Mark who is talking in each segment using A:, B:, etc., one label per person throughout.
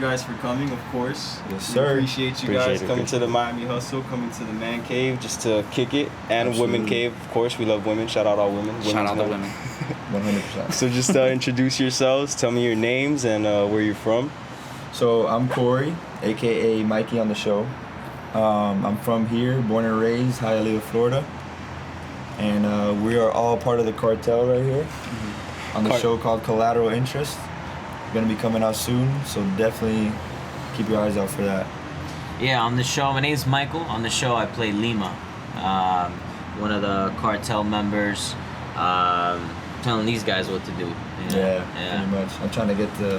A: guys for coming, of course.
B: Yes, sir.
A: We appreciate you guys coming to the Miami Hustle, coming to the Man Cave just to kick it. And
B: Absolutely.
A: Women Cave, of course. We love women. Shout out all women.
C: Shout out the women.
B: 100%.
A: So just introduce yourselves. Tell me your names and where you're from.
B: So I'm Corey, a.k.a. Mikey on the show. I'm from here, born and raised, Hialeah, Florida. And we are all part of the cartel right here on the show called Collateral Interest. Going to be coming out soon, so definitely keep your eyes out for that.
D: Yeah, on the show, my name's Michael. On the show, I play Lima, one of the cartel members, telling these guys what to do.
B: Yeah, pretty much. I'm trying to get to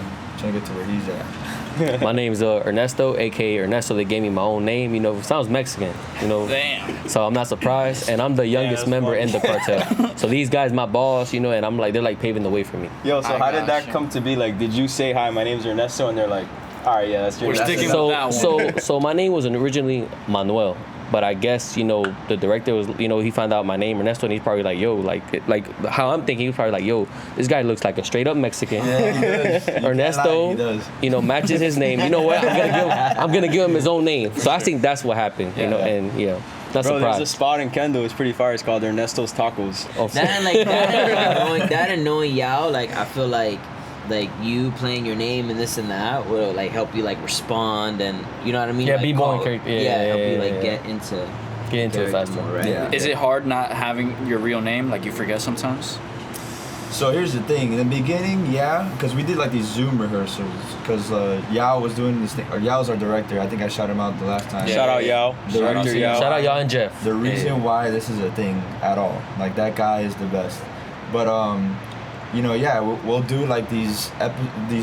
B: where he's at.
E: My name's Ernesto, aka Ernesto. They gave me my own name. You know, it sounds Mexican. You know,
C: Damn.
E: so I'm not surprised. And I'm the youngest member in the cartel. So these guys, my boss. You know, and I'm like, they're like paving the way for me.
A: Yo, so how did that
C: gotcha.
A: come to be? Like, did you say, hi, my name's Ernesto? And they're like, all right, yeah, that's your
C: We're
A: name.
C: sticking
E: So
C: with that one.
E: so my name was originally Manuel. But I guess, you know, the director was, you know, he found out my name, Ernesto, and he's probably like, yo, like how I'm thinking, he's probably like, yo, this guy looks like a straight up Mexican.
B: Yeah, he does. You
E: Ernesto,
B: can't lie, he does.
E: you know, matches his name. You know what? I'm gonna give him his own name. So I think that's what happened, you know, and yeah, not
A: Bro, there's a
E: surprised.
A: spot in Kendall. It's pretty fire. It's called Ernesto's Tacos.
E: Oh,
D: That and knowing Yao, like I feel like you playing your name and this and that will like help you like respond and you know what I mean.
E: Yeah,
D: like,
E: be more in character. Yeah,
D: help you
E: yeah,
D: like
E: yeah.
D: get into
E: Get into it
D: character
E: faster.
D: more, right?
B: Yeah.
C: Is it hard not having your real name? Like you forget sometimes?
B: So here's the thing. In the beginning, yeah, because we did like these Zoom rehearsals. Because Yao was doing this thing. Or Yao's our director. I think I shouted him out the last time.
A: Shout out Yao. Director Yao.
E: Shout out y'all and Jeff.
B: The reason why this is a thing at all, like that guy is the best. But you know, yeah, we'll do like these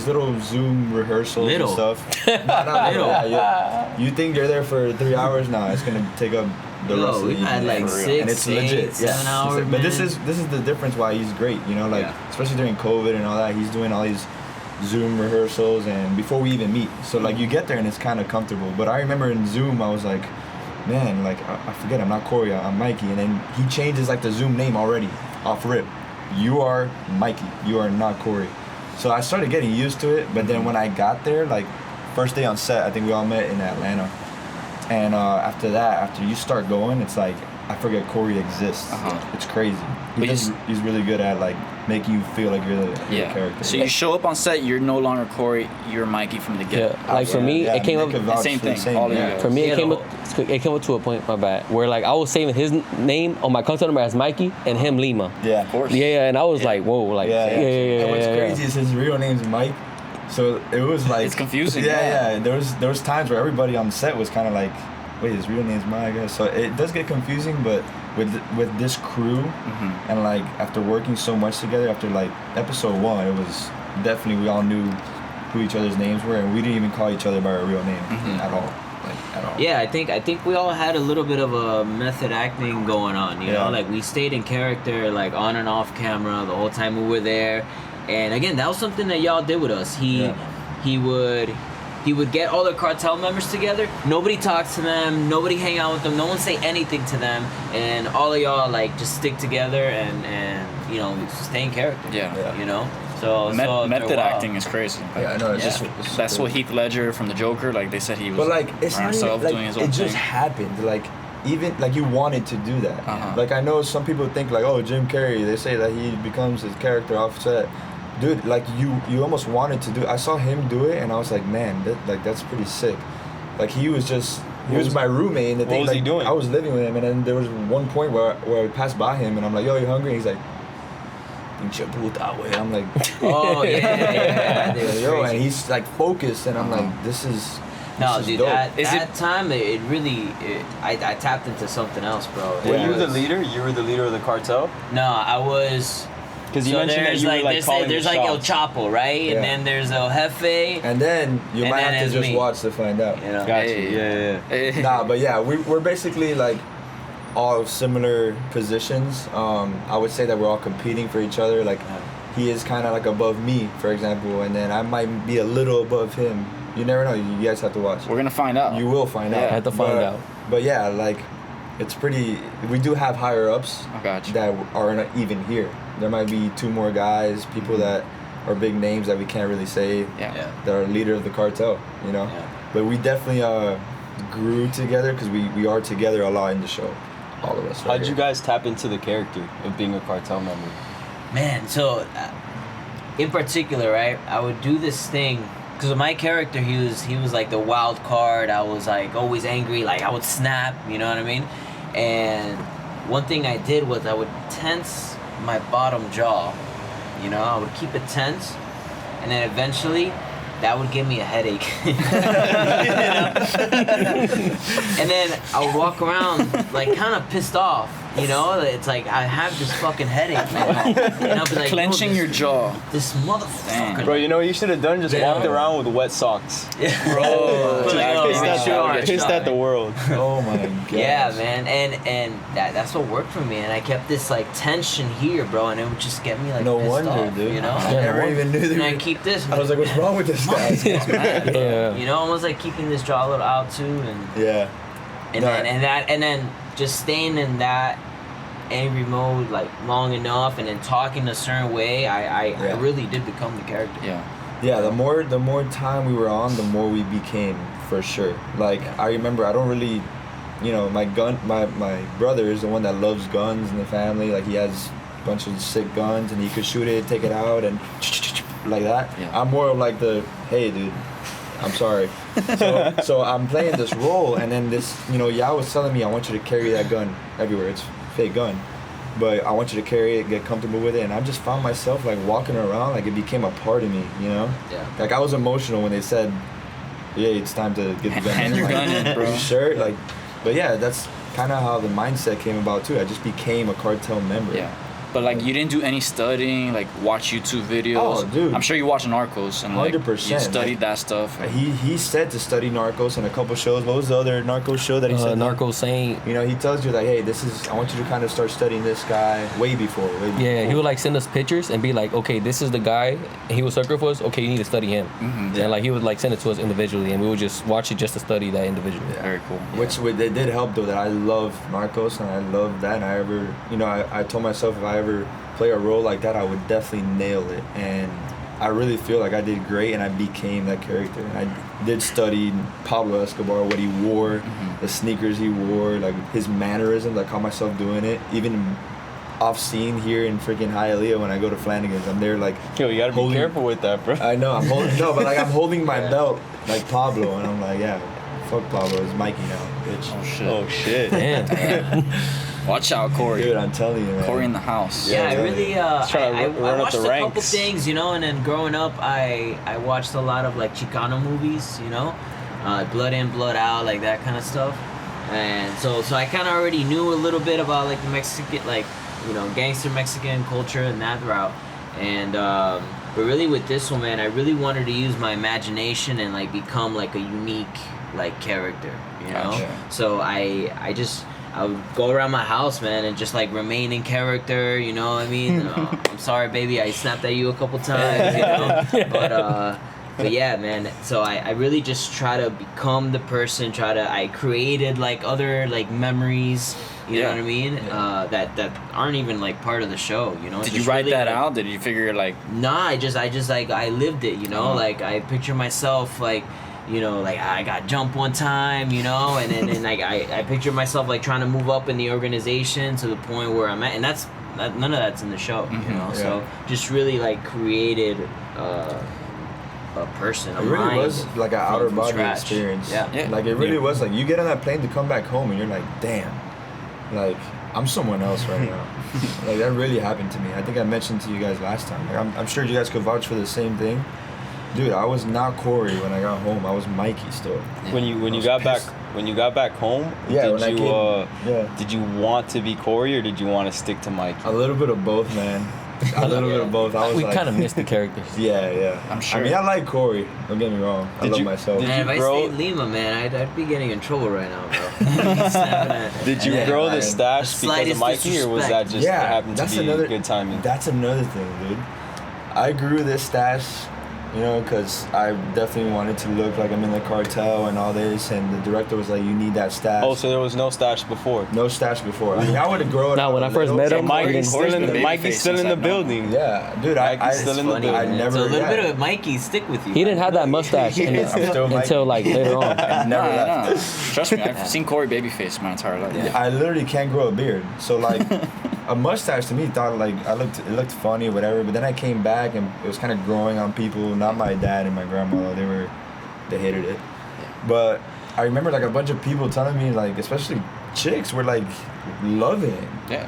B: little Zoom rehearsals and stuff. Not little. Yeah, you think you're there for 3 hours? No, it's gonna take up the rest of the
D: we
B: evening.
D: had like
B: for real.
D: 6,
B: and it's
D: 8,
B: legit.
D: 7 hours.
B: But this
D: man.
B: is the difference why he's great. You know, like
C: Yeah.
B: especially during COVID and all that, he's doing all these Zoom rehearsals and before we even meet. So like you get there and it's kind of comfortable. But I remember in Zoom I was like, man, like I forget I'm not Corey, I'm Mikey, and then he changes like the Zoom name already off rip. You are Mikey. You are not Corey. So I started getting used to it, but then when I got there, like first day on set, I think we all met in Atlanta. And after that, after you start going, it's like I forget Corey exists. It's crazy. He's really good at like making you feel like you're the character.
C: So you show up on set, you're no longer Corey, you're Mikey from the get.
E: Yeah, like for me, it came up.
C: Same thing. All of you guys.
E: For me,
D: Yeah,
E: it came up to a point, my bad, where like I was saving his name on my contact number as Mikey and him Lima.
B: Yeah.
C: Of course.
E: Yeah, and I was like, whoa, like, yeah.
B: And what's crazy is his real name's Mike. So it was like
C: It's confusing.
B: Yeah. There was times where everybody on set was kind of like, wait, his real name's Mike. So it does get confusing, but with this crew and like after working so much together, after like episode 1, it was definitely we all knew who each other's names were, and we didn't even call each other by our real name at all. Like at all.
D: Yeah, I think we all had a little bit of a method acting going on, you know? Like we stayed in character like on and off camera the whole time we were there. And again, that was something that y'all did with us. He would get all the cartel members together. Nobody talked to them, nobody hang out with them, no one say anything to them, and all of y'all like just stick together and you know, stay in character.
C: Yeah.
D: You know? So
C: Method acting is crazy.
B: Yeah, I know. It's just
C: That's what Heath Ledger from the Joker, like they said he was
B: But like it's
C: by
B: not
C: himself
B: even,
C: doing
B: like
C: his own
B: it just
C: thing.
B: happened. Like even like you wanted to do that.
C: Uh-huh.
B: Like I know some people think like, oh, Jim Carrey. They say that he becomes his character off set. Dude, like you almost wanted to do. I saw him do it, and I was like, man, that's pretty sick. Like he was my roommate, and the thing
A: was
B: like
A: he doing?
B: I was living with him, and then there was one point where I passed by him, and I'm like, yo, you hungry? And he's like, pinche puta, güey. I'm like,
D: Oh yeah.
B: yo, and he's like focused, and I'm like, this is.
D: No,
B: this is
D: dude,
B: dope.
D: that time it really I tapped into something else, bro.
A: Were
D: It
A: you the
D: was-
A: leader? You were the leader of the cartel?
D: No, I was.
A: Because you
D: So
A: mentioned that
D: there's
A: you were
D: like
A: like calling
D: there's
A: the
D: like El
A: shots.
D: Chapo, right?
B: Yeah.
D: And then there's El Jefe.
B: And then you
D: And
B: might
D: then
B: have to
D: it's
B: just
D: me.
B: watch to find out.
D: You know.
A: Got you.
C: Hey.
A: Yeah.
B: Nah, but yeah, we're basically like all similar positions. I would say that we're all competing for each other. Like he is kind of like above me, for example, and then I might be a little above him. You never know. You guys have to watch.
C: We're gonna find out.
B: You will find out.
E: I have to find out.
B: But yeah, like it's pretty. We do have higher ups
C: I got you.
B: that are not even here. There might be 2 more guys, people that or big names that we can't really say
C: Yeah.
B: that are leader of the cartel, you know.
D: Yeah.
B: But we definitely grew together because we are together a lot in the show, all of us. Right
A: How'd you
B: here.
A: guys tap into the character of being a cartel member?
D: Man, so in particular, right, I would do this thing because my character, he was like the wild card. I was like always angry, like I would snap, you know what I mean? And one thing I did was I would tense my bottom jaw, you know, I would keep it tense, and then eventually that would give me a headache. And then I would walk around like kind of pissed off, you know? It's like I have this fucking headache, man. And I'll be like,
C: Clenching your jaw.
D: this motherfucker.
A: Bro, you know what you should have done? Just
B: Damn.
A: walked around with wet socks.
C: Bro.
A: Pissed at the world.
B: Oh my god.
D: Yeah, man, and that's what worked for me, and I kept this like tension here, bro, and it would just get me like
B: No
D: pissed
B: wonder,
D: off,
B: dude.
D: you know.
B: I never even knew
D: And I
B: that.
D: keep this.
B: I was like, what's wrong with this guy?
E: Yeah.
D: You know, almost like keeping this jaw a little out too, and
B: Yeah.
D: and
B: No,
D: then just staying in that angry mode like long enough, and then talking a certain way, I
B: Yeah.
D: really did become the character.
C: Yeah.
B: Yeah, the more time we were on, the more we became, for sure. Like I remember, I don't really, you know, my brother is the one that loves guns in the family. Like he has a bunch of sick guns, and he could shoot it, take it out, and like that.
C: Yeah.
B: I'm more of like the, hey, dude, I'm sorry. So I'm playing this role, and then this, you know, Yao was telling me, I want you to carry that gun everywhere. It's a fake gun. But I want you to carry it, get comfortable with it, and I just found myself like walking around like it became a part of me, you know?
D: Yeah.
B: Like I was emotional when they said, "Yeah, it's time to get the gun."
C: Hand your
B: Like,
C: gun in, bro.
B: "You sure?" Like, but yeah, that's kind of how the mindset came about too. I just became a cartel member.
C: Yeah. But like you didn't do any studying, like watch YouTube videos.
B: Oh, dude.
C: I'm sure you watch Narcos and like
B: 100%,
C: you studied
B: like,
C: that stuff.
B: He said to study Narcos in a couple shows. What was the other Narcos show that he said?
E: Narco Saint.
B: You know, he tells you like, "Hey, I want you to kind of start studying this guy way before."
E: Yeah, he would like send us pictures and be like, okay, this is the guy. He was sucker for us. Okay, you need to study him.
C: Mhm.
E: And like he would like send it to us individually, and we would just watch it just to study that individual.
C: Very cool.
B: They did help though, that I love Narcos and I love that, and I told myself if I ever play a role like that, I would definitely nail it, and I really feel like I did great, and I became that character. And I did study Pablo Escobar, what he wore, the sneakers he wore, like his mannerisms. I caught myself doing it, even off scene here in freaking Hialeah when I go to Flanagan's. I'm there like,
A: Yo, you gotta be
B: holding-
A: careful with that, bro.
B: I know, I'm holding my belt like Pablo, and I'm like, yeah, fuck Pablo, it's Mikey now, bitch.
C: Oh shit.
A: Oh shit.
E: Damn.
C: Watch out, Corey.
B: Dude, I'm telling you, man.
C: Corey in the house.
D: Yeah, I
B: Yeah,
D: really
A: trying to
D: I
A: run up
D: watched
A: the
D: a couple
A: ranks.
D: things, you know, and then growing up I watched a lot of like Chicano movies, you know, Blood In, Blood Out, like that kind of stuff. And so I kind of already knew a little bit about like the Mexican, like, you know, gangster Mexican culture and that route. And but really with this one, man, I really wanted to use my imagination and like become like a unique like character, you know.
C: Gotcha.
D: So I would go around my house, man, and just like remain in character, you know what I mean? I'm sorry, baby, I snapped at you a couple times, you know? But yeah, man, so I really just try to become the person, I created like other like memories, you know what I mean? That aren't even like part of the show, you know?
C: Did
D: Just
C: you write
D: really,
C: that
D: like,
C: out? Did you figure like
D: Nah, I just like I lived it, you know.
C: Uh-huh.
D: Like I picture myself like, you know, like I got jumped one time, you know, and then like I picture myself like trying to move up in the organization to the point where I'm at, and none of that's in the show, you know.
B: Yeah.
D: So just really like created a person, a
B: It really
D: mind
B: was like an outer
D: from
B: body
D: scratch.
B: experience.
D: Yeah.
C: Yeah.
B: Like it really was like you get on that plane to come back home and you're like, damn, like I'm someone else right now. Like that really happened to me. I think I mentioned to you guys last time. Like I'm sure you guys could vouch for the same thing. Dude, I was not Corey when I got home. I was Mikey still.
A: When you
B: I was
A: got
B: pissed.
A: back home,
B: Yeah, when I
A: did you
B: came- yeah.
A: did you want to be Corey or did you want to stick to Mikey?
B: A little bit of both, man. A little bit of both. I was
E: We
B: like,
E: kind of missed the characters.
B: Yeah.
C: I'm sure.
B: I mean, I like Corey. Don't get me wrong. I
A: Did
B: love
A: you-
B: myself.
A: did
D: Man, if I
A: grow-
D: stayed Lima, man, I'd be getting in trouble right now, bro. Snapping at-
A: Did you
B: Yeah,
A: grow
B: man.
A: the stash
D: The
A: because of
D: slightest
A: Mikey or was that just
B: Yeah,
A: happened to
B: that's
A: be
B: another
A: good timing?
B: That's another thing, dude. I grew this stash you know, because I definitely wanted to look like I'm in the cartel and all this, and the director was like, you need that stash.
A: Oh, so there was no stash before.
B: No stash before. I mean, I would have grown
E: Now,
B: up
E: when
B: a
E: I first
B: little.
E: met
A: So
E: him,
A: Mikey's
E: he
A: still
E: didn't-
A: in the, Mikey's still in the building.
B: Yeah, dude,
A: Mikey's still in the building.
B: I never.
D: So a little
B: yeah.
D: bit of Mikey stick with you.
E: he didn't have that mustache
B: I'm still Mikey.
E: until like later on.
B: Never
C: Nah,
B: left.
C: nah. Trust me, I've seen Corey babyface my entire life.
B: I literally can't grow a beard, so like a mustache to me thought like it looked funny or whatever. But then I came back and it was kind of growing on people. Not my dad and my grandmother; they hated it. But I remember like a bunch of people telling me like, especially chicks, were like loving,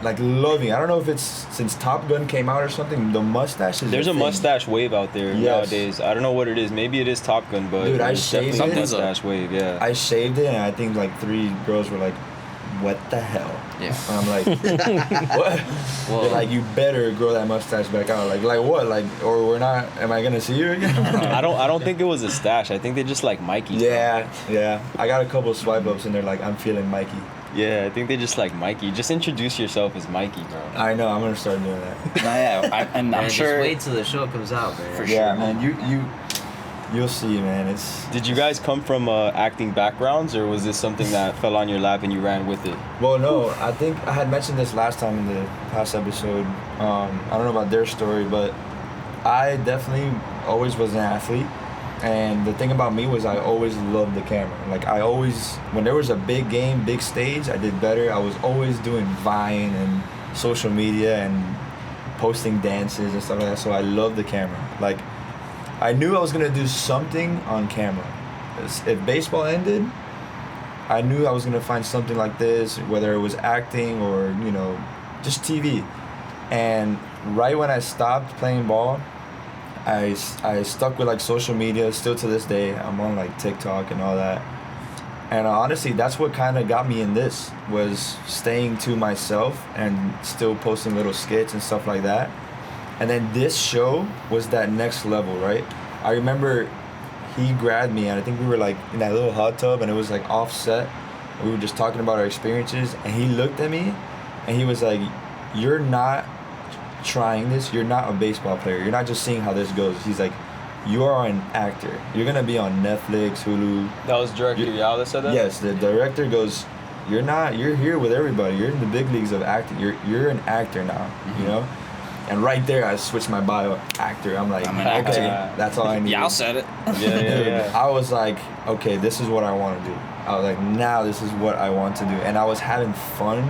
B: like loving. I don't know if it's since Top Gun came out or something. The mustache is
A: There's a
B: thing.
A: mustache wave out there
B: Yes.
A: nowadays. I don't know what it is. Maybe it is Top Gun, but
B: Dude, I
A: there's
B: shaved
A: definitely a
B: it.
A: mustache wave. Yeah.
B: I shaved it, and I think like 3 girls were like, "What the hell?"
C: Yeah.
B: And I'm like, "What?" They're like, "You better grow that mustache back out." Like what? Like, or we're not? Am I gonna see you again?
A: I don't think it was a stash. I think they just like Mikey.
B: Yeah. I got a couple swipe ups, and they're like, "I'm feeling Mikey."
A: Yeah, I think they just like Mikey. Just introduce yourself as Mikey, bro.
B: I know. I'm gonna start doing that.
C: Nah, yeah, and
D: Man,
C: I'm
D: just
C: sure.
D: wait till the show comes out, man.
C: For
B: Yeah,
C: sure.
B: man. You'll see, man. It's
A: Did you guys come from acting backgrounds, or was this something that fell on your lap and you ran with it?
B: well, no. I think I had mentioned this last time in the past episode. I don't know about their story, but I definitely always was an athlete. And the thing about me was I always loved the camera. Like I always, when there was a big game, big stage, I did better. I was always doing Vine and social media and posting dances and stuff like that. So I loved the camera. Like I knew I was gonna do something on camera. If baseball ended, I knew I was gonna find something like this, whether it was acting or just TV. And right when I stopped playing ball, I stuck with like social media. Still to this day, I'm on like TikTok and all that. And honestly, that's what kind of got me in this, was staying to myself and still posting little skits and stuff like that. And then this show was that next level, right? I remember he grabbed me, and I think we were like in that little hot tub, and it was like offset. We were just talking about our experiences, and he looked at me and he was like, "You're not trying this. You're not a baseball player. You're not just seeing how this goes." He's like, "You are an actor. You're gonna be on Netflix, Hulu."
A: That was director Yao that said that?
B: Yes, the director goes, "You're not. You're here with everybody. You're in the big leagues of acting. You're an actor now. You know." And right there, I switched my bio, actor. I'm like,
C: I'm an
B: okay,
C: actor.
B: that's all I need.
C: Yeah, I said it.
A: Yeah.
B: I was like, okay, this is what I want to do. I was like, now this is what I want to do. And I was having fun.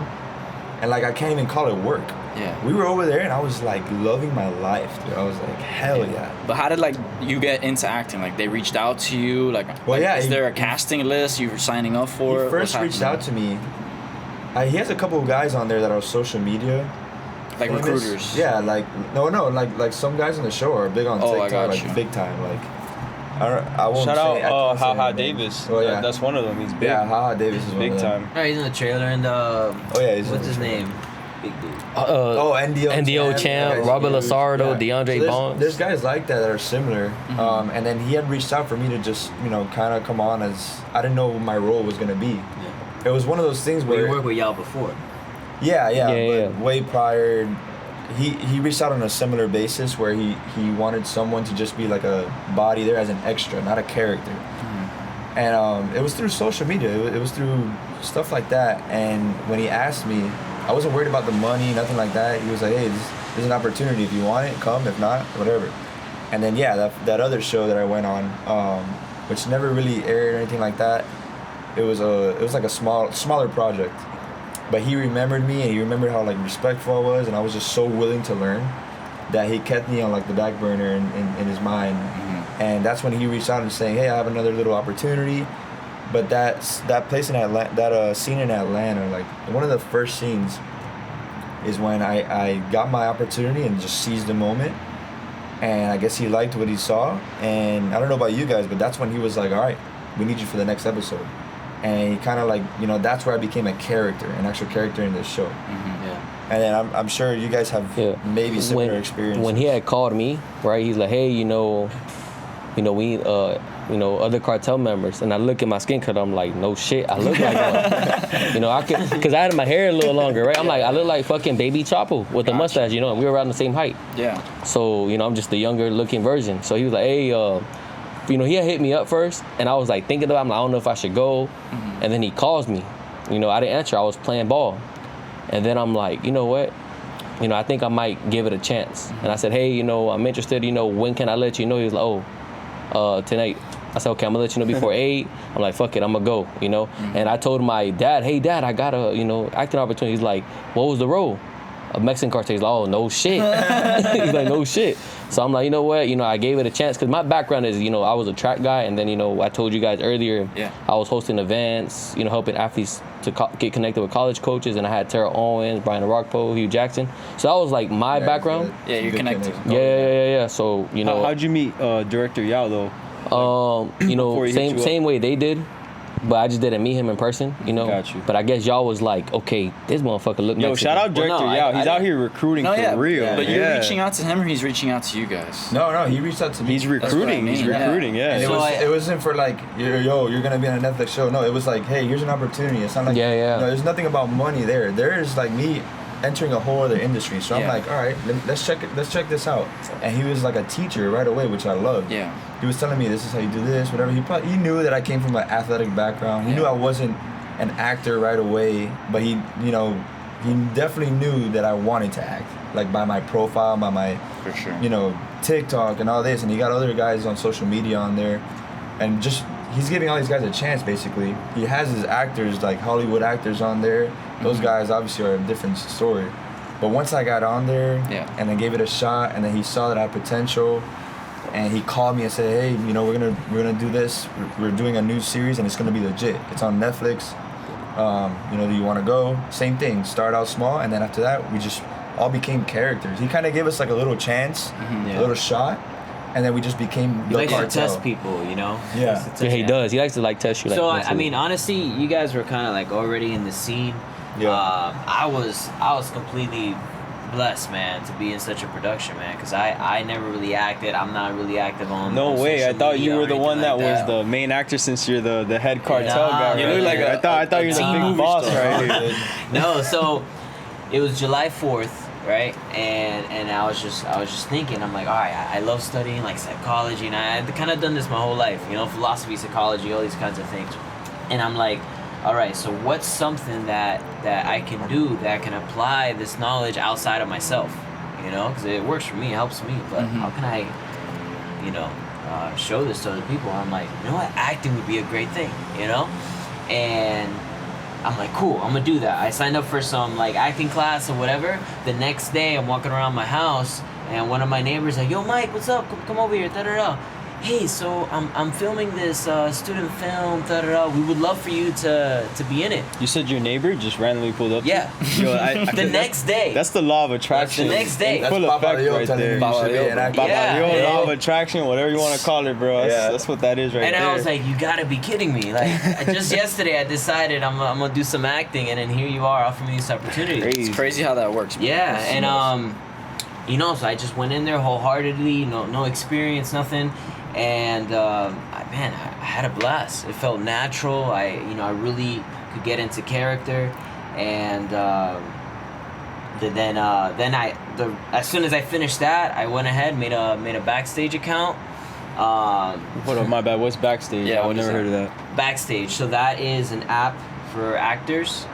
B: And like, I can't even call it work.
C: Yeah.
B: We were over there and I was like loving my life, dude. I was like, hell yeah.
C: But how did like you get into acting? Like they reached out to you?
B: Well, yeah,
C: is
B: he-
C: there a casting list you were signing up for?
B: He first reached out to me. He has a couple of guys on there that are social media.
C: like
B: famous.
C: recruiters.
B: Yeah, like like some guys on the show are big on
C: Oh, I
B: TikTok,
C: got
B: like
C: you.
B: big time. Like I won't
A: Shout
B: say, I
A: out
B: can't say
A: Haha
B: his name.
A: Davis.
B: Oh yeah,
A: That's one of them. He's big.
B: yeah. Haha Davis is one
A: Big
B: of them.
A: time.
D: Right, he's in the trailer and
B: Oh yeah, he's in
D: what's
B: the
D: his
B: trailer.
D: name? Big dude.
B: Oh, NDO
E: Champ,
B: That guy's
E: Robert
B: huge.
E: Lasardo, Deaundre
B: So there's-
E: Bonds.
B: There's guys like that are similar. And then he had reached out for me to just kind of come on as I didn't know what my role was gonna be. It was one of those things
D: We
B: where
D: worked with y'all before.
B: Yeah,
E: Yeah,
B: but
E: yeah.
B: way prior, he reached out on a similar basis where he wanted someone to just be like a body there as an extra, not a character. And it was through social media. It was through stuff like that. And when he asked me, I wasn't worried about the money, nothing like that. He was like, "Hey, this is an opportunity. If you want it, come. If not, whatever." And then that other show that I went on, which never really aired or anything like that. It was like a smaller project. But he remembered me, and he remembered how like respectful I was, and I was just so willing to learn that he kept me on like the back burner in his mind. And that's when he reached out and saying, "Hey, I have another little opportunity." But that place in Atlanta, that scene in Atlanta, like one of the first scenes is when I got my opportunity and just seized the moment. And I guess he liked what he saw. And I don't know about you guys, but that's when he was like, "All right, we need you for the next episode." And he kind of like, that's where I became an actual character in this show.
D: Yeah.
B: And then I'm sure you guys have maybe similar experiences.
E: When he had called me, right, he's like, "Hey, other cartel members, and I look at my skin color, I'm like, no shit, I look like one. I could, because I had my hair a little longer, right? I'm like, I look like fucking Baby Chapo with a mustache, and we were around the same height.
C: Yeah.
E: So, I'm just the younger looking version. So he was like, hey, he had hit me up first, and I was like thinking about him, I don't know if I should go. And then he calls me. I didn't answer, I was playing ball. And then I'm like, you know what? I think I might give it a chance. And I said, hey, I'm interested, when can I let you know? He was like, tonight. I said, okay, I'm gonna let you know before 8. I'm like, fuck it, I'm gonna go, And I told my dad, hey dad, I got a, acting opportunity. He's like, what was the role? A Mexican cartel. He's like, oh, no shit. He's like, no shit. So I'm like, you know what? I gave it a chance, because my background is, I was a track guy, and then, I told you guys earlier, I was hosting events, helping athletes to get connected with college coaches, and I had Terrell Owens, Brian Rockpo, Hugh Jackson. So that was like my background.
C: Yeah, you're connected.
E: Yeah. So,
A: How'd you meet Director Yao, though?
E: Same way they did. But I just didn't meet him in person,
A: Got you.
E: But I guess y'all was like, okay, this motherfucker look Mexican.
A: Shout out Director Yao. He's out here recruiting for real.
C: But you're reaching out to him, or he's reaching out to you guys?
B: No, he reached out to me.
A: He's recruiting. He's recruiting, yeah.
B: And it wasn't for like, you're gonna be on a Netflix show. No, it was like, hey, here's an opportunity. It's not like, no, there's nothing about money there. There's like me entering a whole other industry. So I'm like, all right, let's check this out. And he was like a teacher right away, which I loved. Yeah. He was telling me, this is how you do this, whatever. He knew that I came from an athletic background. He knew I wasn't an actor right away, but he definitely knew that I wanted to act, like by my profile, by my,
C: for sure,
B: TikTok and all this. And he got other guys on social media on there, and just he's giving all these guys a chance. Basically, he has his actors, like Hollywood actors, on there. Those guys obviously are a different story. But once I got on there, and then gave it a shot, and then he saw that I had potential. And he called me and said, hey, we're gonna do this. We're doing a new series, and it's gonna be legit. It's on Netflix. Do you want to go? Same thing. Start out small, and then after that, we just all became characters. He kind of gave us like a little chance, a little shot, and then we just became the cartel.
D: He likes to test people,
E: Yeah, he does. He likes to test you.
D: So I mean, honestly, you guys were kind of like already in the scene. Yeah. I was completely blessed, man, to be in such a production, man, because I never really acted. I'm not really active on
A: No way. I thought you were the one that was the main actor, since you're the head cartel guy. You look like I thought you were the big boss right here.
D: No, so it was July 4th, right? And I was just thinking, I'm like, all right, I love studying like psychology, and I've kind of done this my whole life, philosophy, psychology, all these kinds of things. And I'm like, all right, so what's something that I can do that can apply this knowledge outside of myself, because it works for me, it helps me, but how can I, show this to other people? And I'm like, acting would be a great thing, and I'm like, cool, I'm gonna do that. I signed up for some like acting class or whatever. The next day, I'm walking around my house, and one of my neighbors like, yo, Mike, what's up? Come over here, da-da-da. Hey, so I'm filming this student film, da-da-da. We would love for you to be in it.
A: You said your neighbor just randomly pulled up?
D: Yeah. The next day.
A: That's the law of attraction.
D: The next day.
A: Full effect right there. Law of attraction, whatever you want to call it, bro. That's what that is right there.
D: And I was like, you gotta be kidding me. Like, just yesterday I decided I'm gonna do some acting, and then here you are offering me this opportunity.
C: It's crazy how that works.
D: Yeah, and so I just went in there wholeheartedly, no experience, nothing. And man, I had a blast. It felt natural. I really could get into character, and then as soon as I finished that, I went ahead, made a Backstage account.
A: Hold up, my bad. What's Backstage?
C: Yeah,
A: I've never heard of that.
D: Backstage. So that is an app for actors,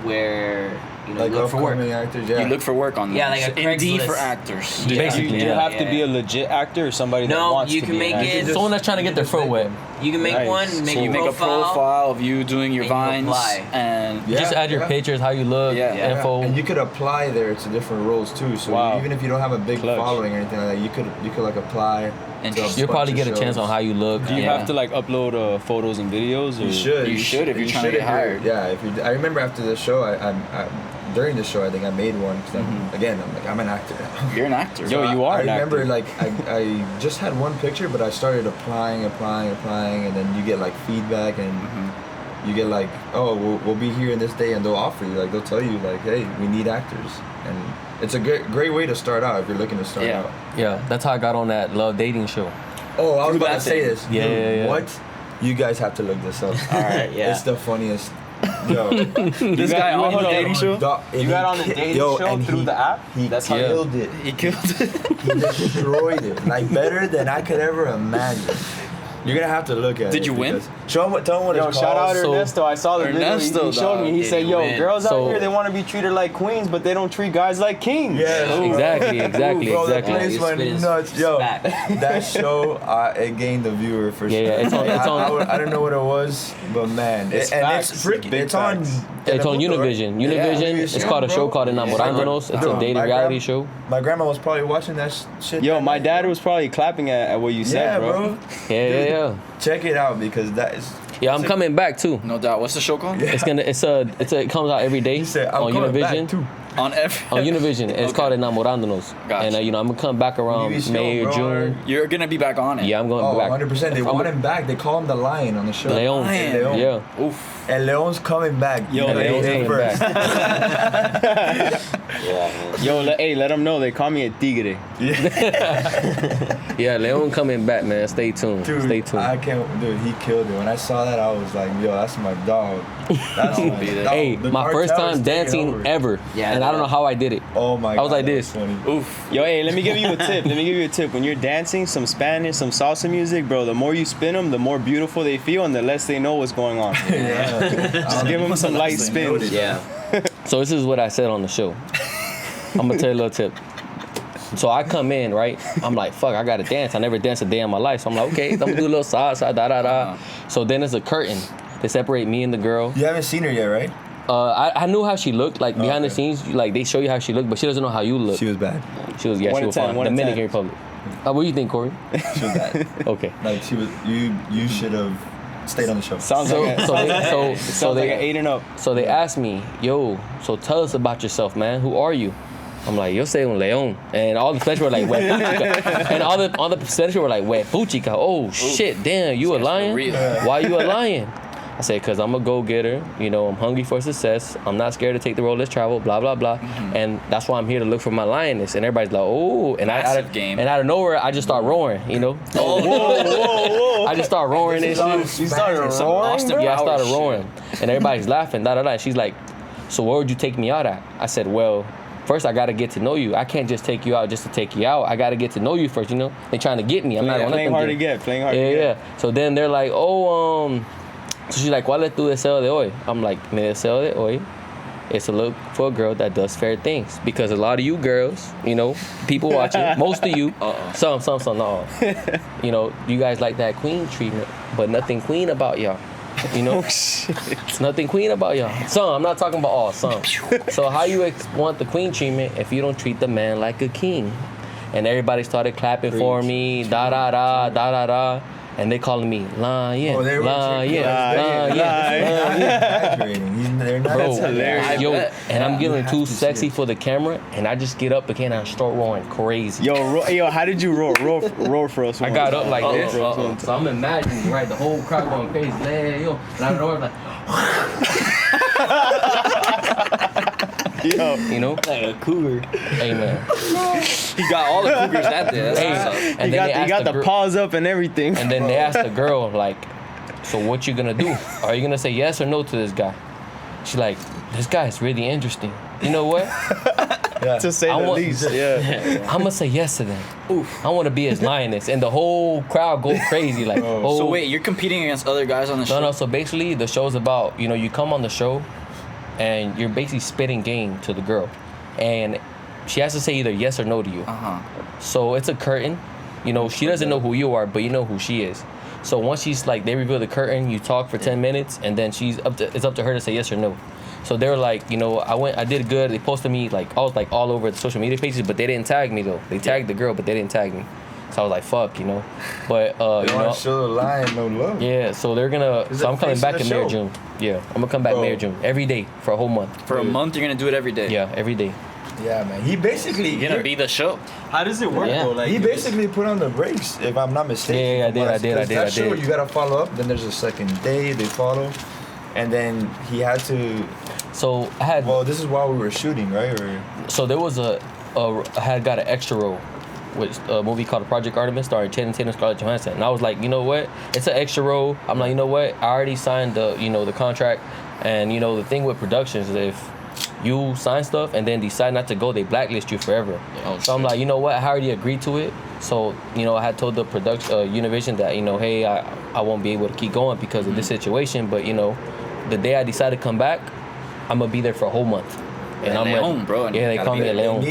D: where
B: like
D: look for work.
B: Actors,
C: You look for work on
D: like a
C: Indeed
D: Craigslist
C: for actors.
A: Do you have to be a legit actor or somebody that wants to be? No, you can make it.
E: Someone that's trying to get their foot wet.
D: You can make one.
C: You make a profile of you doing your vines, and
E: just add your pictures, how you look, info.
B: And you could apply there to different roles too. So even if you don't have a big following or anything like that, you could like apply.
E: You'll probably get a chance on how you look.
A: Do you have to like upload photos and videos? Or?
B: You should if you're trying to get hired. Yeah, I remember after the show, I during the show, I think I made one. Cause I'm an actor now.
C: You're an actor.
A: Yo, you are an actor.
B: I remember like I just had one picture, but I started applying, and then you get like feedback, and you get like, oh, we'll be here in this day, and they'll offer you, like they'll tell you like, hey, we need actors, and it's a great way to start out if you're looking to start out.
E: Yeah, that's how I got on that Love Dating show.
B: Oh, I was
C: Through
B: about
C: that
B: to say
C: thing.
B: this.
E: Yeah,
B: Dude,
E: yeah, yeah.
B: What? You guys have to look this up.
D: All right, yeah.
B: It's the funniest. Yo,
C: This guy on the dating show?
A: You got on the dating show through the app?
B: He
A: That's how
B: killed it.
C: He killed it.
B: He destroyed it. Like better than I could ever imagine. You're gonna have to look at it.
C: Did you win?
B: because- Show him what. Tell him what
A: Yo,
B: it's
A: shout out
B: called.
E: So-
A: Ernesto. I saw the video.
C: Ernesto,
A: He showed me. He
D: dog.
A: said, "Yo,
D: Did he
A: girls out
E: win?
A: here, they want to be treated like queens, but they don't treat guys like kings."
B: Yeah,
E: Exactly, exactly,
B: Bro, the
E: exactly.
B: place
D: He's
B: went
D: spitting
B: nuts. Yo,
D: facts.
B: that show, it gained the viewer for
E: Yeah,
B: sure.
E: yeah, it's on- it's on-
B: I don't know what it was, but man,
A: It's
B: and
A: facts.
B: it's freaking.
A: Big
B: It's on.
A: facts.
E: It's on
B: Telemundo, right?
E: Univision. Univision.
B: Yeah,
E: It's called a show called Enamorándonos. It's a
B: Bro,
E: dating
B: my
E: reality
B: gram-
E: show.
B: My grandma was probably watching that shit.
A: Yo,
B: that
A: my
B: night,
A: dad
B: bro.
A: was probably clapping at what you said,
B: Yeah,
A: bro.
B: bro.
E: Yeah.
B: Check it out because that is.
E: Yeah, I'm coming back too.
C: No doubt. What's the show called?
E: It comes out every day
B: He said, "I'm
E: on
B: coming
E: Univision.
B: back too."
C: On every.
E: On Univision, it's
C: Okay.
E: called Enamorándonos.
C: Gotcha.
E: And I'm gonna come back around
B: TV show,
E: May or
B: bro.
E: June.
C: You're gonna be back on it.
E: Yeah, I'm going
B: Oh,
E: back.
B: 100%. They want him back. They call him the lion on the show.
E: Leon.
C: Lion.
B: Leon.
E: Yeah.
C: Oof.
B: And Leon's coming back.
A: Yo,
B: You heard it
E: Leon's
B: here
E: coming
B: first.
E: back.
D: Yeah, man.
A: Yo, let them know they call me a tigre.
E: Yeah, Leon coming back, man. Stay tuned.
B: Dude,
E: Stay tuned.
B: I can't. Dude, he killed it. When I saw that, I was like, yo, that's my dog. That's my
C: be there.
B: dog.
E: Hey,
B: The
E: my first
B: cartel is
E: time
B: taking
E: dancing
B: over.
E: ever.
D: Yeah,
E: And I don't know how I did it.
B: Oh my god.
E: I was like
B: that
E: this.
B: funny.
C: Oof.
A: Yo, hey, let me give you a tip. When you're dancing, some Spanish, some salsa music, bro, the more you spin them, the more beautiful they feel and the less they know what's going on.
B: Yeah.
A: Just give them some light spins.
D: Yeah.
E: So this is what I said on the show. I'm gonna tell you a little tip. So I come in, right? I'm like, fuck, I gotta dance. I never danced a day in my life. So I'm like, okay, I'm gonna do a little salsa, da da da. So then there's a curtain. They separate me and the girl.
B: You haven't seen her yet, right?
E: I knew how she looked, like behind the
B: Okay.
E: scenes, like they show you how she looked, but she doesn't know how you look.
B: She was bad.
E: She was
A: 1 to 10,
E: fine.
A: 1 to 10.
E: Dominican Republic. What do you think, Corey?
B: She was bad.
E: Okay.
B: Like she was. You should have stayed on the show.
A: Sounds
E: So
A: like
E: so they
A: sounds like an 8 and up.
E: So they asked me, yo, so tell us about yourself, man. Who are you? I'm like, yo soy un león. And all the Spanish were like, we puchica. And all the Spanish were like, we puchica. Oh, shit, damn, you a lion?
C: real.
E: Why you a lion? I said, because I'm a go-getter. I'm hungry for success. I'm not scared to take the road, let's travel, blah, blah, blah. And that's why I'm here to look for my lioness. And everybody's like, oh. And
C: Massive game.
E: And out of nowhere, I just start roaring,
A: Whoa.
E: I just start roaring and shit.
A: You started
C: Some
A: roaring,
C: Austin
A: bro?
E: Yeah, I
C: Powers
E: started
C: shit.
E: roaring, and everybody's laughing. Da da da. She's like, "So where would you take me out at?" I said, "Well, first I gotta get to know you. I can't just take you out just to take you out. I gotta get to know you first. They trying to get me. I'm not gonna let
A: Playing
E: them
A: hard
E: get
A: to
E: me."
A: get. Playing hard to
E: Yeah,
A: get.
E: yeah. So then they're like, "Oh, So she's like, "¿Cuál es tu deseo de hoy?" I'm like, "Mi deseo de hoy is to look for a girl that does fair things, because a lot of you girls, people watching, most of you, some, not all, you guys like that queen treatment, but nothing queen about y'all." It's nothing queen about y'all. Some, I'm not talking about all, some. So how you want the queen treatment if you don't treat the man like a king? And everybody started clapping for me, da da da, da da da. And they calling me lion,
B: Oh, they were
E: lion,
B: lion.
E: lion.
B: Exaggerating. They're not.
E: Bro,
A: hilarious.
E: yo,
C: bet.
E: and I'm
B: You
E: getting
B: have
E: too
B: to see
E: sexy
B: it.
E: for the camera, and I just get up again and I start roaring crazy.
A: Yo, how did you roar for us?
E: I got up like this,
A: Uh-oh.
E: so I'm imagining, right, the whole crowd going crazy, hey, yo, and I know like,
A: Yo,
D: Like a cougar.
E: hey man,
C: He got all the cougars that day. That's
E: hey,
C: what's up.
E: and
A: you
E: then they
A: got
E: asked
A: the
E: girl-
A: paws up and everything.
E: And then they asked the girl, like, "So what you gonna do? Are you gonna say yes or no to this guy?" She's like, "This guy is really interesting. You know what?
A: to say
E: I
A: the
E: want-
A: least. Yeah.
E: I'm gonna say yes to them. I want to be his lioness." And the whole crowd go crazy, like, "Oh."
C: So wait, you're competing against other guys on the show?
E: No. So basically, the show's about, you come on the show, and you're basically spitting game to the girl, and she has to say either yes or no to you. So it's a curtain. She doesn't know who you are, but you know who she is. So once she's like, they reveal the curtain, you talk for 10 minutes, and then it's up to her to say yes or no. So they're like, I did good. They posted me I was like all over the social media pages, but they didn't tag me though. They tagged the girl, but they didn't tag me. So I was like, fuck, But
B: They want to show the lion no love.
E: yeah, so they're gonna.
B: Is
E: So
B: it
E: I'm coming
B: face
E: back
B: of
E: in
B: the
E: May or
B: show?
E: June. Yeah, I'm gonna come back
B: Bro.
E: May or June every day for a whole month.
C: For a month, you're gonna do it every day.
E: Yeah, every day.
B: Yeah, man. He basically.
C: You're gonna be the show.
A: How does it work
E: Yeah.
A: though? Like
B: He basically put on the brakes, if I'm not mistaken.
E: Yeah, I
B: from what
E: did,
B: Because that show,
E: I did.
B: you gotta follow up. Then there's a second day they follow, and then he had to.
E: So I had.
B: Well, this is while we were shooting, right? Or
E: So there was I had got an extra role, with a movie called Project Artemis starring Channing Tatum and Scarlett Johansson. And I was like, you know what? It's an extra role. I'm like, you know what? I already signed the contract. And the thing with productions is if you sign stuff and then decide not to go, they blacklist you forever. So I'm like, you know what? I already agreed to it. So, I had told the production Univision that, hey, I won't be able to keep going because of this situation. But, the day I decide to come back, I'm going to be there for a whole month. And I'm
C: Leon, bro. And
E: yeah, they call me a Leon.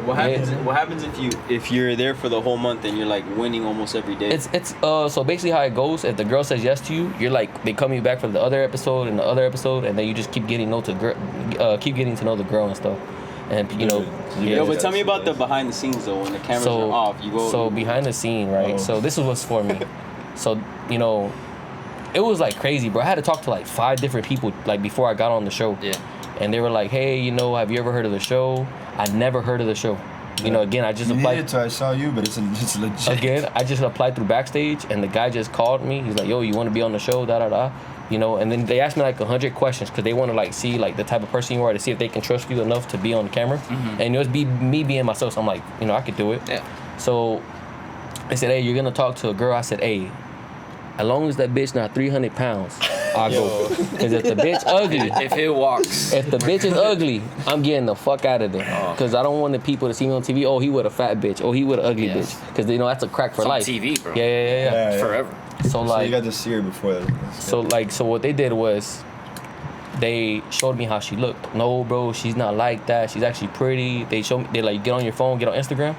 A: What happens if you're there for the whole month and you're like winning almost every day?
E: It's so basically how it goes. If the girl says yes to you, you're like they call you back for the other episode and the other episode, and then you just keep getting to know the girl and stuff. And
A: but tell me about the behind the scenes though. When the cameras are off, you go.
E: So behind the scene, right? Oh. So this is what's for me. So it was like crazy, bro. I had to talk to like 5 different people like before I got on the show.
C: Yeah.
E: And they were like, hey, have you ever heard of the show? I never heard of the show. Again, I just applied.
B: Needed to, I saw you, but it's legit.
E: Again, I just applied through Backstage, and the guy just called me. He's like, yo, you want to be on the show, da-da-da. And then they asked me like 100 questions because they want to like see like the type of person you are to see if they can trust you enough to be on the camera. Mm-hmm. And it was me being myself, so I'm like, I could do it.
C: Yeah.
E: So they said, hey, you're going to talk to a girl. I said, hey, as long as that bitch not 300 pounds, I'll go. Because if the bitch ugly,
C: if it walks,
E: if the bitch is ugly, I'm getting the fuck out of there. Because I don't want the people to see me on TV. Oh, he with a fat bitch. Oh, he with an ugly bitch. Because that's a crack for
C: it's
E: life.
C: On TV, bro.
E: Yeah.
C: Forever.
E: So
B: you got to see her before that.
E: So what they did was they showed me how she looked. No, bro, she's not like that. She's actually pretty. They like get on your phone, get on Instagram.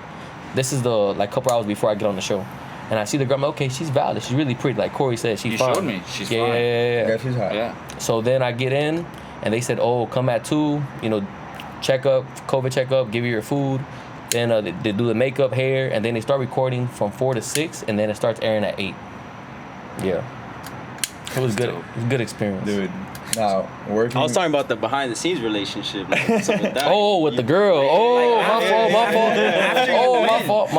E: This is the like couple hours before I get on the show. And I see the girl, I'm like, okay, she's valid. She's really pretty. Like Corey said, she's fine.
C: You showed me. She's fine.
E: Yeah,
B: she's hot.
C: Yeah.
E: So then I get in, and they said, oh, come at 2, checkup, COVID checkup, give you your food. Then they do the makeup, hair, and then they start recording from 4 to 6, and then it starts airing at 8. Yeah. It was good. It was a good experience.
B: Dude. Now, working.
A: I was talking about the behind the scenes relationship. Like, what's up with that?
E: Oh, with the girl. Oh, my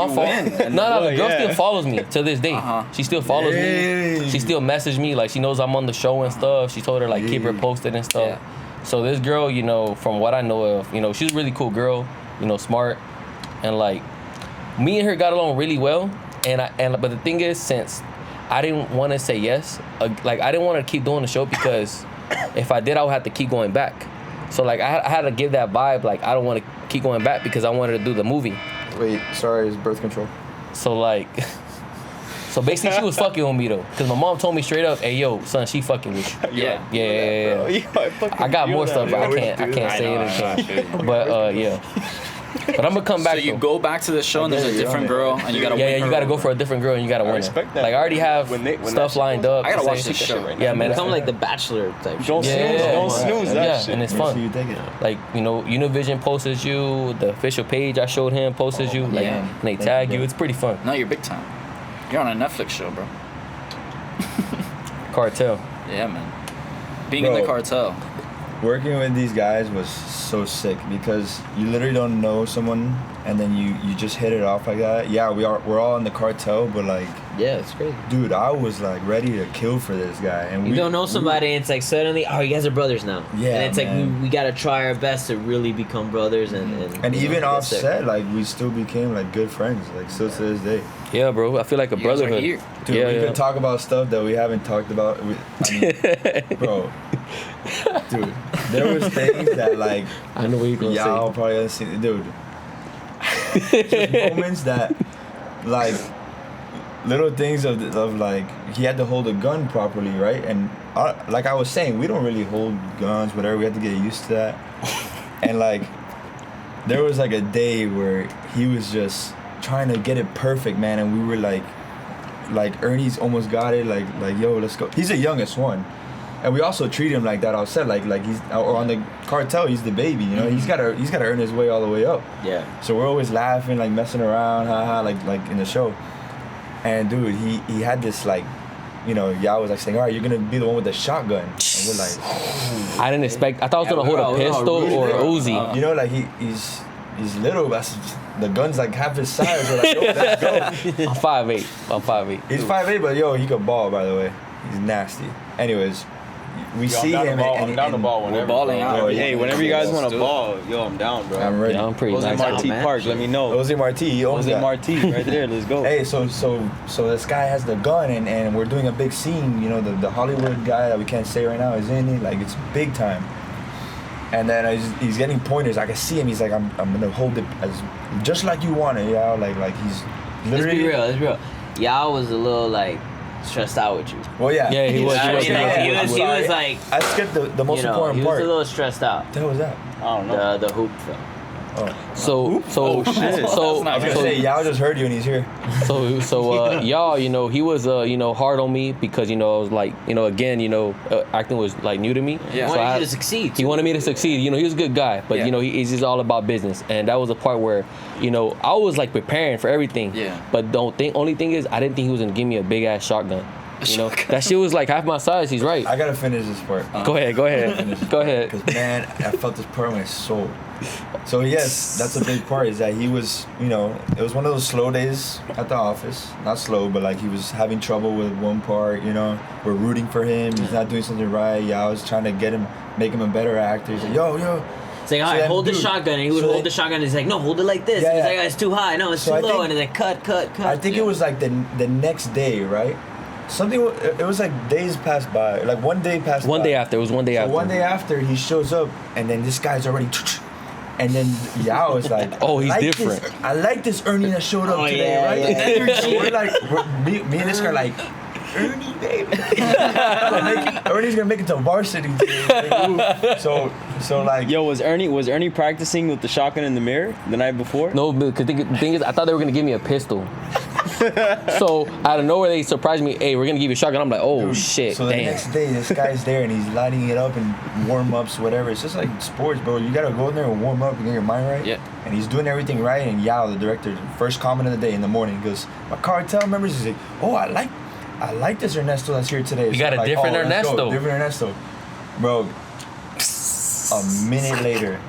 E: fault. No, the girl still follows me to this day. She still follows me. She still messages me. Like, she knows I'm on the show and stuff. She told her, like, keep her posted and stuff. Yeah. So this girl, from what I know of, she's a really cool girl, smart. And, like, me and her got along really well. But the thing is, since I didn't want to say yes, like, I didn't want to keep doing the show because if I did, I would have to keep going back. So, like, I had to give that vibe, like, I don't want to keep going back because I wanted to do the movie.
B: Wait, sorry, it's birth control.
E: So, like, so basically she was fucking with me, though. Because my mom told me straight up, hey, yo, son, she fucking with you. Yeah. I got more stuff, but I can't say it. But, yeah. But I'm gonna come back.
C: So you go back to the show and there's a different girl and you gotta win her.
E: You gotta go for a different girl and you gotta win.
A: Respect that.
E: Like I already have stuff lined up.
C: I gotta watch this show right now.
E: Yeah, man.
D: It's kind of like The Bachelor type.
A: Don't snooze that shit.
E: And it's fun. Like Univision posts you, the official page I showed him posts you, like and they tag you. It's pretty fun.
C: No, you're big time. You're on a Netflix show, bro.
E: Cartel.
C: Yeah, man. Being in the cartel.
B: Working with these guys was so sick because you literally don't know someone and then you just hit it off like that. Yeah, we're all in the cartel, but like
D: it's crazy.
B: Dude, I was like ready to kill for this guy, and
D: you don't know somebody, and it's like suddenly, you guys are brothers now.
B: Yeah,
D: and it's like we gotta try our best to really become brothers, and
B: even offset, like we still became like good friends, like still to this day.
E: Yeah, bro, I feel like a brotherhood.
B: Dude, we could talk about stuff that we haven't talked about. Bro, dude, there was things that like
E: I know what you're gonna
B: y'all
E: say.
B: probably haven't seen, dude. Just moments that like little things of like he had to hold a gun properly, right? And like I was saying, we don't really hold guns, whatever. We have to get used to that. And like there was like a day where he was just trying to get it perfect, man, and we were like Ernie's almost got it, like yo, let's go. He's the youngest one, and we also treat him like that outside, like he's or on the cartel, he's the baby, he's gotta earn his way all the way up.
D: Yeah.
B: So we're always laughing, like messing around, haha, like in the show. And dude, he had this like, y'all was like saying, all right, you're gonna be the one with the shotgun, and we're like, oh.
E: I didn't expect. I thought I was gonna hold a pistol or a Uzi.
B: Like he's little, but the gun's like half his size. We're like, yo, let's go.
E: I'm 5'8".
B: He's 5'8", but yo, he could ball, by the way. He's nasty. Anyways, we see him.
A: I'm down to ball
C: We're
A: whenever.
C: balling
A: bro.
C: out.
A: Hey, whenever you guys want to
C: Still.
A: ball, yo, I'm down, bro.
B: I'm ready.
E: Yeah, I'm pretty
A: Jose
E: nice.
A: Marti
D: man.
A: Park, let me know.
B: Jose Marti, he owns
A: Jose
B: that.
A: Marti, right there. Let's go.
B: Hey, so this guy has the gun and we're doing a big scene. You know, the Hollywood guy that we can't say right now is in it. Like, it's big time. And then he's getting pointers. I can see him. He's like, I'm gonna hold it as just like you want it. Yeah, like he's literally.
D: Let's be real. Y'all was a little like stressed out with you.
B: Well, yeah.
E: Yeah, he was.
D: He was like,
B: I skipped the most important
D: he was
B: part.
D: a little stressed out.
B: What the hell was that?
A: I don't know.
D: The hoop thing.
B: Oh.
E: So
B: I was gonna say, Yao just heard you and he's here.
E: y'all, he was hard on me because I was like, again, acting was like new to me.
C: Yeah.
D: He
E: So
D: wanted you to succeed.
E: He wanted me to succeed. He was a good guy, but
C: Yeah.
E: he's just all about business, and that was a part where I was like preparing for everything.
C: Yeah.
E: But only thing is, I didn't think he was gonna give me a big ass shotgun. That shit was like half my size. He's right.
B: I gotta finish this part.
E: Go ahead. Go ahead.
B: Because man, I felt this part in my soul. So yes, that's a big part. Is that he was, it was one of those slow days at the office. Not slow, but like he was having trouble with one part. We're rooting for him. He's not doing something right. Yeah, I was trying to make him a better actor. He's like, yo.
D: It's like, all right, hold the shotgun. And he would hold the shotgun. And he's like, no, hold it like this.
B: Yeah,
D: He's
B: yeah.
D: like, oh, it's too high. No, it's too low. And he's like, cut.
B: I think it was like the next day, right? It was like days passed by. Like one day passed by.
E: One day after. It was one day after.
B: One day after, he shows up, and then this guy's already. And then Yao is like,
E: Oh, he's
B: I like
E: different.
B: I like this Ernie that showed up today,
D: yeah,
B: right?
D: yeah.
B: So we're like, me and this guy are like, Ernie, baby. Ernie's gonna make it to varsity today. Like, ooh. So like,
A: Yo, was Ernie practicing with the shotgun in the mirror the night before?
E: No, because the thing is, I thought they were gonna give me a pistol. So out of nowhere, they surprised me. Hey, we're gonna give you a shotgun. I'm like, oh shit,
B: so the
E: damn.
B: next day, this guy's there and he's lighting it up and warm ups, whatever. It's just like sports, bro. You gotta go in there and warm up and get your mind right.
C: Yeah.
B: And he's doing everything right. And Yao, the director, first comment of the day in the morning, goes, "My cartel members." He's like, "Oh, I like this Ernesto that's here today."
E: You got a different
B: let's go,
E: Ernesto.
B: different Ernesto, bro. A minute later,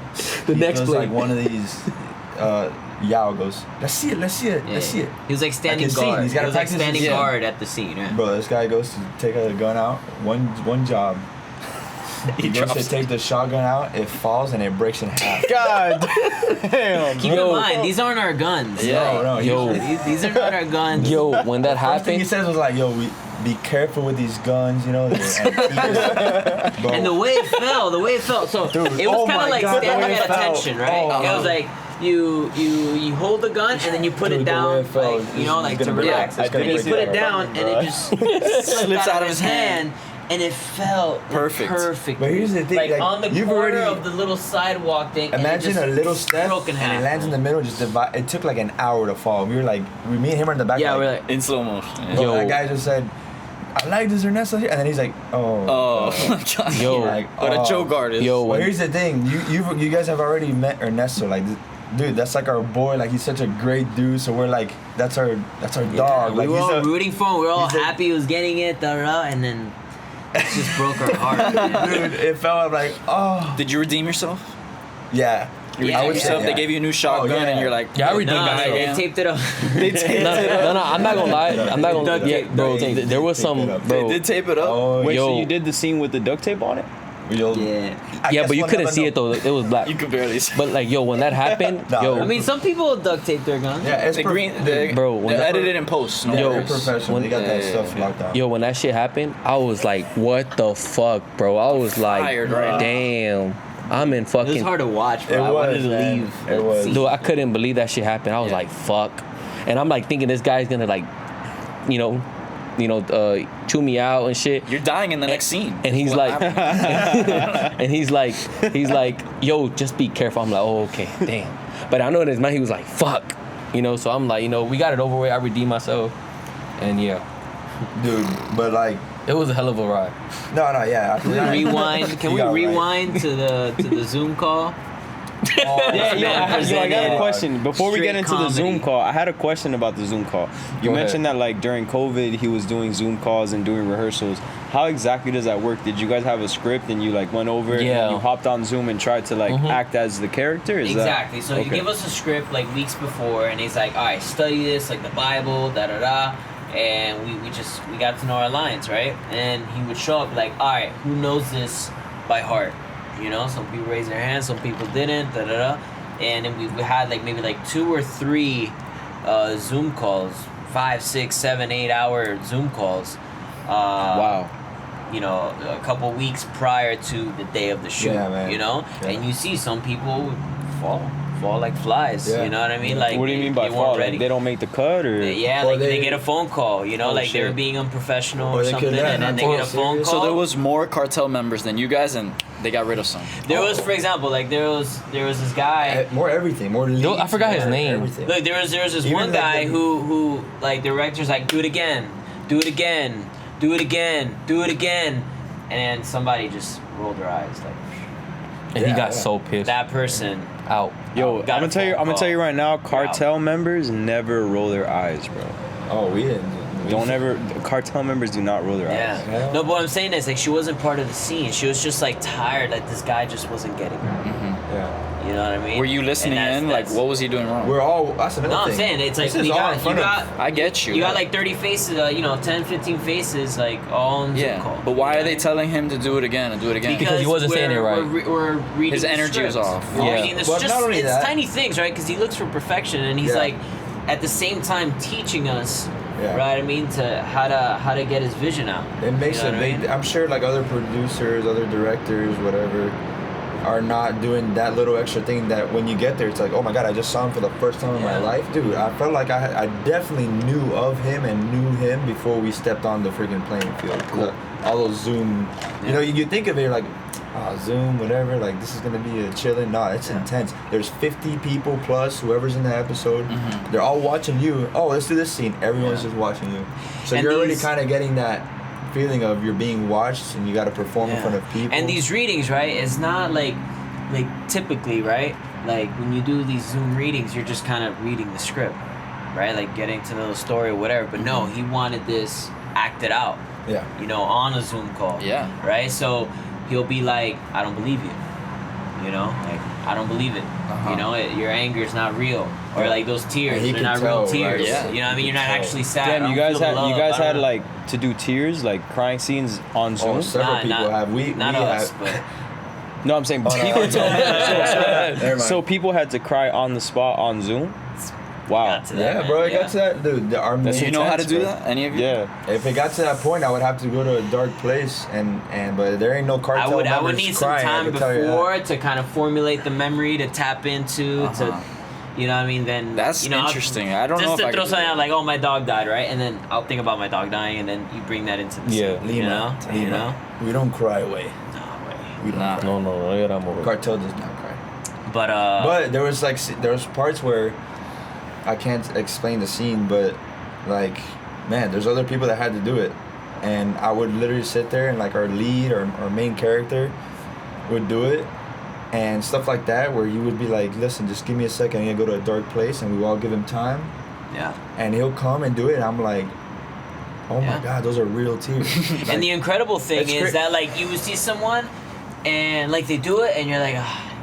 E: The
B: he
E: next
B: does
E: play.
B: like one of these. Yao goes, let's see it. Let's see it.
D: He was like standing
B: can see,
D: guard.
B: he's
D: He
B: gotta
D: was like
B: practice his-
D: standing
B: yeah.
D: guard at the scene. Right?
B: Bro, this guy goes to take a gun out. One job. He goes to take the shotgun out. It falls and it breaks in half.
A: God damn.
D: Keep in mind, these aren't our guns.
B: No,
E: Yo.
D: These are not our guns.
E: Yo, when that
B: First thing he
E: happened,
B: says was like, "Yo, be careful with these guns, you know." Bro,
D: And the way it fell. So
B: Dude,
D: it was
B: oh
D: kind
B: my
D: of like
B: God, the way
D: standing
B: it
D: at
B: fell.
D: attention, right?
B: Oh.
D: It was like you hold the gun and then you put
B: Dude,
D: it
B: the way
D: down,
B: it fell,
D: like
B: it's
D: like to
B: gonna break.
D: relax.
B: It's gonna
D: And you
B: break
D: put
B: it
D: it down and it just slips out of his hand. And it fell perfect.
B: But here's the thing,
D: like
B: like,
D: on the
B: you've
D: corner
B: already-
D: of the little sidewalk thing.
B: imagine
D: and it
B: a
D: just
B: little step
D: broke in half.
B: and it lands in the middle. Just divide. It took like an hour to fall. We were like, me and him were in the back.
D: Yeah,
B: like,
D: we're like,
C: In slow motion.
B: bro,
E: Yo.
B: that guy just said, "I like this Ernesto here," and then he's like, "Oh."
C: Oh my god.
E: Yo.
B: Like,
C: What a
B: oh.
C: choke artist.
E: Yo,
B: Well, here's the thing. You guys have already met Ernesto. Like, dude, that's like our boy. Like, he's such a great dude. So we're like, that's our dog.
D: we
B: Like,
D: were
B: he's
D: all rooting for him. We were all
B: he's a-
D: happy he was getting it, and then it just broke our heart. man.
B: dude, it felt I'm like, oh,
C: Did you redeem yourself?
B: yeah.
D: Yeah,
B: I would
D: yeah.
B: say,
C: Yourself,
B: yeah.
C: They gave you a new shotgun,
B: yeah.
C: and you're like,
E: Yeah, I redeemed
D: No,
E: myself.
D: they taped it up.
E: no, I'm not gonna lie. I'm not gonna.
B: Duct
E: Yeah,
B: tape,
E: bro,
B: duct tape,
E: there was
B: tape
E: some,
B: it up.
E: bro.
C: They did tape it up.
B: Oh,
A: Wait, so
E: Yo.
A: you did the scene with the duct tape on it?
B: You'll-
D: Yeah.
B: I
E: Yeah,
B: guess
E: but you
B: we'll
E: couldn't
B: never
E: see
B: know.
E: it though. It was black.
C: You could barely see.
E: But like, yo, when that happened,
B: Nah,
E: yo,
D: I mean, some people duct tape their guns.
B: Yeah, it's
C: The green,
B: dude,
E: Bro, when
C: they
E: that-
C: edited in post. No
B: yeah,
E: Yo,
B: they're
C: worries.
B: professional.
E: when-
B: They got that
C: Yeah,
B: stuff
C: yeah.
B: locked down.
E: yo, when that shit happened, I was like, what the fuck, bro? I was like,
C: Fired right now.
E: damn, I'm in
D: It was
E: fucking.
D: hard to watch, bro.
B: It
D: I wanted
B: was,
D: to
B: man.
D: leave.
B: It
D: that
B: was.
D: scene.
E: Dude, I couldn't believe that shit happened. I was
D: Yeah.
E: like, fuck. And I'm like thinking this guy's gonna like, chew me out and shit.
C: You're dying in the next scene.
E: And he's
C: What
E: like,
C: happened?
E: and he's like, yo, just be careful. I'm like, oh, okay, damn. But I know in his mind he was like, fuck, So I'm like, we got it over with. I redeemed myself, and yeah,
B: Dude, but like,
E: it was a hell of a ride.
B: no, yeah.
D: Can we rewind? Can
B: You
D: we
B: got it right.
D: rewind to the Zoom call?
A: Yeah, I got a
D: presented
A: question. Before we get
D: straight
A: into the Zoom
D: comedy.
A: call, I had a question about the Zoom call. You
E: Go
A: mentioned that like during COVID, he was doing Zoom calls and doing rehearsals. How exactly does that work? Did you guys have a script and you like went over it
E: Yeah.
A: and you hopped on Zoom and tried to like act as the character? Is
D: Exactly.
A: That,
D: So he give us a script like weeks before, and he's like, "All right, study this like the Bible, da da da." and we got to know our lines, right? And he would show up like, all right, who knows this by heart? You know, some people raised their hands, some people didn't, and then we had like maybe like 2 or 3 Zoom calls, 5, 6, 7, 8 hour Zoom calls.
A: Wow.
D: You know, a couple weeks prior to the day of the shoot.
B: Yeah, man.
D: You know,
B: Yeah.
D: and you see some people fall like flies.
B: Yeah.
D: You know what I mean? Like,
A: What do you mean by
D: they
A: fall?
D: weren't
A: Like,
D: ready.
A: they don't make the cut, or
D: Yeah,
B: Or
D: like they
B: they-
D: get a phone call, you know,
A: Oh,
D: like they were
A: shit.
D: being unprofessional
B: Or
D: or
B: they
D: something,
B: could- yeah,
D: and then they
B: not
D: get a phone
B: serious.
D: call.
C: So there was more cartel members than you guys, and they got rid of some.
D: There was, for example, like there was this guy.
B: More everything, more leads,
E: I forgot his
B: more
E: name.
B: everything.
D: Look, there was this
B: Even
D: one
B: like
D: guy
B: the-
D: who like the director's like, do it again, do it again, do it again, do it again, and somebody just rolled their eyes like.
E: And he
B: Yeah,
E: got
B: yeah.
E: so pissed.
D: That person.
E: Out.
A: yo,
D: got
A: I'm
D: a
A: gonna tell you.
D: phone
A: I'm gonna tell you
D: call.
A: right now. Cartel members never roll their eyes, bro.
B: Oh, we didn't.
A: Don't ever. Cartel members do not roll their eyes.
D: Yeah.
B: Yeah.
D: No, but what I'm saying is like she wasn't part of the scene. She was just like tired. Like this guy just wasn't getting her.
B: Yeah.
D: You know what I mean?
C: Were you listening
D: And
C: in?
D: that's-
C: Like, what was he doing wrong?
B: We're all. That's another
D: No, I'm
B: thing.
D: saying it's like
B: This is
D: you
B: all
D: got
B: in front of.
C: I get you.
D: You got like 30 faces, 10, 15 faces, like all on Zoom
C: yeah,
D: call.
C: but why
D: You
C: are they
D: know?
C: telling him to do it again and do it again?
E: Because he wasn't saying it right.
D: We're reading
C: His
D: the
C: energy was
D: script.
C: off.
D: We're
E: Yeah.
D: reading the
B: But
D: just
B: not only
D: it's
B: that-
D: tiny things, right? Because he looks for perfection, and he's
B: Yeah.
D: like, at the same time, teaching us,
B: Yeah.
D: right? I mean, to how to get his vision out.
B: It makes
D: You know
B: a
D: what I
B: big.
D: mean?
B: I'm sure like other producers, other directors, whatever, are not doing that little extra thing that when you get there, it's like, oh my god, I just saw him for the first time in my
D: Yeah.
B: life, dude. I felt like I definitely knew of him and knew him before we stepped on the freaking playing field.
D: Cool.
B: All those Zoom, you know, you think of it like, Zoom, whatever. Like this is gonna be a chilling. No, it's intense. There's 50 people plus whoever's in the episode.
C: Mm-hmm.
B: They're all watching you. Oh, let's do this scene. Everyone's just watching you. So
D: And
B: you're already
D: these-
B: kind of getting that feeling of you're being watched and you got to perform in
D: Yeah.
B: front of people.
D: And these readings, right? It's not like typically, right? Like when you do these Zoom readings, you're just kind of reading the script, right? Like getting to know the story or whatever. But no, he wanted this acted out,
B: yeah,
D: you know, on a Zoom call.
C: Yeah.
D: Right? So he'll be like, I don't believe you. You know, like I don't believe it.
C: Uh-huh.
D: You know, your anger is not real, or like those tears,
B: And he
D: they're
B: can
D: not
B: tell,
D: real tears.
B: right?
C: Yeah.
D: You know what I mean? You're not
B: can tell.
D: actually sad. I
A: Damn,
D: don't
A: you guys
D: feel the
A: had
D: love.
A: you guys
D: I don't
A: had
D: know.
A: like to do tears, like crying scenes on Zoom.
B: Oh, several
D: Nah,
B: people
D: not-
B: have. We
D: not
B: we
D: us,
B: have.
D: but
A: No, I'm saying
B: Oh, no,
A: people.
B: Never mind.
A: So people had to cry on the spot on Zoom. Wow.
D: got to that,
B: Yeah,
D: man.
B: bro, it
D: Yeah.
B: got to that, dude. Our
C: Do you know how to
B: intense,
C: do
B: bro.
C: that? Any of you?
A: Yeah.
B: If it got to that point, I would have to go to a dark place, and but there ain't no cartel
D: I would
B: members
D: need some
B: crying, I
D: time
B: can tell you that.
D: before to kind of formulate the memory to tap into
C: Uh-huh.
D: to, you know what I mean? Then
C: That's
D: you know, I'll-
C: interesting. I don't know
D: just
C: if
D: to
C: I
D: throw
C: could do
D: something
C: that.
D: out like, oh, my dog died, right? And then I'll think about my dog dying, and then you bring that into the
E: Yeah.
D: scene. You know,
B: Lima.
D: you know.
B: We don't cry away.
D: No way.
B: We don't
C: Nah.
B: cry.
E: No, éramos.
B: Cartel does not cry.
D: But
B: But there was parts where I can't explain the scene, but like, man, there's other people that had to do it, and I would literally sit there and like our lead or our main character would do it, and stuff like that where you would be like, listen, just give me a second, I'm gonna go to a dark place, and we all give him time,
D: yeah.
B: and he'll come and do it, and I'm like, oh
D: Yeah.
B: my god, those are real tears.
D: And the incredible thing
B: it's
D: is
B: great.
D: that like you would see someone, and like they do it, and you're like,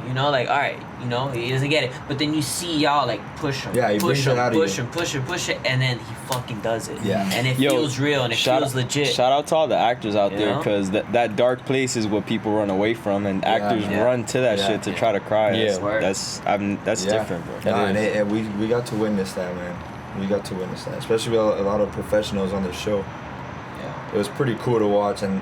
D: you know, like all right, you know, he doesn't get it. But then you see y'all like push him,
B: Yeah, he
D: push
B: brings it
D: him,
B: out of
D: push
B: you.
D: him, push him, push it, and then he fucking does it.
B: Yeah.
D: And it
A: Yo,
D: feels real and it feels legit.
A: Shout out to all the actors out
D: You
A: there,
D: know?
A: because that dark place is what people run away from, and actors
D: Yeah.
A: run to that
B: Yeah.
A: shit to try to cry.
E: Yeah.
D: Word.
A: That's
B: Yeah.
A: different, bro.
B: Nah,
E: It is.
B: and we got to witness that, man. We got to witness that, especially with a lot of professionals on the show.
D: Yeah.
B: It was pretty cool to watch and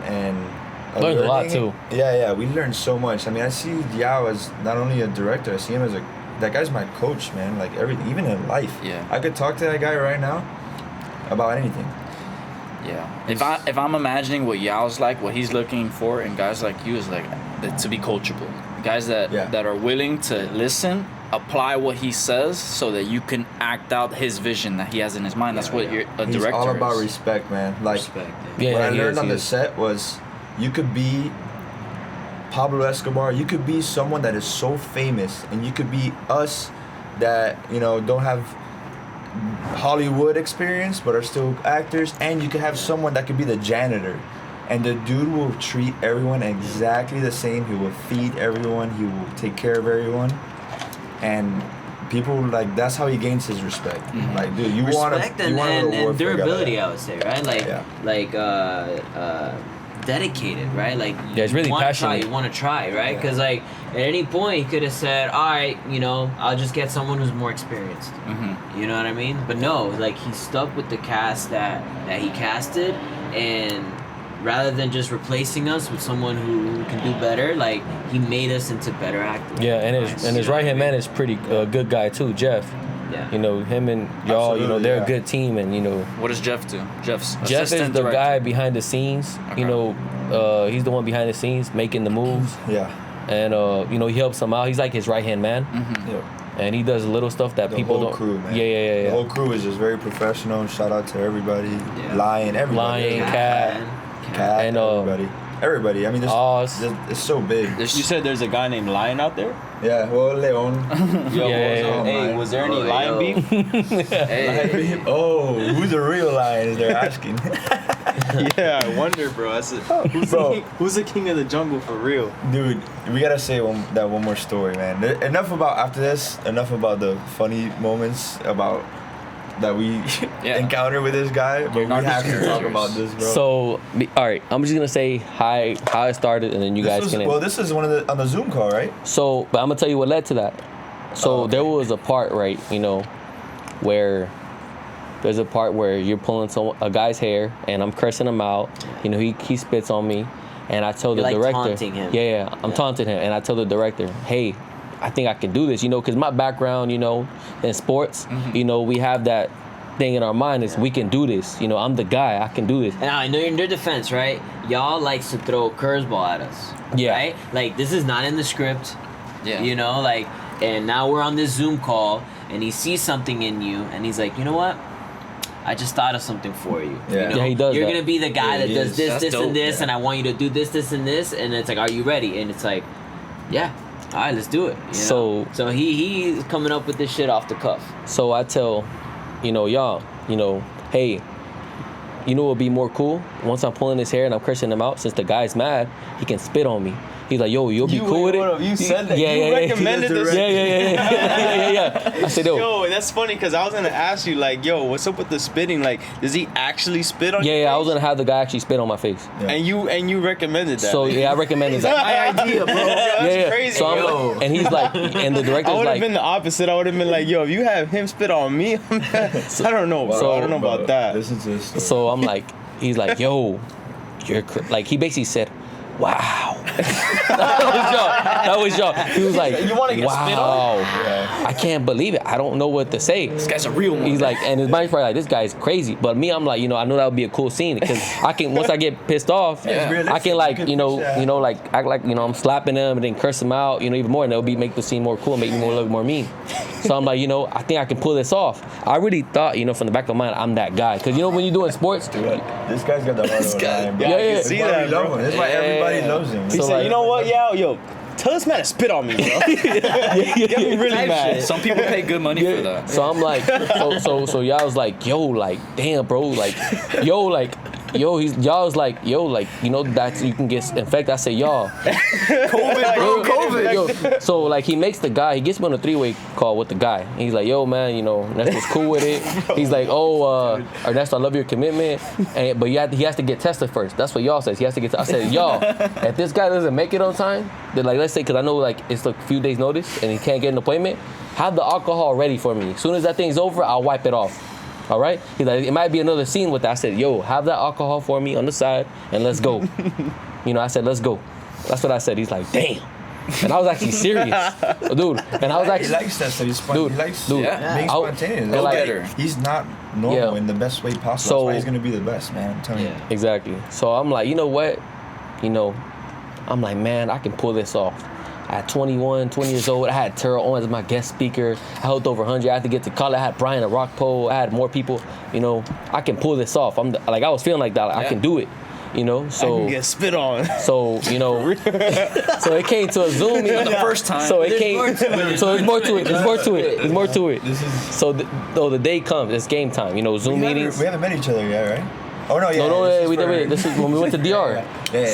E: Learned a lot,
B: learning-
E: too.
B: Yeah, we learned so much. I mean, I see Yao as not only a director, I see him as that guy's my coach, man. Like everything, even in life.
C: Yeah.
B: I could talk to that guy right now about anything.
C: Yeah. If I'm imagining what Yao's like, what he's looking for, and guys like you is like to be coachable. Guys that
B: Yeah.
C: that are willing to listen, apply what he says, so that you can act out his vision that he has in his mind. That's what you're a
B: He's
C: director
B: all about
C: is.
B: respect, man. Like
D: Respect.
E: Yeah,
B: what I
E: he
B: learned
E: is,
B: on
E: he
B: the
E: is.
B: set was you could be Pablo Escobar, you could be someone that is so famous, and you could be us that, you know, don't have Hollywood experience but are still actors, and you could have someone that could be the janitor, and the dude will treat everyone exactly the same. He will feed everyone, he will take care of everyone, and people like that's how he gains his respect. Like, dude, you
D: Respect
B: want
D: and durability, I would say, right? Like, dedicated, right? Like,
E: he's really passionate.
D: You want to try, right? Because like at any point he could have said, all right, you know, I'll just get someone who's more experienced. You know what I mean? But no, like he stuck with the cast that he casted, and rather than just replacing us with someone who can do better, like he made us into better actors.
E: Yeah, and his right hand man is pretty good guy too, Jeff.
D: Yeah.
E: You know, him and y'all,
B: Absolutely,
E: you know, they're a good team, and you know.
C: What does Jeff do?
E: Jeff is the
C: director.
E: guy behind the scenes.
C: Okay.
E: You know, he's the one behind the scenes making the moves,
B: Yeah.
E: and you know, he helps him out. He's like his right hand man,
B: Yeah.
E: and he does little stuff that
B: The
E: people
B: whole
E: don't.
B: crew, man.
E: Yeah.
B: The whole crew is just very professional. Shout out to everybody. Lion, everybody.
E: Lion, Cat,
B: Cat,
E: and
B: everybody. I mean,
E: Oz.
B: it's so big.
A: You said there's a guy named Lion out there?
B: Yeah, well, Leon.
A: Yo,
E: Yeah.
A: hey, was there any lion beef?
C: Hey.
B: Oh, who's the real lion? They're asking.
A: Yeah, I wonder, bro. I said, who's the king of the jungle for real?
B: Dude, we gotta say one more story, man. Enough about the funny moments about that we encountered with this guy, but we have to talk about this, bro.
E: So, all right, I'm just gonna say how it started, and then you guys can.
B: Well, this is on the Zoom call, right?
E: So, but I'm gonna tell you what led to that. So there was a part, right, you know, where there's a part where you're pulling a guy's hair, and I'm cursing him out. You know, he spits on me, and I tell the director,
D: taunting him.
E: Yeah, I'm taunting him, and I tell the director, hey, I think I can do this, you know, because my background, you know, in sports, you know, we have that thing in our mind is we can do this. You know, I'm the guy, I can do this.
D: And I know in their defense, right? Y'all likes to throw a curveball at us.
E: Yeah.
D: Right? Like, this is not in the script.
C: Yeah.
D: You know, like, and now we're on this Zoom call, and he sees something in you, and he's like, you know what? I just thought of something for you.
B: Yeah.
D: You know?
E: Yeah, he does
D: You're
E: that.
D: going to be the guy that does this,
C: That's
D: this,
C: dope.
D: and this, and I want you to do this, this, and this. And it's like, are you ready? And it's like, yeah. All right, let's do it. You know? So he's coming up with this shit off the cuff.
E: So I tell, you know, y'all, you know, hey, you know what would be more cool? Once I'm pulling his hair and I'm cursing him out, since the guy's mad, he can spit on me. He's like, yo, you'll be cool with it?
A: You said that.
E: Yeah,
A: You
E: yeah,
A: recommended this.
E: Yeah. I said,
A: Yo, that's funny because I was gonna ask you, like, yo, what's up with the spitting? Like, does he actually spit on you?
E: Yeah, I was gonna have the guy actually spit on my face.
B: Yeah.
A: And you recommended that.
E: So yeah, I recommended that.
A: my idea, bro. That's crazy.
E: So
A: yo.
E: and he's like, and the director's
A: I would have
E: like,
A: been the opposite. I would have been like, yo, if you have him spit on me, I don't know, bro. I don't know about that.
B: Listen to this story.
E: so I'm like, he's like, yo, like he basically said, wow. That was y'all. He was like,
A: You wanna get spit on?
E: I can't believe it. I don't know what to say.
C: This guy's a real one.
E: He's like, and his mind's probably like, this guy's crazy. But me, I'm like, you know, I know that would be a cool scene because I can, once I get pissed off, I can like, you know, like act like, you know, I'm slapping him and then curse him out, you know, even more, and that'll make the scene more cool, make me look more mean. So I'm like, you know, I think I can pull this off. I really thought, you know, from the back of my mind, I'm that guy. Because, you know, when you're doing sports,
B: This guy's got the heart of a lion, bro.
E: Yeah,
A: I
E: yeah.
A: can see
B: That's why
A: that,
B: we love
A: bro.
B: him. That's why everybody loves him.
A: He
E: So,
A: said,
E: like-
A: you know what, yo, tell this man to spit on me, bro. Get me really
D: Type
A: mad.
D: shit.
C: Some people pay good money for that.
E: So I'm like, so y'all was like, yo, like, damn, bro, like, y'all was like, yo, like, you know that you can get infected. I said, y'all,
A: COVID, bro, COVID.
E: yo. So like he makes the guy, he gets me on a 3-way call with the guy. He's like, yo, man, you know, Ernesto's cool with it. He's like, oh, Ernesto, I love your commitment, but he has to get tested first. That's what y'all says. He has to get. I said, y'all, if this guy doesn't make it on time, then like let's say, because I know like it's a few days notice and he can't get an appointment, have the alcohol ready for me. As soon as that thing's over, I'll wipe it off. All right? He's like, it might be another scene with that. I said, yo, have that alcohol for me on the side and let's go. You know, I said, let's go. That's what I said. He's like, damn. And I was actually serious, dude. And I was
B: He
E: actually,
B: likes that stuff. He likes
E: dude,
B: being
E: I-
B: spontaneous.
E: and like-
C: better.
B: He's not normal
E: Yeah.
B: in the best way possible.
E: So-
B: That's why he's gonna be the best, man. I'm telling you.
E: exactly. So I'm like, you know what? You know, I'm like, man, I can pull this off. At 21, 20 years old, I had Terrell Owens as my guest speaker. I helped over 100. I had to get to college. I had Brian at Rockpole. I had more people. You know, I can pull this off. I was feeling like that. Like, I can do it. You know,
A: I
E: so
A: can get spit on.
E: so you know, so it came to a Zoom meeting.
C: The first time.
E: So it came. So there's more to it. There's more to it. There's more to it.
B: This is.
E: So the day comes. It's game time. You know, Zoom meetings.
B: We haven't met each other yet, right? Oh no, yeah.
E: No,
B: this is
E: we
B: for-
E: did. This is when we went to DR.
B: Yeah.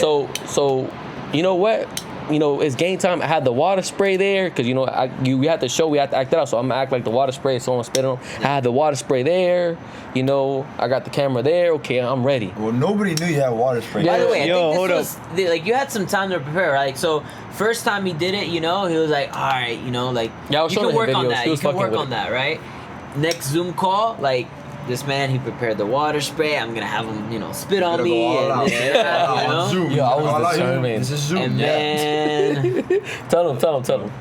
E: So you know what? you know, it's game time. I had the water spray there because, you know, we had to show, we had to act it out. So I'm going to act like the water spray is someone spit on. I had the water spray there. You know, I got the camera there. Okay, I'm ready.
B: Well, nobody knew you had water spray.
D: By the way,
A: Yo,
D: I think
A: hold
D: this was like you had some time to prepare, right? So first time he did it, you know, he was like, all right, you know, like
E: Yeah, I was
D: you
E: showing
D: can work
E: him
D: on
E: videos.
D: that.
E: He
D: You
E: was
D: can
E: fucking
D: work
E: with
D: on
E: it.
D: that, right? Next Zoom call, like this man, he prepared the water spray. I'm gonna have him, you know, spit on
B: Gotta
D: me,
B: go all
D: and
B: out.
D: this and that, you know.
B: Zoom.
E: Yo, I was
B: All out.
E: determined.
B: This is Zoom.
D: And
B: yeah.
D: man,
E: Tell him.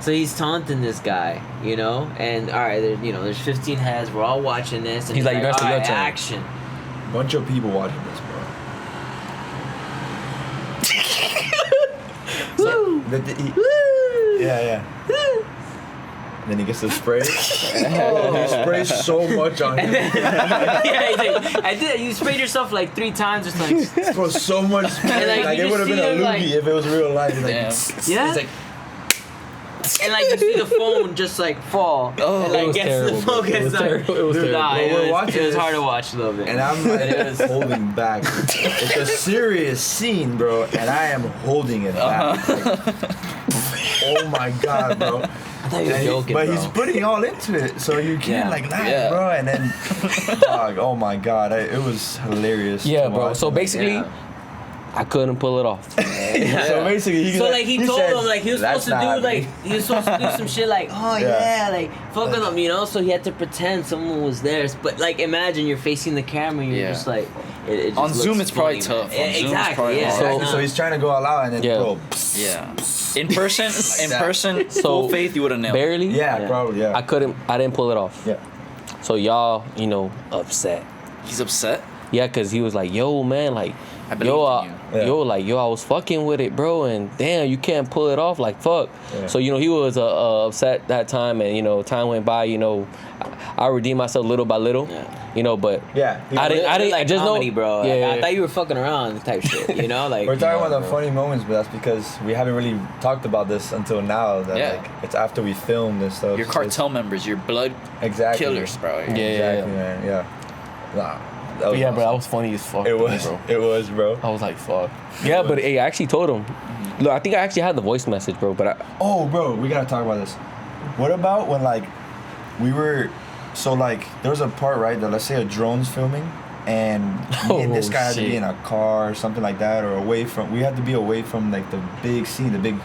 D: so he's taunting this guy, you know, and all right, you know, there's 15 heads. We're all watching this, and
E: He's like, "That's
D: all
E: your
D: right,
E: turn."
D: action.
B: Bunch of people watching this, bro. Yeah. Then he gets the spray. He sprays so much on him.
D: Yeah, he's like, I did. You sprayed yourself like 3 times, just like.
B: Bro, so much spray.
D: like,
B: Like
D: you
B: it would have
D: just
B: been a
D: see him,
B: loogie
D: like-
B: if it was real life. Like,
C: Damn.
D: Yeah.
C: It's like,
D: And like you see the phone just like fall.
C: Oh,
D: and, like,
E: it was
D: gets
E: terrible,
D: the
E: bro.
D: focus.
E: It was
D: like,
E: terrible. It was terrible.
D: Nah,
B: Well,
D: it
B: we're
D: was,
B: watching
D: it was
B: this,
D: hard to watch a little bit.
B: and I'm like holding back. It's a serious scene, bro, and I am holding it back. Like, oh my god, bro.
D: I thought you were joking,
B: But
D: bro.
B: he's putting all into it, so you can't
D: Yeah.
B: like laugh,
C: Yeah.
B: bro. And then, dog, oh my god, it was hilarious.
E: Yeah,
B: to
E: bro.
B: watch.
E: So basically,
D: Yeah.
E: I couldn't pull it off.
B: So basically,
D: So like he told
B: said,
D: him like he was
B: "That's
D: supposed to
B: not
D: do like
B: happening."
D: he was supposed to do some shit like oh
B: Yeah.
D: yeah like fuck with him, you know, so he had to pretend someone was there. But like imagine you're facing the camera and you're
C: Yeah.
D: just like it just
C: On Zoom,
D: looks
C: it's probably
D: funny,
C: tough.
D: man.
C: On Zoom, it's
D: Exactly,
C: probably
D: yeah.
C: hard.
B: So he's trying to go all out, and then
E: Yeah.
B: bro,
C: yeah. In person,
B: that.
E: So,
C: full faith, you would have nailed it.
E: Barely.
B: yeah,
D: Yeah.
B: probably, yeah.
E: I didn't pull it off.
B: Yeah.
E: So y'all, you know, upset.
C: He's upset.
E: Yeah, cause he was like, "Yo, man, like,
C: I believed in you.
B: Yeah.
E: I was fucking with it, bro, and damn, you can't pull it off, like, fuck."
B: Yeah.
E: So you know, he was upset that time, and you know, time went by. You know, I redeemed myself little by little.
D: Yeah.
E: You know, but
B: Yeah.
E: I didn't.
D: Like
E: I just
D: comedy,
E: know,
D: bro.
E: Yeah,
D: Like, I thought you were fucking around type shit, you know, like
B: We're talking about the
D: bro.
B: funny moments, but that's because we haven't really talked about this until now. That
C: Yeah.
B: like it's after we filmed and stuff.
C: Your
B: so
C: cartel members, your blood
B: it's- exactly
C: killers, bro.
E: Yeah.
B: Exactly, man. Yeah. Nah. That was
E: yeah, bro, that
B: awesome.
E: was funny as fuck.
B: It
E: to me,
B: was.
E: bro.
B: It was, bro.
E: I was like, fuck. Yeah, but hey, I actually told him. Look, I think I actually had the voice message, bro. But
B: Oh, bro, we gotta talk about this. What about when like we were, so like there was a part, right, that let's say a drone's filming, and me and this
E: Oh,
B: guy had to
E: shit.
B: be in a car or something like that, or away from. We had to be away from like the big scene, the big,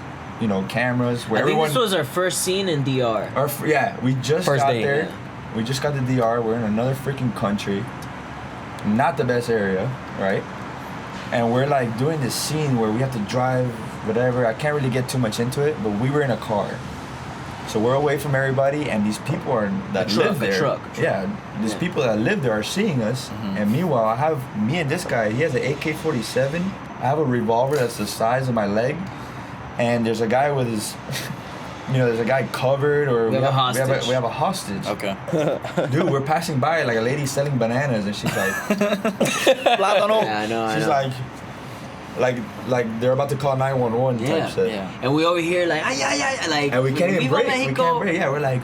B: you know, cameras where
D: I think
B: everyone.
D: this was our first scene in DR.
B: Yeah, we just
E: First
B: got
E: day.
B: there. We just got to DR. We're in another freaking country. Not the best area, right? And we're like doing this scene where we have to drive, whatever. I can't really get too much into it, but we were in a car. So we're away from everybody, and these people are that live there.
D: truck.
B: Yeah, these
D: Yeah.
B: people that live there are seeing us. And meanwhile, I have me and this guy. He has an AK-47. I have a revolver that's the size of my leg, and there's a guy with his. You know, there's a guy covered, or
D: We have a hostage.
B: we have a hostage.
C: Okay.
B: Dude, we're passing by like a lady selling bananas, and she's like,
C: Plátano.
D: Yeah, I know. I
B: she's
D: know.
B: like they're about to call 911
D: Yeah,
B: type shit.
C: yeah.
D: And we over here like ay ay ay like
B: And we can't even
D: Viva
B: break. We
D: Mexico.
B: can't break. Yeah, we're like,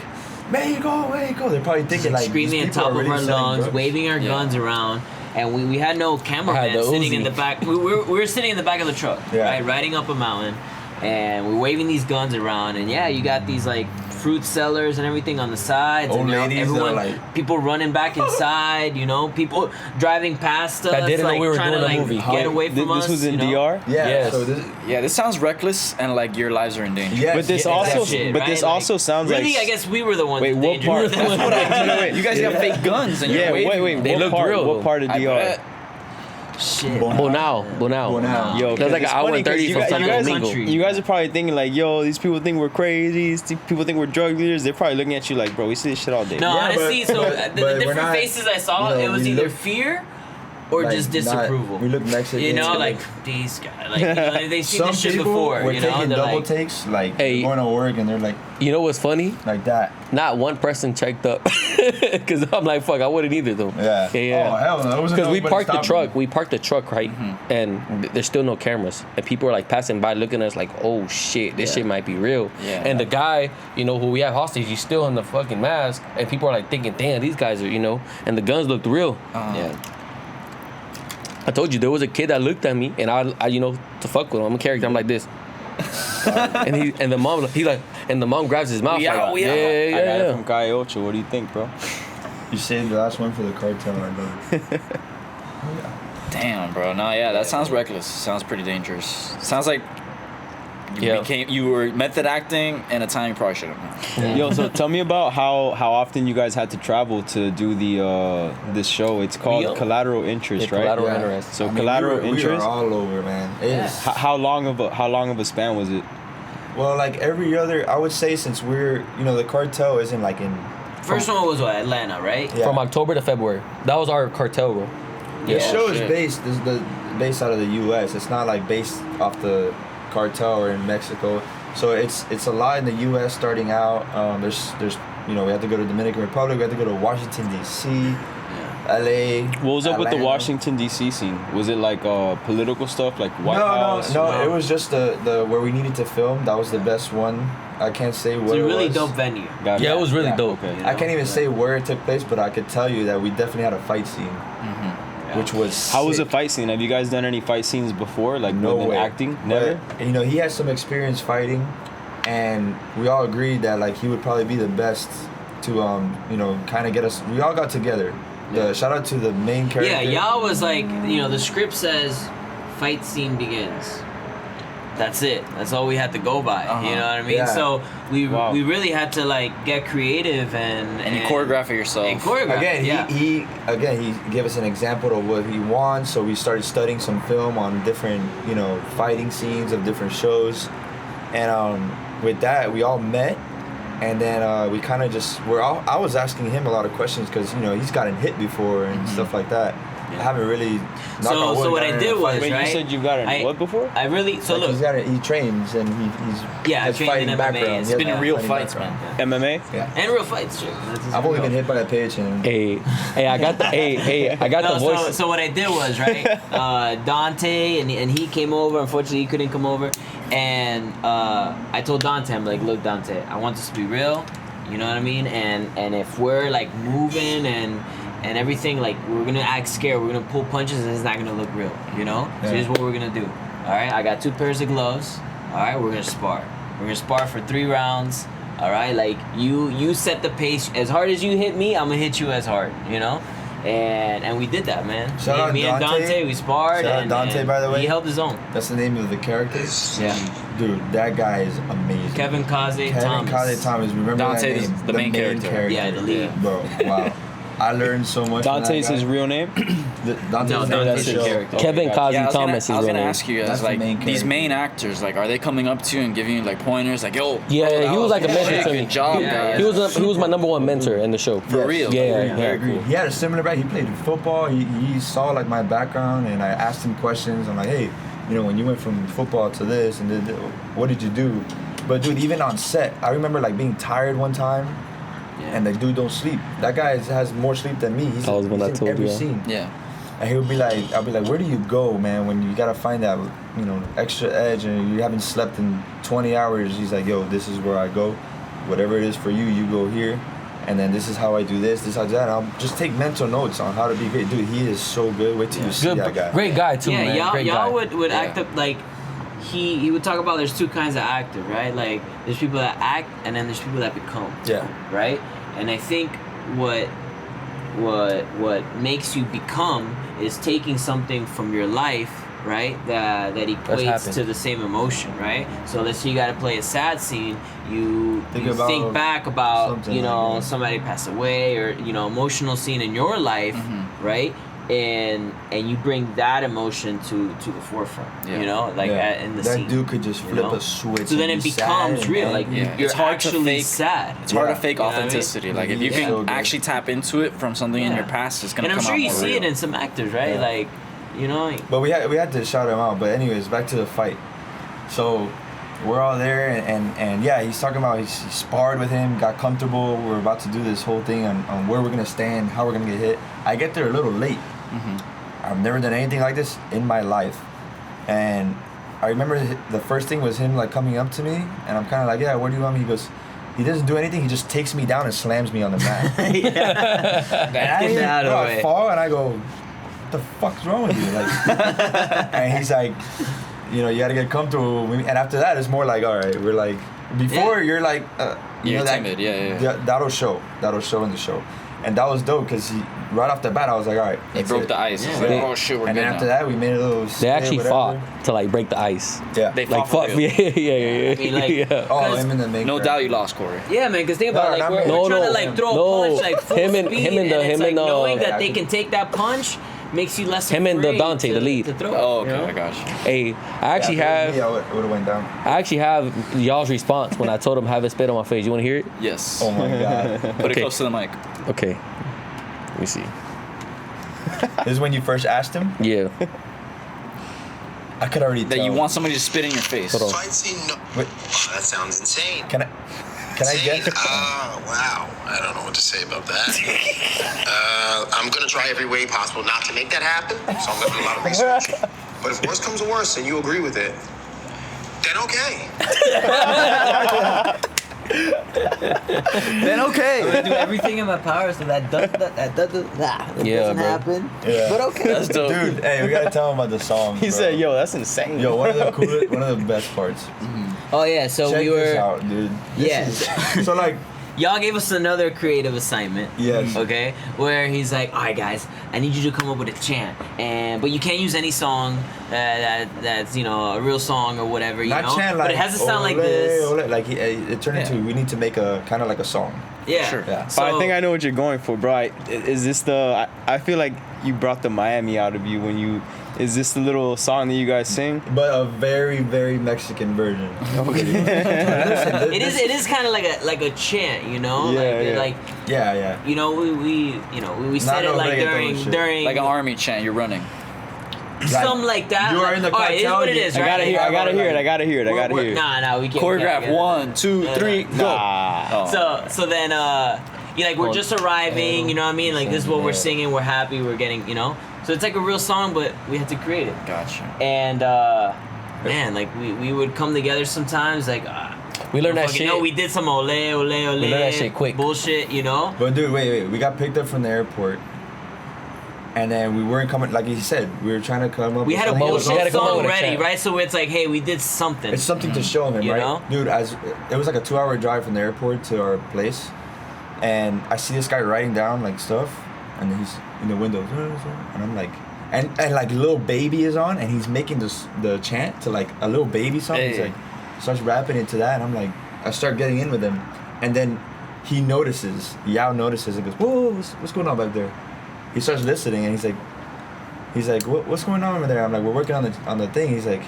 B: Mexico. They're probably thinking like
D: screaming
B: these
D: on
B: people
D: top
B: are
D: of
B: really
D: our
B: selling
D: lungs,
B: drugs.
D: waving our
C: Yeah.
D: guns around, and we had no
E: I had
D: cameraman
E: the
D: sitting in
E: Uzi.
D: the back. We were sitting in the back of the truck,
B: Yeah.
D: right, riding up a mountain, and we're waving these guns around, and yeah, you got these like fruit sellers and everything on the sides,
B: Old
D: and
B: ladies that
D: everyone,
B: are like-
D: people running back inside, you know, people driving past us,
E: That didn't know
D: like
E: we were
D: trying
E: doing
D: to
E: a
D: like
E: movie.
D: get away from us.
A: This was in
D: you know?
A: DR.
B: Yeah.
E: Yes.
B: So this,
C: Yeah, this sounds reckless and like your lives are in danger.
B: yes,
A: But this
B: yeah,
A: also-
B: exactly.
D: Shit,
A: but
D: right?
A: this
D: Like,
A: also sounds
D: really,
A: like-
D: I guess we were the ones
A: Wait,
D: in
A: what
D: danger.
A: part?
C: That's what I You guys got fake guns and
A: Yeah,
C: you're waving.
A: wait.
E: They
A: What
E: look
A: part?
E: real,
A: What
E: though.
A: part of
C: I
A: DR?
C: bet.
D: Shit.
E: Bonao.
B: Bonao.
A: Yo,
E: That's like
A: it's
E: an hour
A: funny
E: and
A: 'cause
E: 30
A: you
E: from
A: guys,
E: Santo
A: you guys,
E: Domingo.
A: you guys are probably thinking like, yo, these people think we're crazy. These people think we're drug dealers. They're probably looking at you like, bro, we see this shit all day.
D: No,
B: Yeah,
D: honestly,
B: but-
D: so
B: but
D: the
B: we're
D: different
B: not-
D: faces I saw,
B: you know,
D: it was
B: we
D: either
B: look-
D: fear or
B: Like,
D: just
B: not-
D: disapproval.
B: we look Mexican.
D: You know,
B: too.
D: like these guys, like you know, they've seen
B: Some
D: this shit
B: people
D: before.
B: were
D: You know,
B: taking
D: they're
B: double
D: like,
B: takes, like
E: Hey.
B: going to work, and they're
E: You know what's funny?
B: like that.
E: Not one person checked up. Because I'm like, fuck, I wouldn't either, though.
B: Yeah.
E: Yeah.
B: Oh hell no! There wasn't
E: Because we
B: nobody
E: parked the
B: stopping
E: truck.
B: me.
E: We parked the truck, right? And there's still no cameras. And people are like passing by looking at us like, oh shit, this shit might be real.
C: Yeah.
E: And the guy, you know, who we have hostage, he's still in the fucking mask. And people are like thinking, damn, these guys are, you know, and the guns looked real.
D: yeah.
E: I told you, there was a kid that looked at me and I you know, to fuck with him. I'm a character. I'm like this. and the mom grabs his mouth.
C: Yeah,
E: like,
C: we
A: I got it
E: yeah.
A: from Calle Ocho. What do you think, bro?
B: You saved the last one for the cartel. I love it.
C: Damn, bro. No, yeah, that sounds reckless. Sounds pretty dangerous. Sounds like you were method acting in a time you probably shouldn't have.
A: Yo, so tell me about how often you guys had to travel to do the this show. It's called Collateral Interest, right?
E: Collateral Interest.
A: So Collateral
B: we
A: Interest.
B: were all over, man.
A: How long of a span was it?
B: Well, like every other, I would say, since we're, the cartel isn't like in.
D: First one was what, Atlanta, right?
B: Yeah.
E: From October to February. That was our cartel role.
B: The show is
C: shit.
B: based out of the U.S. It's not like based off the cartel or in Mexico. So it's a lot in the U.S. starting out. There's we had to go to Dominican Republic. We had to go to Washington D.C., L.A.
A: What was up with the
B: Atlanta.
A: Washington D.C. scene? Was it like political stuff, like White House?
B: No. It was just the where we needed to film. That was the best one. I can't say where
D: It's a
B: it
D: really
B: was.
D: dope venue.
A: Got
E: Yeah, it was really
B: Yeah.
E: dope.
A: Okay.
B: I can't even say where it took place, but I could tell you that we definitely had a fight scene, which was
A: How was the
B: sick.
A: fight scene? Have you guys done any fight scenes before, like
B: No
A: within
B: way.
A: acting? Never.
B: But, he has some experience fighting, and we all agreed that like he would probably be the best to kind of get us. We all got together. Shout out to the main character.
D: Yeah, y'all was like, the script says, fight scene begins. That's it. That's all we had to go by. You know what I mean?
B: Yeah.
D: So we
A: Wow.
D: we really had to like get creative and
C: And you choreograph it yourself.
D: And choreograph.
B: Again,
D: yeah.
B: he gave us an example of what he wants. So we started studying some film on different, fighting scenes of different shows, and with that we all met, and then we kind of just I was asking him a lot of questions because he's gotten hit before and stuff like that. I haven't really.
D: So what I did was
A: Wait,
D: right.
A: you said you got what before?
D: I really so look.
B: he trains and he's
D: Yeah, I
B: has
D: trained in
B: fighting
D: MMA.
B: background.
D: It's
B: He has
C: been
B: a
C: real
B: fighting
C: fights,
B: background.
A: MMA?
B: Yeah.
D: And real fights, too.
B: I've only been hit by a pitch and
E: Hey, I got the the voice.
D: So what I did was right, Dante and he came over. Unfortunately, he couldn't come over, and I told Dante, I'm like, look, Dante, I want this to be real. You know what I mean? And if we're like moving and everything, like we're gonna act scared, we're gonna pull punches, and it's not gonna look real. So here's what we're gonna do. All right, I got 2 pairs of gloves. All right, we're gonna spar. We're gonna spar for 3 rounds. All right, like you set the pace. As hard as you hit me, I'm gonna hit you as hard. And we did that, man.
B: Shout out
D: Me and
B: Dante.
D: Dante, we sparred.
B: Shout out
D: and
B: Dante, by the way.
D: He held his own.
B: that's the name of the character.
D: Yeah.
B: Dude, that guy is amazing.
D: Kevin Kaze Thomas.
B: Kaze Thomas. Remember
C: Dante
B: that
C: is
B: name?
C: the main character.
D: Yeah, the lead.
B: Bro, wow. I learned so much. from
A: Dante's
B: that
A: his
B: guy.
A: real name?
B: Dante's
D: No,
B: the name of
D: Dante's
B: the
D: his
B: show.
D: character.
E: Kevin
A: gotcha.
E: Kazi
C: Yeah, I was
E: Thomas
C: gonna
E: is really.
C: ask you guys,
B: That's the
C: like
B: main
C: these
B: character.
C: main actors, like, are they coming up to you and giving you like pointers, like, yo?
E: Yeah,
C: bro, that
E: he was like a mentor
C: sick,
E: to me.
C: Good job,
E: he,
C: guys.
E: he was my number 1 mentor in the show.
C: For real.
E: Yeah.
C: Very cool.
B: He had a similar back. He played football. He saw like my background, and I asked him questions. I'm like, hey, when you went from football to this, and what did you do? But dude, even on set, I remember like being tired one time, and the dude don't sleep. That guy has more sleep than me. He's
E: That was when I
B: in
E: told
B: every
E: you.
B: scene.
C: Yeah.
B: And he'll be like, I'll be like, where do you go, man, when you gotta find that, extra edge, and you haven't slept in 20 hours? He's like, yo, this is where I go. Whatever it is for you, you go here. And then this is how I do this, how I do that. And I'll just take mental notes on how to be great. Dude, he is so good. Wait till you see that guy.
E: Great guy too,
D: Yeah,
E: man. Great guy.
D: y'all would act up like he would talk about there's 2 kinds of actors, right? Like there's people that act and then there's people that become.
B: Yeah.
D: Right? And I think what makes you become is taking something from your life, right? That equates
E: happened.
D: to the same emotion, right? So let's say you gotta play a sad scene, you think back about,
B: something like that.
D: somebody passed away or, emotional scene in your life, right? And you bring that emotion to the forefront,
B: Yeah.
D: in the
B: that
D: scene.
B: dude could just flip a switch.
D: So then
B: and
D: it
B: be
D: becomes
B: sad
D: real.
B: and
D: Like
B: angry.
D: you're
C: It's hard to
D: actually
C: fake-
D: sad.
C: It's hard to
B: Yeah.
C: fake
D: You know what I mean?
C: authenticity. Like if you
B: Yeah.
C: can
B: So good.
C: actually tap into it from something in your past, it's gonna
D: And I'm
C: come
D: sure
C: out
D: you
C: more
D: see
C: real.
D: it in some actors, right?
B: Yeah.
D: Like,
B: But we had to shout him out. But anyways, back to the fight. So we're all there, and yeah, he's talking about he sparred with him, got comfortable. We're about to do this whole thing on where we're gonna stand, how we're gonna get hit. I get there a little late. I've never done anything like this in my life, and I remember the first thing was him like coming up to me, and I'm kind of like, yeah, where do you want me? He goes, he doesn't do anything. He just takes me down and slams me on the mat. And I
D: Get
B: didn't-
D: out of
B: bro,
D: the
B: I
D: way.
B: fall and I go, what the fuck's wrong with you? Like, and he's like, you know, you gotta get comfortable. And after that, it's more like, all right, we're like, before you're like, you
C: You're
B: know,
C: timid, yeah.
B: That'll show in the show. And that was dope because right off the bat, I was like, all right.
C: He broke the ice.
D: Yeah.
C: He's like, oh shit, we're
B: And
C: good
B: then after
C: now.
B: that, we made a little.
E: They actually
B: whatever.
E: fought to like break the ice.
B: Yeah.
C: They
E: Like
C: fought
E: fuck,
C: for
E: yeah,
C: real.
E: yeah.
D: I mean, like,
E: yeah.
B: Oh, him and the main
C: No
B: character.
C: doubt you lost, Corey.
D: Yeah, man, because think about
B: No,
D: it, like
B: not
D: we're
B: me.
D: trying to
E: No,
D: like throw
E: no.
D: a punch like full
E: Him and-
D: speed,
E: him and the-
D: it's
E: him
D: like
E: and the-
D: knowing that they
B: Yeah.
D: can take that punch makes you less
E: Him and the
D: afraid
E: Dante,
D: to,
E: the lead.
D: to throw.
C: Oh, okay,
D: you know?
C: I got you.
E: Hey, I actually have
B: Yeah, it would have went down.
E: y'all's response when I told him have it spit on my face. You want to hear it?
C: Yes.
B: Oh my god.
C: Put it
E: Okay.
C: close to the mic.
E: Okay. Let me see.
B: This is when you first asked him.
E: Yeah.
B: I could already
C: That
B: tell.
C: you want somebody to spit in your face.
E: Hold on.
F: Fight scene. No.
B: Wait.
F: Oh, that sounds insane.
B: Can I
F: Insane?
B: guess?
F: Wow. I don't know what to say about that. I'm going to try every way possible not to make that happen, so I'm going to do a lot of research. But if worse comes to worse and you agree with it, then okay.
B: Then
D: I'm
B: okay.
D: gonna do everything in my power so that doesn't
E: Yeah,
D: doesn't
E: bro.
D: happen.
B: Yeah.
D: But okay.
C: That's dope.
B: Dude, hey, we gotta tell him about the song.
A: He
B: bro.
A: said, "Yo, that's insane."
B: Yo, one of the best parts.
D: Oh yeah, so
B: Check
D: we
B: this
D: were
B: out, dude.
D: yes.
B: So like,
D: Y'all gave us another creative assignment.
B: yes.
D: Okay, where he's like, all right, guys, I need you to come up with a chant, but you can't use any song that's a real song or whatever, you
B: Not
D: know.
B: chant like.
D: But it has to sound like
B: ole,
D: this.
B: ole. Like it turned into. We need to make a kind of like a song.
D: Yeah.
C: Sure.
B: Yeah.
A: But I think I know what you're going for, bro. Is this the? I feel like you brought the Miami out of you when you. Is this the little song that you guys sing?
B: But a very, very Mexican version.
D: It is kind of like a chant, you know.
A: Yeah,
D: like,
A: yeah.
B: Yeah.
D: you know, we said
B: no
D: it like
B: reggaeton shit.
D: during
C: Like an army chant, you're running.
D: something like that.
B: You are
D: like,
B: in the
D: all right, it is
B: cartel,
D: what it
B: you-
D: is,
A: I
D: right?
A: gotta hear it. I gotta hear it.
D: Nah, we can't.
C: Choreograph.
D: can't.
C: 1, 2, 3, go.
A: Nah.
C: Oh.
D: So then we're just arriving, you know what I mean? Like this is what we're singing, we're happy, we're getting, you know. So it's like a real song, but we had to create it.
C: Gotcha.
D: And man, like we would come together sometimes, like
E: We learned that
D: fucking
E: shit.
D: no, we did some ole
E: learned that shit quick.
D: bullshit, you know.
B: But dude, wait. We got picked up from the airport. And then we weren't coming, like he said, we were trying to come up
D: We
B: with
D: had a
B: something.
E: bullshit
D: bullshit
E: gotta come up
D: song
E: with a
D: ready,
E: chant.
D: right? So it's like, hey, we did something.
B: It's something to show him,
D: You
B: right?
D: know?
B: Dude, as it was like a 2-hour drive from the airport to our place. And I see this guy writing down like stuff. And he's in the window. And I'm like, and like Lil Baby is on. And he's making the chant to like a Lil Baby song. He's
C: Hey.
B: like, starts rapping into that. And I'm like, I start getting in with him. And then he notices, Yao notices and goes, whoa, what's going on back there? He starts listening and he's like, what's going on over there? I'm like, we're working on the thing. He's like,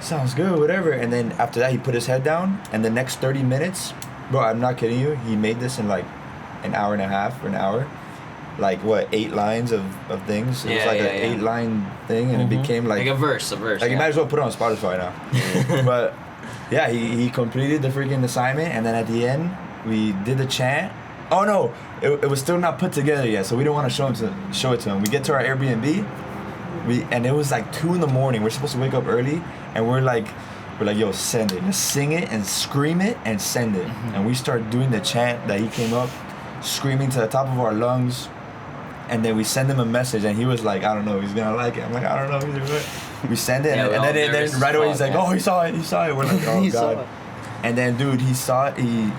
B: sounds good, whatever. And then after that, he put his head down. And the next 30 minutes, bro, I'm not kidding you. He made this in like an hour and a half or an hour. Like what, 8 lines of things. It was
D: Yeah,
B: like
D: yeah,
B: an
D: yeah.
B: 8-line thing, and it became
D: like a verse.
B: like
D: Yeah.
B: you might as well put it on Spotify now. But yeah, he completed the freaking assignment, and then at the end we did the chant. Oh no, it was still not put together yet, so we didn't want to show it to him. We get to our Airbnb, and it was like 2 in the morning. We're supposed to wake up early, and we're like, yo, send it. Just sing it and scream it and send it. And we start doing the chant that he came up, screaming to the top of our lungs. And then we send him a message, and he was like, I don't know, he's gonna like it. I'm like, I don't know either way. We send it,
D: Yeah,
B: and
D: we're all
B: then
D: nervous
B: right
D: as
B: away he's
D: fuck,
B: like,
D: yeah.
B: oh, he saw it. We're like, oh,
A: He saw
B: God.
A: it.
B: And then, dude, he saw it, he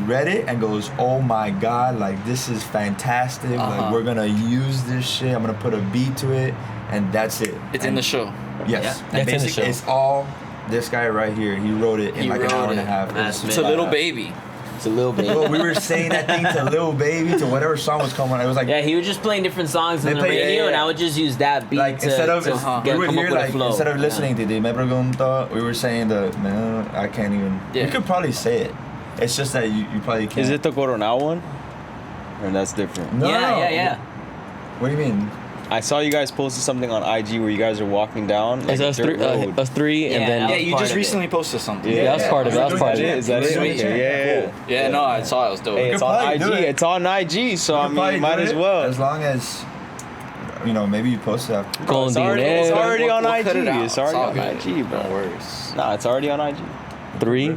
B: read it, and goes, oh my God, like, this is fantastic. Like, we're gonna use this shit. I'm gonna put a beat to it, and that's it.
C: It's in the show.
B: Yes.
D: Yeah.
B: And
E: That's in the
B: basically,
E: show.
B: it's all this guy right here. He wrote it in
C: He
B: like an
C: wrote
B: hour and a
C: it.
B: half.
D: That's
C: It's a little baby.
E: It's a little bit.
B: Well, we were saying that thing to Lil Baby, to whatever song was coming on. It was like,
D: Yeah, he was just playing different songs on
B: They
D: the
B: play-
D: radio,
B: yeah.
D: and I would just use that beat
B: like
D: to,
B: instead of
D: to
B: we
D: get,
B: would
D: come
B: hear
D: up with a
B: like
D: flow.
B: instead of
D: Yeah.
B: listening to the me pregunta, we were saying no, I can't even.
C: Yeah.
B: You could probably say it. It's just that you probably can't.
A: Is it the Coronel one? Or that's different?
B: No.
D: Yeah.
B: What do you mean?
A: I saw you guys posted something on IG where you guys are walking down.
E: It's
A: like,
E: us
A: a dirt
E: three,
A: road.
E: us three,
D: Yeah,
E: and then
D: that
C: Yeah,
D: was
C: you
D: part
C: just
D: of it.
C: recently posted something.
E: Yeah, that's part of it.
B: we're
E: That's
B: doing
E: part of
B: that.
E: it.
A: Is that
B: We're
A: it?
B: doing that.
A: Yeah.
C: Yeah, no, I saw it. It was dope.
A: Hey,
B: could
A: it's on
B: probably
A: IG.
B: do it.
A: It's on IG, so I
B: You probably
A: mean, might
B: do
A: as
B: it
A: well.
B: As long as maybe you post that.
E: Con
A: It's already
E: dinero.
A: on
C: We'll
A: IG.
C: cut it out.
A: It's already
C: all
A: on
C: good.
A: IG, bro.
C: No worries.
A: Nah, it's already on IG.
E: 3,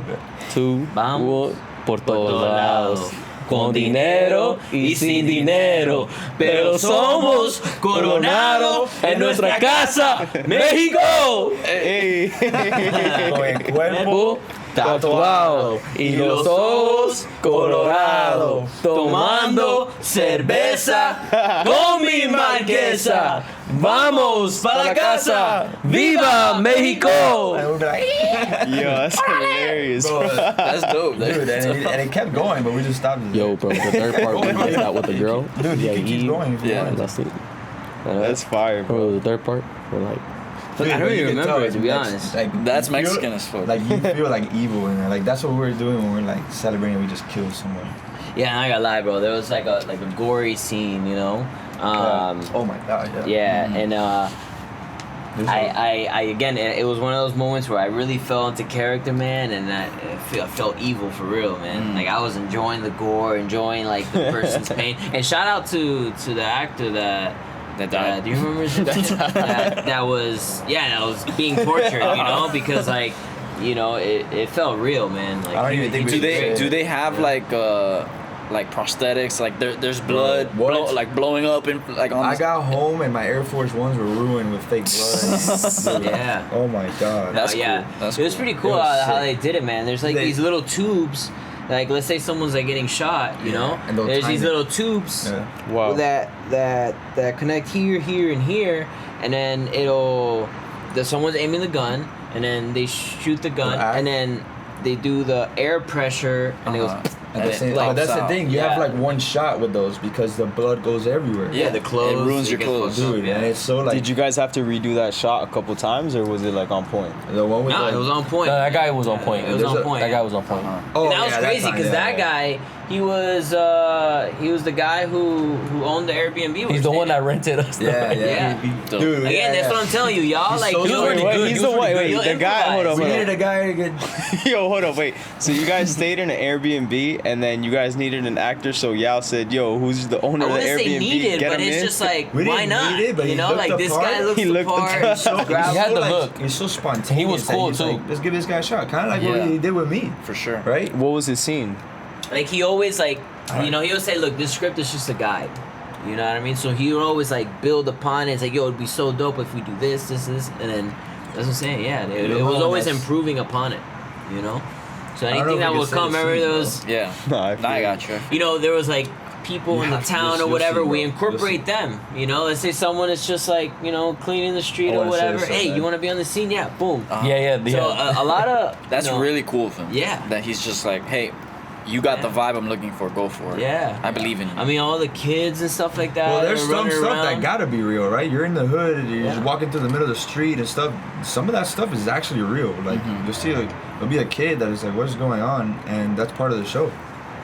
E: 2,
D: Vamos.
E: 1, por todos lados. con dinero y sin dinero, pero somos coronados en nuestra casa, México.
A: Hey.
B: Con el cuerpo
E: Tatuado y los ojos colorados, tomando cerveza con mi marquesa. Vamos para la casa. ¡Viva México!
B: And we'd be like,
A: Yo, that's hilarious,
B: bro,
A: bro.
C: That's dope.
B: dude, and it kept going, but we just stopped it.
E: Yo, bro, the third part when he did that with the girl.
B: Dude, you can keep going if you
C: Yeah.
B: want.
E: That's it.
A: That's fire, bro.
E: Bro, the third part, we're like,
B: Dude,
D: I don't
B: but you
D: even
B: can
D: remember
B: tell
D: it, to be
B: it's
D: honest.
B: like,
C: That's
B: you feel-
C: Mexican as fuck.
B: Like you feel like evil in there. Like that's what we're doing when we're like celebrating. We just kill someone.
D: Yeah, and I gotta lie, bro. There was like a gory scene, you know.
B: Oh my god. Yeah.
D: Yeah, and
B: There's
D: I again, it was one of those moments where I really fell into character, man, and I felt evil for real, man. Like I was enjoying the gore, enjoying like the person's pain. And shout out to the actor that
C: died.
D: do you remember his name? that was being tortured, you know, because like, you know, it felt real, man. Like
B: I don't even think we
C: Do
B: should
C: they
B: say
C: do
B: it.
C: they have like prosthetics? Like there's blood
B: What?
C: like blowing up and like on.
B: I
C: this-
B: got home and my Air Force Ones were ruined with fake blood.
D: yeah.
B: Oh my god.
C: That's
D: yeah,
C: cool. That's
D: it was
C: cool.
D: pretty cool
B: It was
D: how
B: sick.
D: they did it, man. There's like
B: They-
D: these little tubes, like let's say someone's like getting shot, you
B: Yeah,
D: know.
B: and they'll
D: There's
B: time
D: these
B: it.
D: little tubes
B: Yeah.
A: Wow.
D: that connect here, here, and here, and then someone's aiming the gun, and then they shoot the gun,
B: Right.
D: and then they do the air pressure, and it goes.
B: At
C: And
B: the
C: it
B: same,
C: pops
B: but that's the
C: out.
B: thing. You have
D: Yeah.
B: like one shot with those because the blood goes everywhere.
C: Yeah,
D: the clothes.
C: It ruins
D: it
C: your
D: gets
C: clothes.
D: fucked up,
B: Dude,
D: yeah.
B: and it's so like
A: Did you guys have to redo that shot a couple times, or was it like on point?
B: the one with
D: No,
B: like,
D: it was on point.
E: no, that guy was on point.
D: It was
B: There's
D: on
B: a-
D: point.
E: That guy was on point.
B: Oh,
D: And that was
B: yeah,
D: crazy
B: time,
D: because
B: yeah,
D: that
B: yeah.
D: guy, he was the guy who owned the Airbnb. we
E: He's
D: were
E: the
D: staying
E: one
D: at.
E: that rented us.
B: Yeah,
D: Yeah.
B: yeah.
C: Dope.
B: Dude,
D: Again,
B: yeah,
D: that's
B: yeah.
D: what I'm telling you, y'all.
B: He's
D: Like,
B: so
D: he was
B: smart.
D: really good.
A: He's
D: He was
A: the one.
D: really
A: Wait,
D: good.
A: the guy. Hold up.
B: We
A: Hold
B: needed
A: up.
B: a guy to get.
A: Yo, hold up. Wait. So you guys stayed in an Airbnb, and then you guys needed an actor. So Yao said, "Yo, who's the owner
D: I
A: of the
D: wouldn't say
A: Airbnb?
D: needed,
A: Get
D: but
A: him
D: it's
A: in."
D: just like,
B: We
D: why
B: didn't
D: not?
B: need it, but
D: you
B: he
D: know,
B: looked
D: like
B: the
D: this
B: part.
D: guy looks
A: He
D: the
A: looked the
D: part.
A: part.
B: So,
E: He had the
B: like,
E: look.
B: He's so spontaneous.
E: He was
B: that
E: cool,
B: he's
E: too.
B: Like, let's give this guy a shot. Kind of like
C: Yeah.
B: what he did with me,
C: For sure.
B: right?
A: What was his scene?
D: Like he always like, you know, he would say, look, this script is just a guide. You know what I mean? So he would always like build upon it. It's like, yo, it'd be so dope if we do this, and then that's what I'm saying. Yeah, it
B: You know,
D: was always
B: that's-
D: improving upon it. You know, so
B: I don't know
D: anything
B: if
D: that
B: we
D: would
B: can say
D: come,
B: the
D: remember
B: scene,
D: there was,
C: Yeah.
A: No, I
C: Now I
A: feel
C: got you.
D: you know, there was like people
B: You
D: in the
B: have to-
D: town
B: you'll
D: or whatever.
B: see,
D: We
B: bro.
D: incorporate them. You know, let's say someone is just like, you know, cleaning the street
B: I
D: or
B: wanna say
D: whatever.
B: this so
D: Hey,
B: bad.
D: you want to be on the scene? Yeah, boom.
E: Yeah.
D: So a lot of
C: That's
D: you know,
C: really cool of him.
D: Yeah.
C: That he's just like, hey, you got the vibe I'm looking for. Go for it.
D: Yeah.
C: I believe in you.
D: I mean, all the kids and stuff like that.
B: Well, there's
D: are
B: some
D: running
B: stuff
D: around.
B: that gotta be real, right? You're in the hood, you're just
D: Yeah.
B: walking through the middle of the street and stuff. Some of that stuff is actually real. Like you'll see, like there'll be a kid that is like, "What's going on?" And that's part of the show.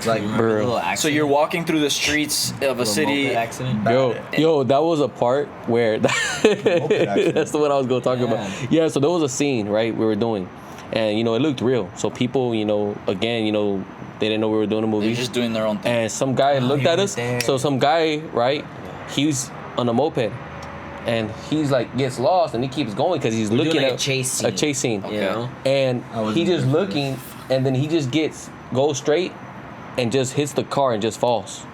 B: Like,
D: Remember the
E: Bro.
D: little
C: so
D: accident?
C: you're walking through the streets of a
D: Little
C: city.
D: moped accident.
E: Yo, that was a part where that's the one I was gonna talk about. Yeah, so there was a scene, right, we were doing, and you know it looked real. So people, you know, again, you know, they didn't know we were doing a movie.
C: They're just doing their own thing.
E: And some guy looked
D: you
E: at
D: were
E: us.
D: there.
E: So some guy, right? He's on a moped, and he's like gets lost, and he keeps going because he's looking
D: doing, like,
E: at
D: a chase scene.
E: A chase scene.
D: You know?
E: And
B: I wasn't
E: he just
B: there for
E: looking, and then he just goes straight, and just hits the car and just falls.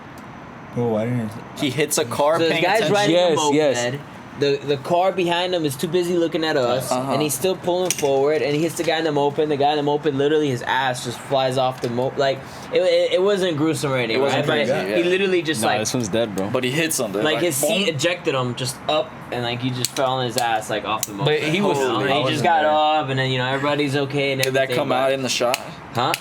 B: oh, I didn't.
C: He hits a car.
D: So this
C: paying
D: guy's
C: attention.
D: riding
E: Yes,
D: a moped.
E: yes.
D: The car behind him is too busy looking at us,
C: Uh-huh.
D: and he's still pulling forward, and he hits the guy in the moped. And the guy in the moped, literally, his ass just flies off the moped. Like it wasn't gruesome or anything.
C: It wasn't
D: right?
C: crazy,
D: But
C: yeah.
D: he literally just
A: Nah,
D: like
A: this one's dead, bro.
C: But he hit something.
D: like his seat
C: boom.
D: ejected him just up, and like he just fell on his ass like off the moped.
E: But he was-
D: You know, and
B: I
D: he just
B: wasn't
D: got
B: there.
D: up, and then you know everybody's okay. And
C: Did that
D: everything,
C: come
D: but-
C: out in the shot?
D: Huh?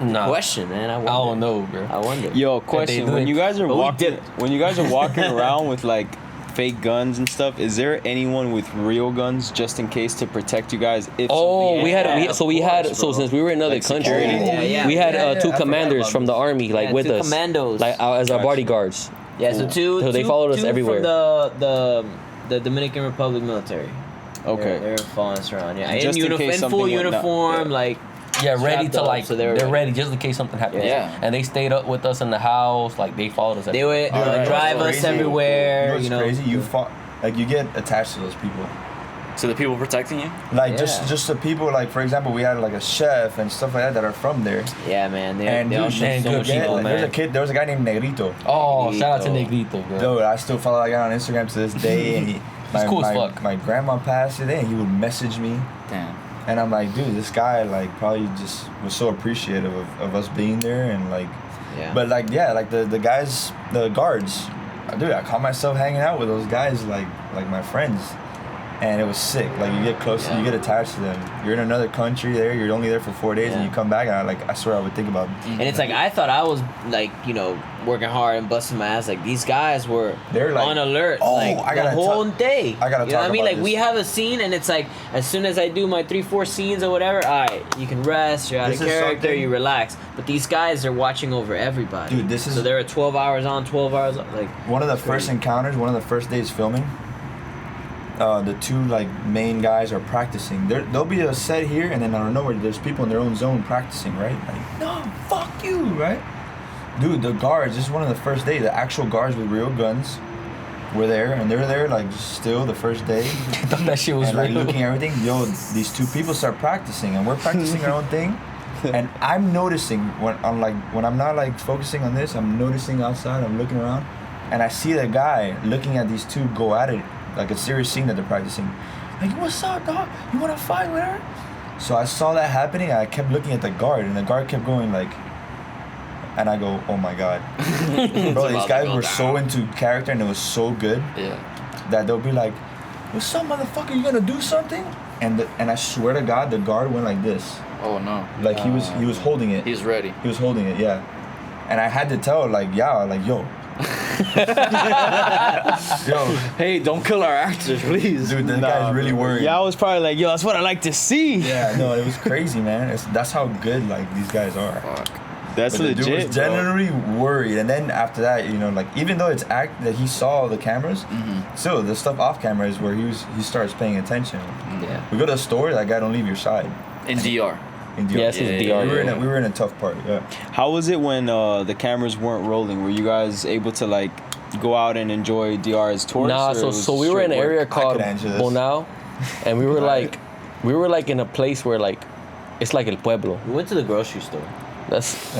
E: Nah,
D: Question, man. I
E: I
D: wonder.
E: don't know, bro.
D: I wonder.
A: Yo, question:
E: do
A: When
E: it.
A: you guys are
D: But we
A: walking,
D: dipped.
A: when you guys are walking around with like fake guns and stuff, is there anyone with real guns just in case to protect you guys? If
E: Oh,
A: something-
E: we had
D: Yeah,
E: so
D: of
E: we had
D: course,
E: so
D: bro.
E: since we were in another
A: Like
E: country,
A: security.
D: Yeah,
E: we had
B: yeah,
E: two
B: I forgot
E: commanders
B: about
E: from the
B: this.
E: army like
D: Yeah,
E: with
D: two
E: us,
D: commandos.
E: like as our
B: Gotcha.
E: bodyguards.
D: Yeah, so
E: So they followed us
D: two
E: everywhere.
D: From the Dominican Republic military.
A: Okay.
D: They're following us around. Yeah,
A: Just in case
D: in
A: something
D: full
A: went down.
D: uniform,
A: Yeah.
D: like
E: Yeah, ready
D: strapped
E: to
D: up,
E: like
D: so
E: they're
D: they're
E: ready just in case something happens.
C: Yeah.
E: And they stayed up with us in the house, like they followed us.
D: They
E: everywhere.
D: would
B: Dude,
D: drive
B: that's
D: us
B: crazy.
D: everywhere.
B: You know what's crazy? You fought, like you get attached to those people.
C: So the people protecting you?
B: Like
D: Yeah.
B: just the people, like for example, we had like a chef and stuff like that are from there.
D: Yeah, man. They
B: And
D: all
B: dude,
D: show so much
B: yeah,
D: people,
B: like,
D: man.
B: there was a guy named Negrito.
E: Oh, shout out to
D: Negrito.
E: Negrito, bro.
B: Dude, I still follow that guy on Instagram to this day, and
E: cool as fuck.
B: my grandma passed today, and he would message me,
C: Damn.
B: and I'm like, dude, this guy like probably just was so appreciative of us being there, and like,
D: Yeah.
B: but like yeah, like the guys, the guards, dude, I caught myself hanging out with those guys like my friends. And it was sick. Like you get close, you get attached to them. You're in another country there. You're only there for 4 days, and you come back. And I swear I would think about.
D: And it's like I thought I was like, you know, working hard and busting my ass. Like these guys were
B: They're like,
D: on alert,
B: oh,
D: like
B: I
D: the
B: gotta
D: whole day.
B: I gotta
D: you know
B: talk
D: what I mean?
B: about
D: Like we
B: this.
D: have a scene, and it's like as soon as I do my 3-4 scenes or whatever, all right, you can rest. You're out
B: This
D: of
B: is
D: character.
B: something-
D: You relax. But these guys are watching over everybody.
B: Dude, this is-
D: so they're 12 hours on, 12 hours off, like
B: one of the first encounters, one of the first days filming. The two like main guys are practicing. There'll be a set here, and then out of nowhere, there's people in their own zone practicing, right? Like, no, fuck you, right? Dude, the guards. This is one of the first days. The actual guards with real guns were there, and they're there like just still the first day.
E: I thought that shit was
B: and like
E: real.
B: looking at everything. Yo, these two people start practicing, and we're practicing our own thing. And I'm noticing when I'm not like focusing on this, I'm noticing outside. I'm looking around, and I see the guy looking at these two go at it, like a serious scene that they're practicing. Like, what's up, dog? You wanna fight, whatever? So I saw that happening. And I kept looking at the guard, and the guard kept going like. And I go, oh my god, bro! These guys were so into character, and it was so good.
C: Yeah.
B: That they'll be like, what's up, motherfucker? You gonna do something? And I swear to God, the guard went like this.
C: Oh no.
B: Like he was holding it.
C: He's ready.
B: He was holding it, yeah. And I had to tell, like, yeah, like, yo. Yo.
C: Hey, don't kill our actors, please.
B: Dude, this guy's really worried.
A: Yeah, I was probably like, yo, that's what I like to see.
B: Yeah, no, it was crazy, man. That's how good, like, these guys are.
C: Fuck.
A: That's
B: But the dude
A: legit,
B: was
A: bro.
B: genuinely worried. And then after that, you know, like, even though it's act that he saw the cameras, still, the stuff off camera is where he starts paying attention.
D: yeah.
B: We go to a store, that guy don't leave your side.
C: In DR.
B: In DR.
E: Yes, it's DR.
B: We were in a tough part, yeah.
A: How was it when the cameras weren't rolling? Were you guys able to like go out and enjoy DR as tourists?
E: Nah,
A: or it was
E: so we were in an
A: straight
E: area
A: work?
E: called
B: could answer this.
E: Bonao, and we were like in a place where like it's like El Pueblo.
D: We went to the grocery store.
E: That's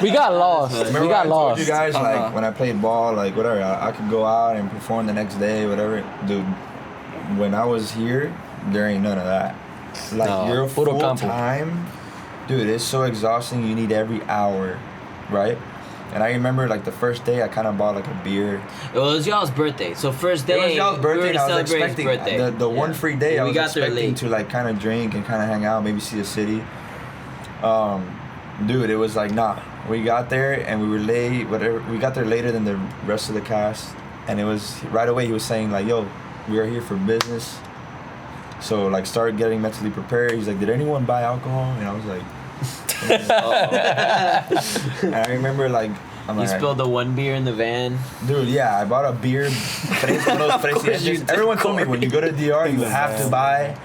E: we got lost.
B: Remember
E: We
B: when I
E: got
B: told
E: lost.
B: you guys,
C: Uh-huh.
B: like, when I played ball, like, whatever, I could go out and perform the next day, whatever. Dude, when I was here, there ain't none of that. Like,
E: No,
B: you're
E: puro
B: full
E: campo.
B: time. Dude, it's so exhausting. You need every hour, right? And I remember, like, the first day, I kind of bought, like, a beer.
D: It was y'all's birthday. So first day,
B: It was y'all's birthday,
D: we
B: and
D: were
B: I was
D: celebrating his
B: expecting
D: birthday.
B: the one free day.
D: Yeah,
B: I
D: we
B: was
D: got there
B: expecting
D: late.
B: to like kind of drink and kind of hang out, maybe see a city. Dude, it was like nah. We got there and we were late. Whatever, we got there later than the rest of the cast, and it was right away. He was saying like, "Yo, we are here for business." So like, start getting mentally prepared. He's like, "Did anyone buy alcohol?" And I was like, and I remember like. I'm
D: You
B: like,
D: spilled the one beer in the van.
B: Dude, yeah, I bought a beer. One of those presidentes. Everyone told me when you go to DR, you have to buy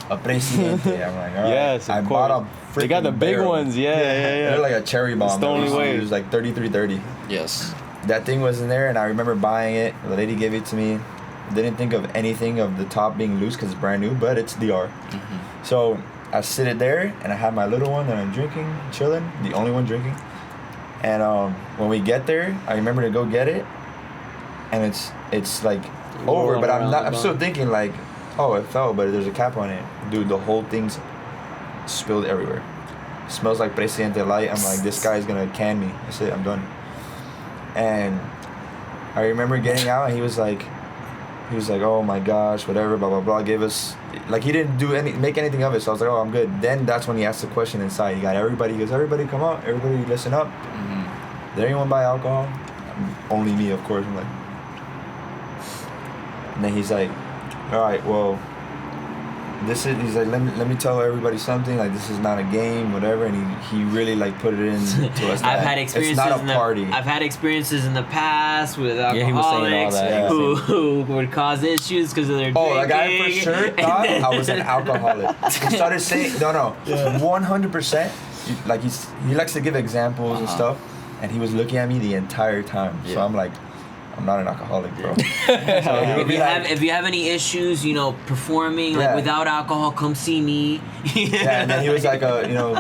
B: a presidente. I'm like, all right.
A: Yes, of
B: I
A: course.
B: bought a
A: They got the
B: freaking
A: big
B: barrel.
A: ones. Yeah.
B: They're like a cherry bomb.
A: It's the only way.
B: It was like 33.30.
C: Yes.
B: That thing was in there, and I remember buying it. The lady gave it to me. Didn't think of anything of the top being loose because it's brand new, but it's DR. So I sit it there, and I have my little one that I'm drinking, chilling, the only one drinking. And when we get there, I remember to go get it, and it's like over, but I'm still thinking like, oh, it fell, but there's a cap on it. Dude, the whole thing's spilled everywhere. It smells like Presidente Light. I'm like, this guy's gonna can me. That's it, I'm done. And I remember getting out, and he was like, oh my gosh, whatever, blah blah blah. Gave us like he didn't make anything of it. So I was like, oh, I'm good. Then that's when he asked the question inside. He got everybody. He goes, everybody come out. Everybody listen up. Did anyone buy alcohol? Only me, of course. I'm like, and then he's like, all right, well, he's like, let me tell everybody something. Like, this is not a game, whatever. And he really like put it in to us.
D: I've
B: that
D: had experiences.
B: It's not a party.
D: I've had experiences in the past with
E: Yeah, he was saying all
D: alcoholics
E: that.
D: who would cause issues because of their drinking.
B: Oh, that guy for sure thought I was an alcoholic. He started saying, no, 100%. Like he likes to give examples and stuff, and he was looking at me the entire time. So I'm like, I'm not an alcoholic, bro. So he would be like,
D: If you have any issues, you know, performing like
B: Yeah.
D: without alcohol, come see me.
B: yeah, and then he was like, you know,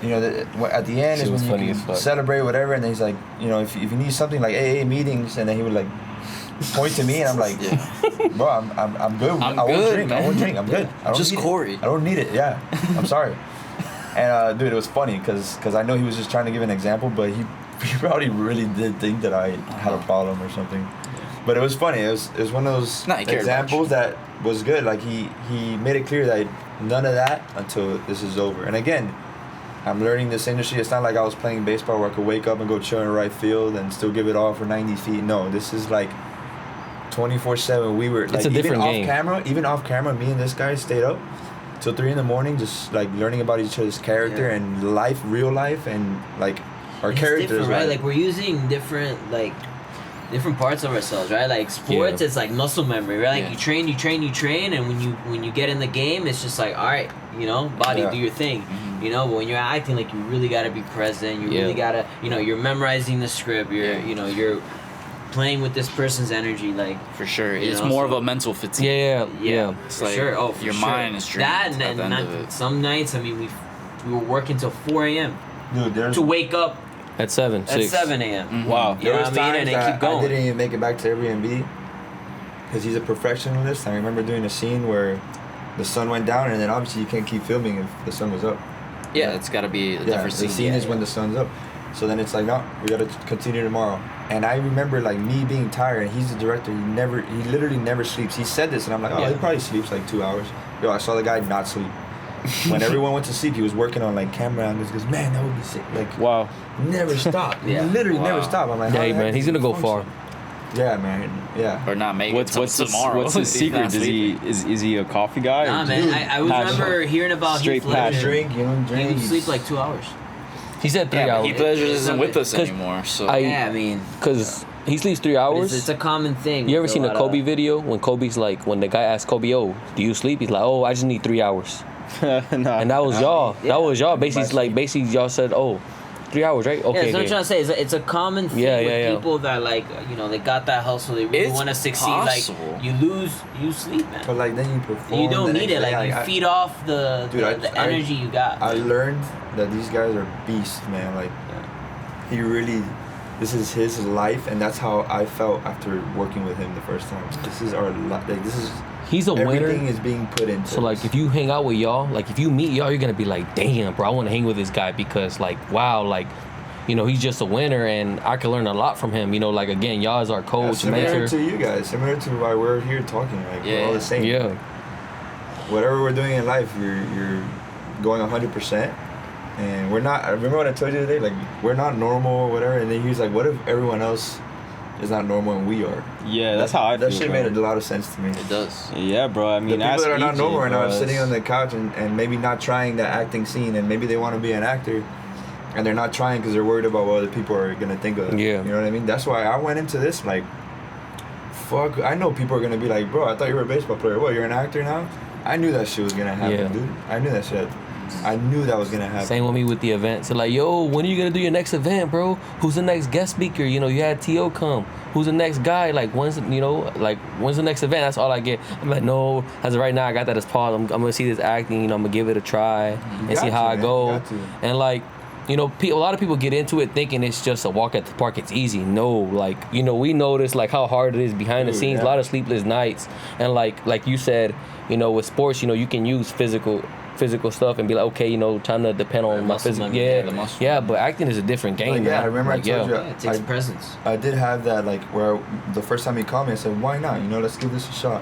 B: at the end
E: Shit
B: is
E: was
B: when
E: funny
B: you
E: as fuck.
B: celebrate whatever, and then he's like, you know, if you need something like AA meetings, and then he would like point to me, and I'm like, bro, I'm good.
C: I'm
B: I won't
C: good,
B: drink.
C: man.
B: I won't drink. I'm good. I don't
C: Just
B: need
C: Cory.
B: It. I don't need it. Yeah, I'm sorry. And dude, it was funny because I know he was just trying to give an example, but he probably really did think that I had a problem or something. But it was funny. It was one of those
C: Nah, he cared about
B: examples that was good. Like he made it clear that none of that until this is over. And again, I'm learning this industry. It's not like I was playing baseball where I could wake up and go chill in right field and still give it all for 90 feet. No, this is like 24/7. We were like
E: a different
B: even
E: game.
B: Even off camera, me and this guy stayed up till 3 a.m, just like learning about each other's character and life, real life, and like our
D: It's
B: characters.
D: different, right? Like we're using different parts of ourselves, right? Like sports,
E: Yeah.
D: it's like muscle memory, right? Like
C: Yeah.
D: you train, and when you get in the game, it's just like, all right, you know, body,
B: Yeah.
D: do your thing, you know. But when you're acting, like you really gotta be present. You really gotta, you know, you're memorizing the script. You know, you're playing with this person's energy, like.
C: For sure.
D: You
C: It's
D: know,
C: more
D: so-
C: of a mental fatigue.
E: Yeah.
C: It's
D: for
C: like
D: sure. Oh, for
C: your
D: sure.
C: mind is drained
D: That
C: at the end
D: and
C: of it.
D: some nights, I mean, we were working till 4 a.m.
B: Dude, there's
D: to wake up
E: At 7,
D: at
E: 6.
D: 7 a.m.
C: Mm-hmm.
A: Wow.
D: You know
B: There
D: what
B: was
D: I mean?
B: times
D: And
B: that
D: they keep going.
B: I didn't even make it back to Airbnb because he's a perfectionist. I remember doing a scene where the sun went down, and then obviously you can't keep filming if the sun was up.
C: Yeah, it's got to be a
B: Yeah,
C: different
B: the
C: scene.
B: scene is when the sun's up. So then it's like, no, we gotta continue tomorrow. And I remember like me being tired, and he's the director. He literally never sleeps. He said this, and I'm like, oh, he probably sleeps like 2 hours. Yo, I saw the guy not sleep. When everyone went to sleep, he was working on like camera angles. Because man, that would be sick. Like,
A: Wow.
B: never stop.
D: Yeah.
B: Literally never
C: Wow.
B: stop. I'm like,
E: Yeah,
B: how the heck
E: man, he's
B: does
E: gonna
B: he
E: go far.
B: function? Yeah, man. Yeah.
C: Or not make
A: What's
C: it till tomorrow.
A: what's his
C: if he's not
A: secret? Is he a coffee guy?
D: Nah,
A: or
D: man.
A: just
D: I
A: passion?
D: remember hearing about
A: Straight
D: Heath Ledger.
A: passion.
B: Drink, you know,
D: He
B: drink.
D: would sleep like 2 hours.
E: He said 3
C: Yeah, but
E: hours.
C: Heath Ledger isn't with us
E: 'Cause
C: anymore, so
D: Yeah, I mean,
E: Because he sleeps 3
D: but
E: hours.
D: it's a common thing.
E: You ever
D: with
E: seen a
D: lot
E: Kobe
D: of-
E: video when Kobe's like, when the guy asked Kobe, "Oh, do you sleep?" He's like, "Oh, I just need 3 hours."
A: Nah.
E: And that was y'all.
D: Yeah.
E: That was y'all. Basically, y'all said, "Oh, 3 hours, right?"
D: Yeah,
E: Okay.
D: that's what I'm
E: okay.
D: trying to say. It's a common thing
E: Yeah,
D: with
E: yeah.
D: people that like, you know, they got that hustle. They really
C: It's
D: want to succeed.
C: possible.
D: Like, you sleep, man.
B: But like then you perform.
D: You don't
B: the
D: need
B: next
D: it.
B: day.
D: Like you
B: I-
D: feed off the energy you got.
B: I learned that these guys are beasts, man. Like, he really, this is his life, and that's how I felt after working with him the first time. This is our life. Like, this is
E: He's a
B: everything
E: winner.
B: is being put into.
E: So like, if you hang out with y'all, like if you meet y'all, you're gonna be like, "Damn, bro, I want to hang with this guy because like, wow, like, you know, he's just a winner, and I can learn a lot from him. You know, like again, y'all is our coach,
B: similar
E: mentor.
B: to you guys, similar to why we're here talking. Like, we're all the same.
E: Yeah.
B: Like, whatever we're doing in life, you're going 100%. And we're not. I remember what I told you today. Like, we're not normal or whatever. And then he was like, "What if everyone else is not normal and we are?"
A: Yeah, that's how I feel.
B: That shit
A: bro.
B: made a lot of sense to me.
C: it does.
A: Yeah, bro. I
B: The
A: mean,
B: people
A: ask
B: that are not
A: EJ,
B: normal right now
A: bro,
B: are sitting
A: it's-
B: on the couch and maybe not trying the acting scene, and maybe they want to be an actor, and they're not trying because they're worried about what other people are gonna think of them.
E: Yeah.
B: You know what I mean? That's why I went into this like, fuck. I know people are gonna be like, "Bro, I thought you were a baseball player. What? You're an actor now?" I knew that shit was gonna happen,
E: Yeah.
B: dude. I knew that shit. I knew that was gonna happen.
E: Same with me with the events. So like, yo, when are you gonna do your next event, bro? Who's the next guest speaker? You know, you had T.O. come. Who's the next guy? Like, when's the next event? That's all I get. I'm like, no, as of right now, I got that as pause. I'm gonna see this acting. You know, I'm gonna give it a try and
B: got
E: see how
B: to,
E: I
B: man.
E: go.
B: You got to.
E: And like, you know, a lot of people get into it thinking it's just a walk at the park. It's easy. No, like, you know, we notice like how hard it is behind the
B: Dude,
E: scenes.
B: yeah.
E: A lot of sleepless nights. And like you said, you know, with sports, you know, you can use physical stuff and be like, okay, you know, time to depend on my
D: muscle
E: physical.
D: memory,
E: Yeah,
D: yeah, the muscle
E: yeah, but acting is a different game.
B: Like, yeah,
E: man.
B: I remember
E: Like,
B: I told you.
D: Yeah, it takes presence.
B: I did have that, like, where the first time he called me, I said, why not? You know, let's give this a shot.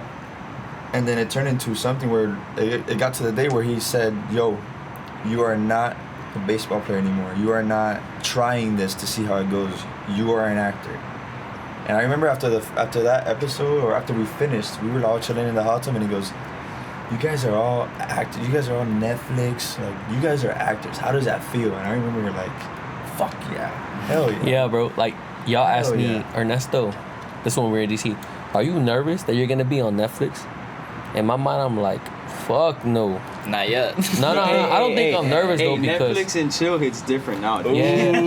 B: And then it turned into something where it got to the day where he said, yo, you are not a baseball player anymore. You are not trying this to see how it goes. You are an actor. And I remember after that episode, or after we finished, we were all chilling in the hot tub, and he goes, you guys are all actors. You guys are on Netflix. Like, you guys are actors. How does that feel? And I remember like, fuck yeah. Hell yeah.
E: Yeah, bro. Like, y'all asked me,
B: yeah.
E: Ernesto, this one we were in DC, are you nervous that you're gonna be on Netflix? In my mind, I'm like, fuck no.
C: Not yet.
E: No, I don't think I'm nervous though because
A: Netflix and chill hits different now. Dude.
E: yeah.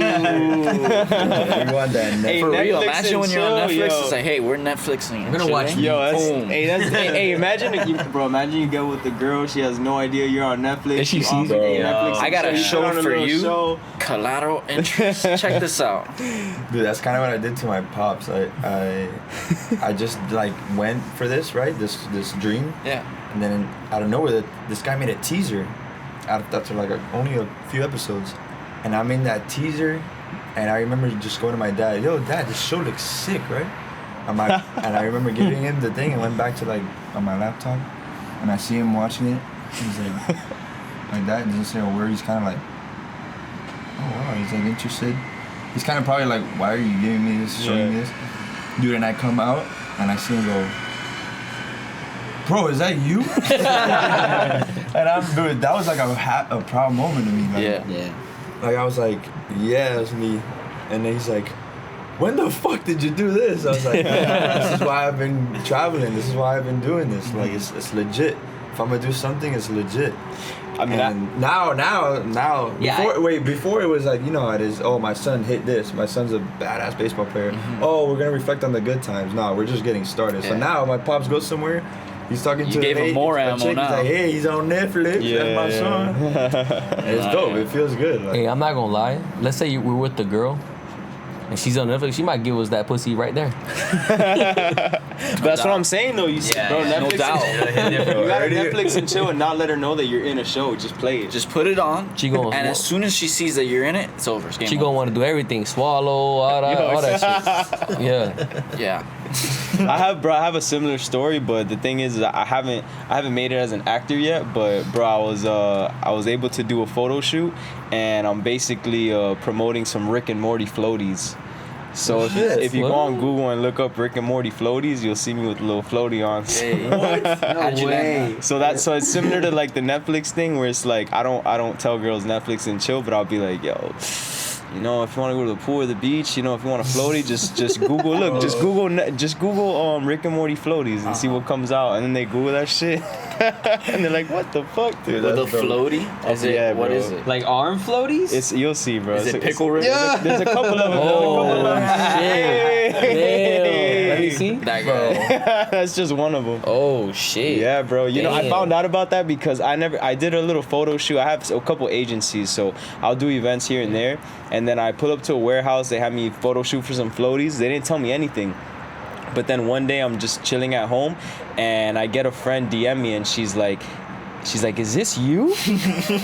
B: You want that
A: Hey,
C: For real,
A: Netflix
C: imagine
A: and
C: when you're on
A: chill,
C: Netflix,
A: yo.
C: it's like, hey, we're Netflixing.
D: I'm gonna watch
A: Yo,
C: Boom.
A: hey, imagine if you, bro. Imagine you get with the girl. She has no idea you're on Netflix.
E: And she
A: You
E: sees
A: offer
E: it.
A: her Netflix
C: I
A: and
C: got a
A: chill. You
C: show
A: put on a
C: for
A: little
C: you.
A: show.
C: Collateral interest. Check this out.
B: Dude, that's kind of what I did to my pops. I just like went for this, right? This dream,
C: Yeah.
B: and then out of nowhere, this guy made a teaser after like only a few episodes, and I'm in that teaser, and I remember just going to my dad, yo, Dad, this show looks sick, right? And I remember giving him the thing and went back to like on my laptop, and I see him watching it. He's like, my dad doesn't say a word. He's kind of like, oh wow, he's like interested. He's kind of probably like, why are you giving me this, showing me this? Dude, and I come out and I see him go, bro, is that you? And dude, that was like a proud moment to me. Like,
D: Yeah.
B: like I was like, yeah, it's me. And then he's like, when the fuck did you do this? I was like, this is why I've been traveling. This is why I've been doing this. Like, it's legit. If I'm gonna do something, it's legit.
A: I mean,
B: And now,
D: Yeah,
B: before it was like, you know how it is, oh, my son hit this, my son's a badass baseball player, oh, we're gonna reflect on the good times. No, we're just getting started. So
C: Yeah.
B: now my pops goes somewhere, he's talking
C: You
B: to
C: gave him more
B: a
C: ammo
B: chick,
C: now.
B: he's like, hey, he's on Netflix, that's my son. And it's dope, it feels good. Like,
E: Hey, I'm not gonna lie. Let's say we're with the girl, and she's on Netflix. She might give us that pussy right there.
A: That's what I'm saying though. You see,
D: Yeah,
A: bro,
D: yeah,
C: no
A: Netflix.
C: doubt.
A: You gotta Netflix and chill and not let her know that you're in a show. Just play it.
C: Just put it on.
E: She gonna-
C: and as soon as she sees that you're in it, it's over. It's game
E: She
C: over.
E: gonna want to do everything, swallow, all that shit. Yeah.
C: Yeah.
A: I have a similar story, but the thing is, I haven't made it as an actor yet. But bro, I was able to do a photo shoot, and I'm basically promoting some Rick and Morty floaties. So if you go on Google and look up Rick and Morty floaties, you'll see me with a little floaty on.
C: Hey.
D: No
C: you
D: way.
A: So it's similar to like the Netflix thing where it's like I don't tell girls Netflix and chill, but I'll be like, yo, you know, if you want to go to the pool or the beach, you know, if you want a floaty, just Google. Look, just Google Rick and Morty floaties and see what comes out, and then they Google that shit, and they're like, what the fuck, dude?
C: With a
B: That's dope.
C: floaty? Is it,
A: Yeah,
C: what
A: bro.
C: is it?
D: Like arm floaties?
A: You'll see, bro.
C: Is it
A: It's-
C: pickle Rick?
A: There's a couple of them.
E: Oh,
A: Hey.
E: Damn. Let me see.
C: That guy.
A: That's just one of them.
E: Oh shit.
A: Yeah, bro. You know, I
E: Damn.
A: found out about that because I did a little photo shoot. I have a couple agencies, so I'll do events here and there. And then I pull up to a warehouse. They had me photo shoot for some floaties. They didn't tell me anything. But then one day I'm just chilling at home, and I get a friend DM me, and she's like, is this you?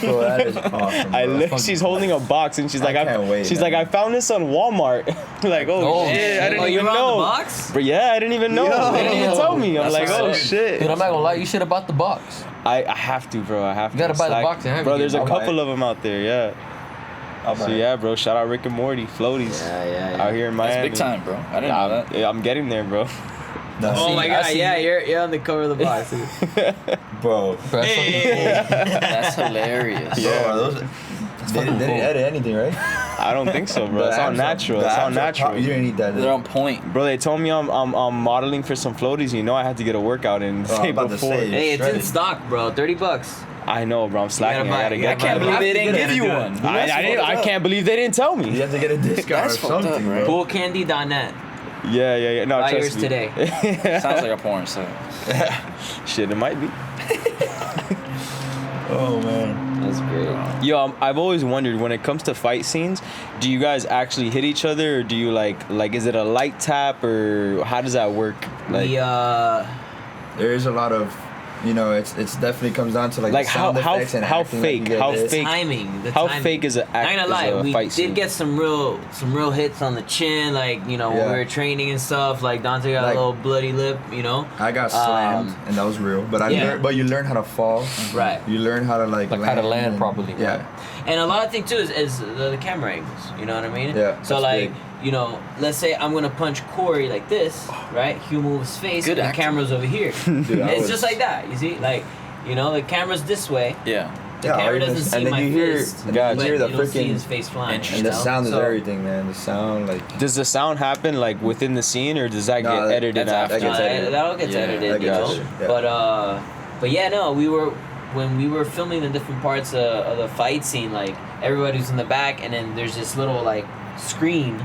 B: bro, that is awesome,
A: I
B: bro.
A: look, she's holding a box, and she's like,
B: I can't wait,
A: she's
B: man.
A: like, I found this on Walmart. Like, oh, shit, I didn't
D: Oh, you
A: even
D: were on
A: know.
D: the box?
A: But yeah, I didn't even know. They didn't even tell me. I'm
C: That's
A: like, oh
C: what's up.
A: shit.
E: Dude, I'm not gonna lie. You should have bought the box.
A: I have to, bro. I have to.
E: You gotta buy the
A: Slack.
E: box and have
A: bro,
E: it.
A: there's a
B: I'll buy
A: couple
B: it.
A: of them out there, yeah.
B: I'll buy
A: So
B: it.
A: yeah, bro. Shout out Rick and Morty, floaties.
D: Yeah.
A: Out here in Miami.
C: That's big time, bro. I didn't know that.
A: Yeah, I'm getting there, bro.
B: That's
D: Oh my
E: I
D: god,
E: see
D: yeah,
E: you.
D: you're on the cover of the box.
B: bro.
E: Bro, that's fucking cool.
C: That's hilarious.
A: Yeah.
B: Bro, those, they didn't edit anything, right?
A: I don't think so, bro. It's all natural. It's all natural.
B: You didn't need that.
C: They're on point.
A: Bro, they told me I'm modeling for some floaties. You know, I had to get a workout in
B: Oh, I'm
A: day
B: about to
A: before.
B: say.
D: Hey, it's in
B: Shredded.
D: stock, bro. $30.
A: I know, bro. I'm slacking. I gotta
D: you
A: get.
D: gotta
C: I can't
D: buy
C: believe they didn't
D: You
C: give you
D: gotta
C: one.
A: I can't believe they didn't tell
B: You
A: me.
B: have to get a discount
C: That's
B: or
C: fucked up,
B: something,
C: right?
B: bro.
D: Poolcandy.net.
A: Yeah. No,
D: Buy
A: trust
D: yours
A: me.
D: today.
C: Sounds like a porn site.
A: Shit, it might be.
B: Oh man.
D: That's great.
A: Yo, I've always wondered when it comes to fight scenes, do you guys actually hit each other, or do you like is it a light tap, or how does that work? Like,
B: There is a lot of, you know, it's definitely comes down to like
A: Like
B: the sound
A: how
B: effects and
A: how
B: acting like you
A: fake?
B: get
A: How
B: hit.
A: fake?
D: timing. The
A: How
D: timing.
A: fake is an
D: Not
A: act?
D: gonna lie,
A: is a
D: we
A: fight
D: did
A: scene?
D: get some real hits on the chin, like, you know, when
B: Yeah.
D: we were training and stuff. Like Deaundre got
B: Like-
D: a little bloody lip, you know.
B: I got slammed, and that was real. But but you learn how to fall.
D: Right.
B: You learn how to like
E: how to land
B: and-
E: properly.
B: Yeah.
D: And a lot of things too is the camera angles. You know what I mean?
B: Yeah,
D: So
B: that's
D: like,
B: big.
D: you know, let's say I'm gonna punch Corey like this, right? He'll move his face,
C: Good
D: and the
C: acting.
D: camera's over here.
B: Dude, I
D: It's
B: was-
D: just like that. You see, like, you know, the camera's this way.
C: Yeah.
D: The
B: Yeah,
D: camera
B: or
D: doesn't
B: even-
D: see
B: and then
D: my
B: you hear-
D: fist,
B: and then you
D: but
B: hear the
D: you don't see
B: freaking-
D: his face flying.
C: Interesting.
B: And
D: you
B: the
D: know?
B: sound is
D: So-
B: everything, man. The sound, like,
A: Does the sound happen like within the scene, or does that
B: No,
A: get edited
C: that's
A: after?
B: that gets edited.
D: That all gets
C: Yeah,
D: edited,
B: that
D: you
B: gets
D: know.
B: edited, yeah.
D: But yeah, no, we were when we were filming the different parts of the fight scene, like everybody's in the back, and then there's this little like screen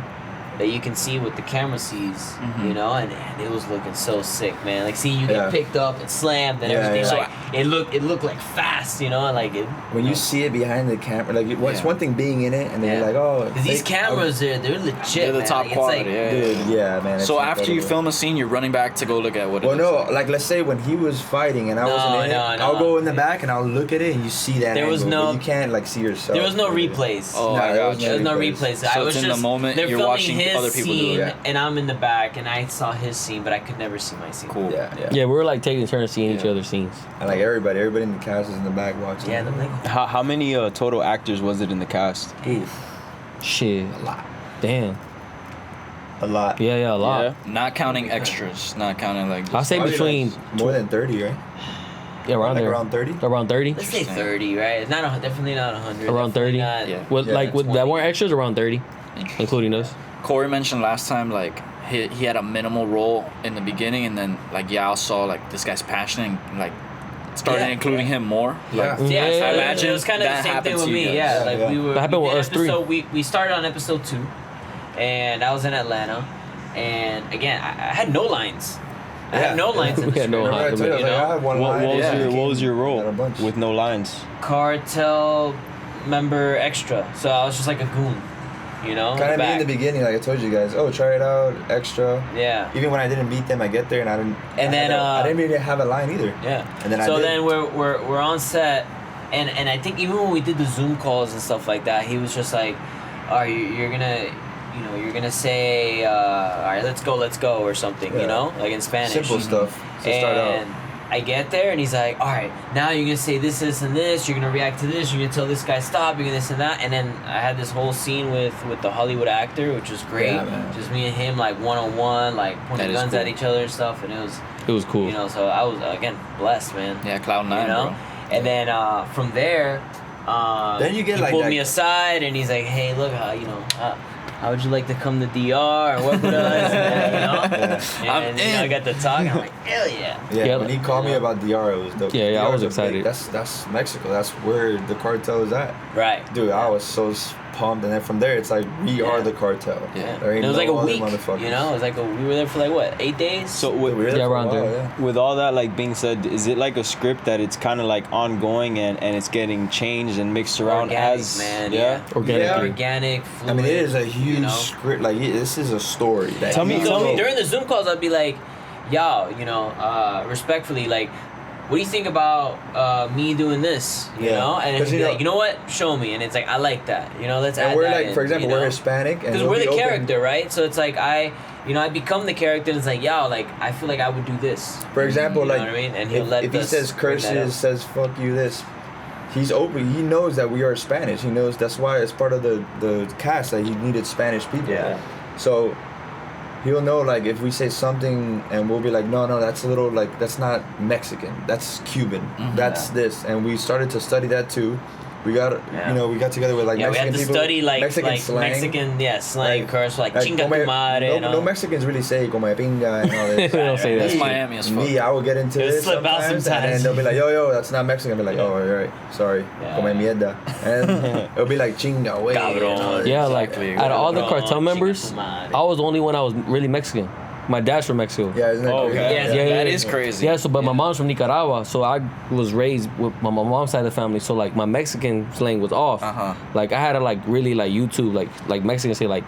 D: that you can see what the camera sees, you know, and it was looking so sick, man. Like seeing you get picked up and slammed and everything, like it looked like fast, you know, and like it.
B: When you see it behind the camera, like it's one thing being in it, and then you're like, oh,
D: these cameras, they're legit.
C: They're the
D: man.
C: top
D: Like,
C: quality.
D: It's like,
B: dude, man.
C: So
B: it's
C: after you
B: incredible.
C: film a scene, you're running back to go look at what.
B: Well,
C: it
B: no,
C: looks
B: like let's say when he was fighting and I wasn't in it, I'll go in the back and I'll look at it and you see that.
D: There was
B: angle,
D: no-
B: but you can't like see yourself.
D: there was no replays.
C: Oh,
B: No,
C: I
B: there
C: got
B: was
C: you.
D: There was no replays.
C: So
D: I
C: it's
D: was
C: in the
D: just
C: moment,
D: they're
C: you're
D: filming
C: watching
D: his
C: other people do
D: scene,
B: it.
D: and I'm in the back, and I saw his scene, but I could never see my scene.
C: Cool.
B: Yeah.
E: Yeah, we were like taking turns seeing each other's scenes.
B: And like everybody in the cast is in the back watching.
D: Yeah, I'm like,
A: How many total actors was it in the cast?
E: Shit.
B: A lot.
E: Damn.
B: A lot.
E: Yeah, a lot.
A: Yeah.
C: Not counting extras, not counting like.
E: I'll say
B: Probably,
E: between
B: like, more than 30, right?
E: yeah around
B: Like
E: there.
B: around 30.
E: Around 30.
D: let's say 30, right? It's not definitely not 100.
E: Around
D: definitely
E: 30?
D: not-
C: Yeah.
E: With
B: Yeah,
E: like with that
D: 20.
E: weren't extras, around 30, including us.
C: Corey mentioned last time like he had a minimal role in the beginning, and then like Yao saw like this guy's passionate and like started
D: Yeah.
C: including him more.
B: Yeah.
C: Like,
D: Yeah, so
E: I
C: imagine
D: it was kind of the
C: that
D: same thing
C: happened
D: with
C: to you
D: me.
C: guys.
D: Yeah,
B: Yeah,
D: like
B: yeah.
D: we were.
E: That happened
D: we
E: with
D: did
E: us three.
D: we started on episode 2, and I was in Atlanta, and again I had no lines. I had no lines in
E: We
D: the
E: had no
D: script.
E: lines.
B: Remember I told you,
D: You
B: like,
D: know?
B: I had one
A: What,
B: line.
A: what was your
B: Got a
A: role
B: bunch.
A: with no lines?
D: Cartel member extra. So I was just like a goon, you know.
B: Kind of me in
D: back.
B: the beginning, like I told you guys, oh, try it out, extra.
D: Yeah.
B: Even when I didn't meet them, I get there and I didn't.
D: And then,
B: I didn't really have a line either.
D: Yeah.
B: And then I
D: so
B: did.
D: then we're on set, and I think even when we did the Zoom calls and stuff like that, he was just like, "All right, you're gonna say, all right, let's go," or something,
B: Yeah.
D: you know, like in Spanish.
B: Simple stuff to start out.
D: And I get there and he's like, "All right, now you're gonna say this, and this. You're gonna react to this. You're gonna tell this guy stop. You're gonna this and that." And then I had this whole scene with the Hollywood actor, which was great.
B: Yeah, man.
D: Just me and him, like 1-on-1, like pointing
C: That is
D: guns
C: cool.
D: at each other and stuff, and
E: It was cool.
D: you know, so I was again blessed, man.
C: Yeah, Cloud Nine,
D: You know,
C: bro.
D: and then from there,
B: Then you get
D: he
B: like
D: pulled
B: that-
D: me aside and he's like, "Hey, look, how would you like to come to DR and work with us?" And, you know,
B: Yeah.
D: and you know, I got to talk. I'm like, "Hell yeah!"
B: Yeah,
E: Yeah,
B: when he called me about DR, it was dope.
E: Yeah, I
B: DR
E: was
B: is a big-
E: excited.
B: that's Mexico. That's where the cartel is at.
D: Right.
B: Dude, I was so pumped, and then from there, it's like we are the cartel.
C: Yeah.
B: There ain't
D: And it was
B: no
D: like a
B: other
D: week.
B: motherfuckers.
D: You know, it was like we were there for like what, 8 days?
A: So
B: We
A: with,
B: were there
E: Yeah,
B: for a
E: around
B: while,
E: there.
B: yeah.
A: with all that like being said, is it like a script that it's kind of like ongoing and it's getting changed and mixed around
D: Organic,
A: as
D: man,
A: yeah?
E: Organically.
B: Yeah.
D: organic.
B: I mean, it is a
D: fluid,
B: huge
D: you know?
B: script. Like, this is a story. That
A: Tell me-
B: you
A: tell
B: know.
A: me-
D: During the Zoom calls, I'd be like, "Yo, you know, respectfully, like, what do you think about me doing this?" You
B: Yeah.
D: know, and
B: 'Cause
D: he'd be
B: you know-
D: like, "You know what? Show me." And it's like, "I like that." You know, let's
B: And
D: add
B: we're
D: that
B: like,
D: in,
B: for example,
D: you
B: we're
D: know?
B: Hispanic, and
D: Because
B: we'll
D: we're
B: be
D: the
B: open-
D: character, right? So it's like I be become the character, and it's like, "Yo, like I feel like I would do this."
B: For example,
D: You know
B: like,
D: what I mean? And he'll let
B: if he
D: us
B: says
D: bring that
B: curses,
D: up.
B: says fuck you, this, he's open. He knows that we are Spanish. He knows that's why it's part of the cast that he needed Spanish people.
D: Yeah.
B: So he'll know like if we say something and we'll be like, no, that's a little like that's not Mexican. That's Cuban. That's this. And we started to study that too. We got we got together with like
D: Yeah, we
B: Mexican
D: had to
B: people,
D: study like
B: Mexican
D: like
B: slang.
D: Mexican slang
B: Like-
D: curse like
B: Like,
D: chinga
B: como-
D: tu madre.
B: no Mexicans really say como de pinga and all this.
E: They don't say
C: That's
E: that.
C: Miami as fuck.
B: Me, I will get into
D: It'll
B: it
D: slip out
B: sometimes, and
D: sometimes.
B: then they'll be like, yo, that's not Mexican. I'll be like, oh, you're right, sorry,
D: Yeah.
B: come mierda. And it'll be like, chinga, wey.
D: Cabrón.
B: and all this.
E: Yeah,
C: Exactly.
E: like out of all the
D: Cabrón,
E: cartel
D: chinga
E: members,
D: tu madre.
E: I was the only one I was really Mexican. My dad's from Mexico.
B: Yeah, isn't that
A: Oh,
B: crazy?
A: okay.
D: Yeah,
C: That is crazy.
E: Yeah, so but my mom's from Nicaragua, so I was raised with my mom's side of the family. So like my Mexican slang was off.
C: Uh-huh.
E: Like I had to like really like YouTube like Mexicans say like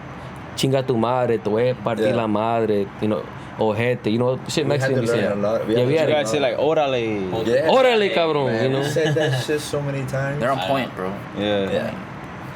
E: chinga tu madre, te voy a partir
B: Yeah.
E: la madre, you know, ojete, you know, shit
B: We had
E: Mexican
B: to
E: be saying.
B: learn a lot.
E: Yeah, we
A: You
E: had
A: guys say like orale.
B: Yeah.
E: Órale, cabrón,
B: Man,
E: you know.
B: we said that shit so many times.
C: They're on point, bro.
A: Yeah.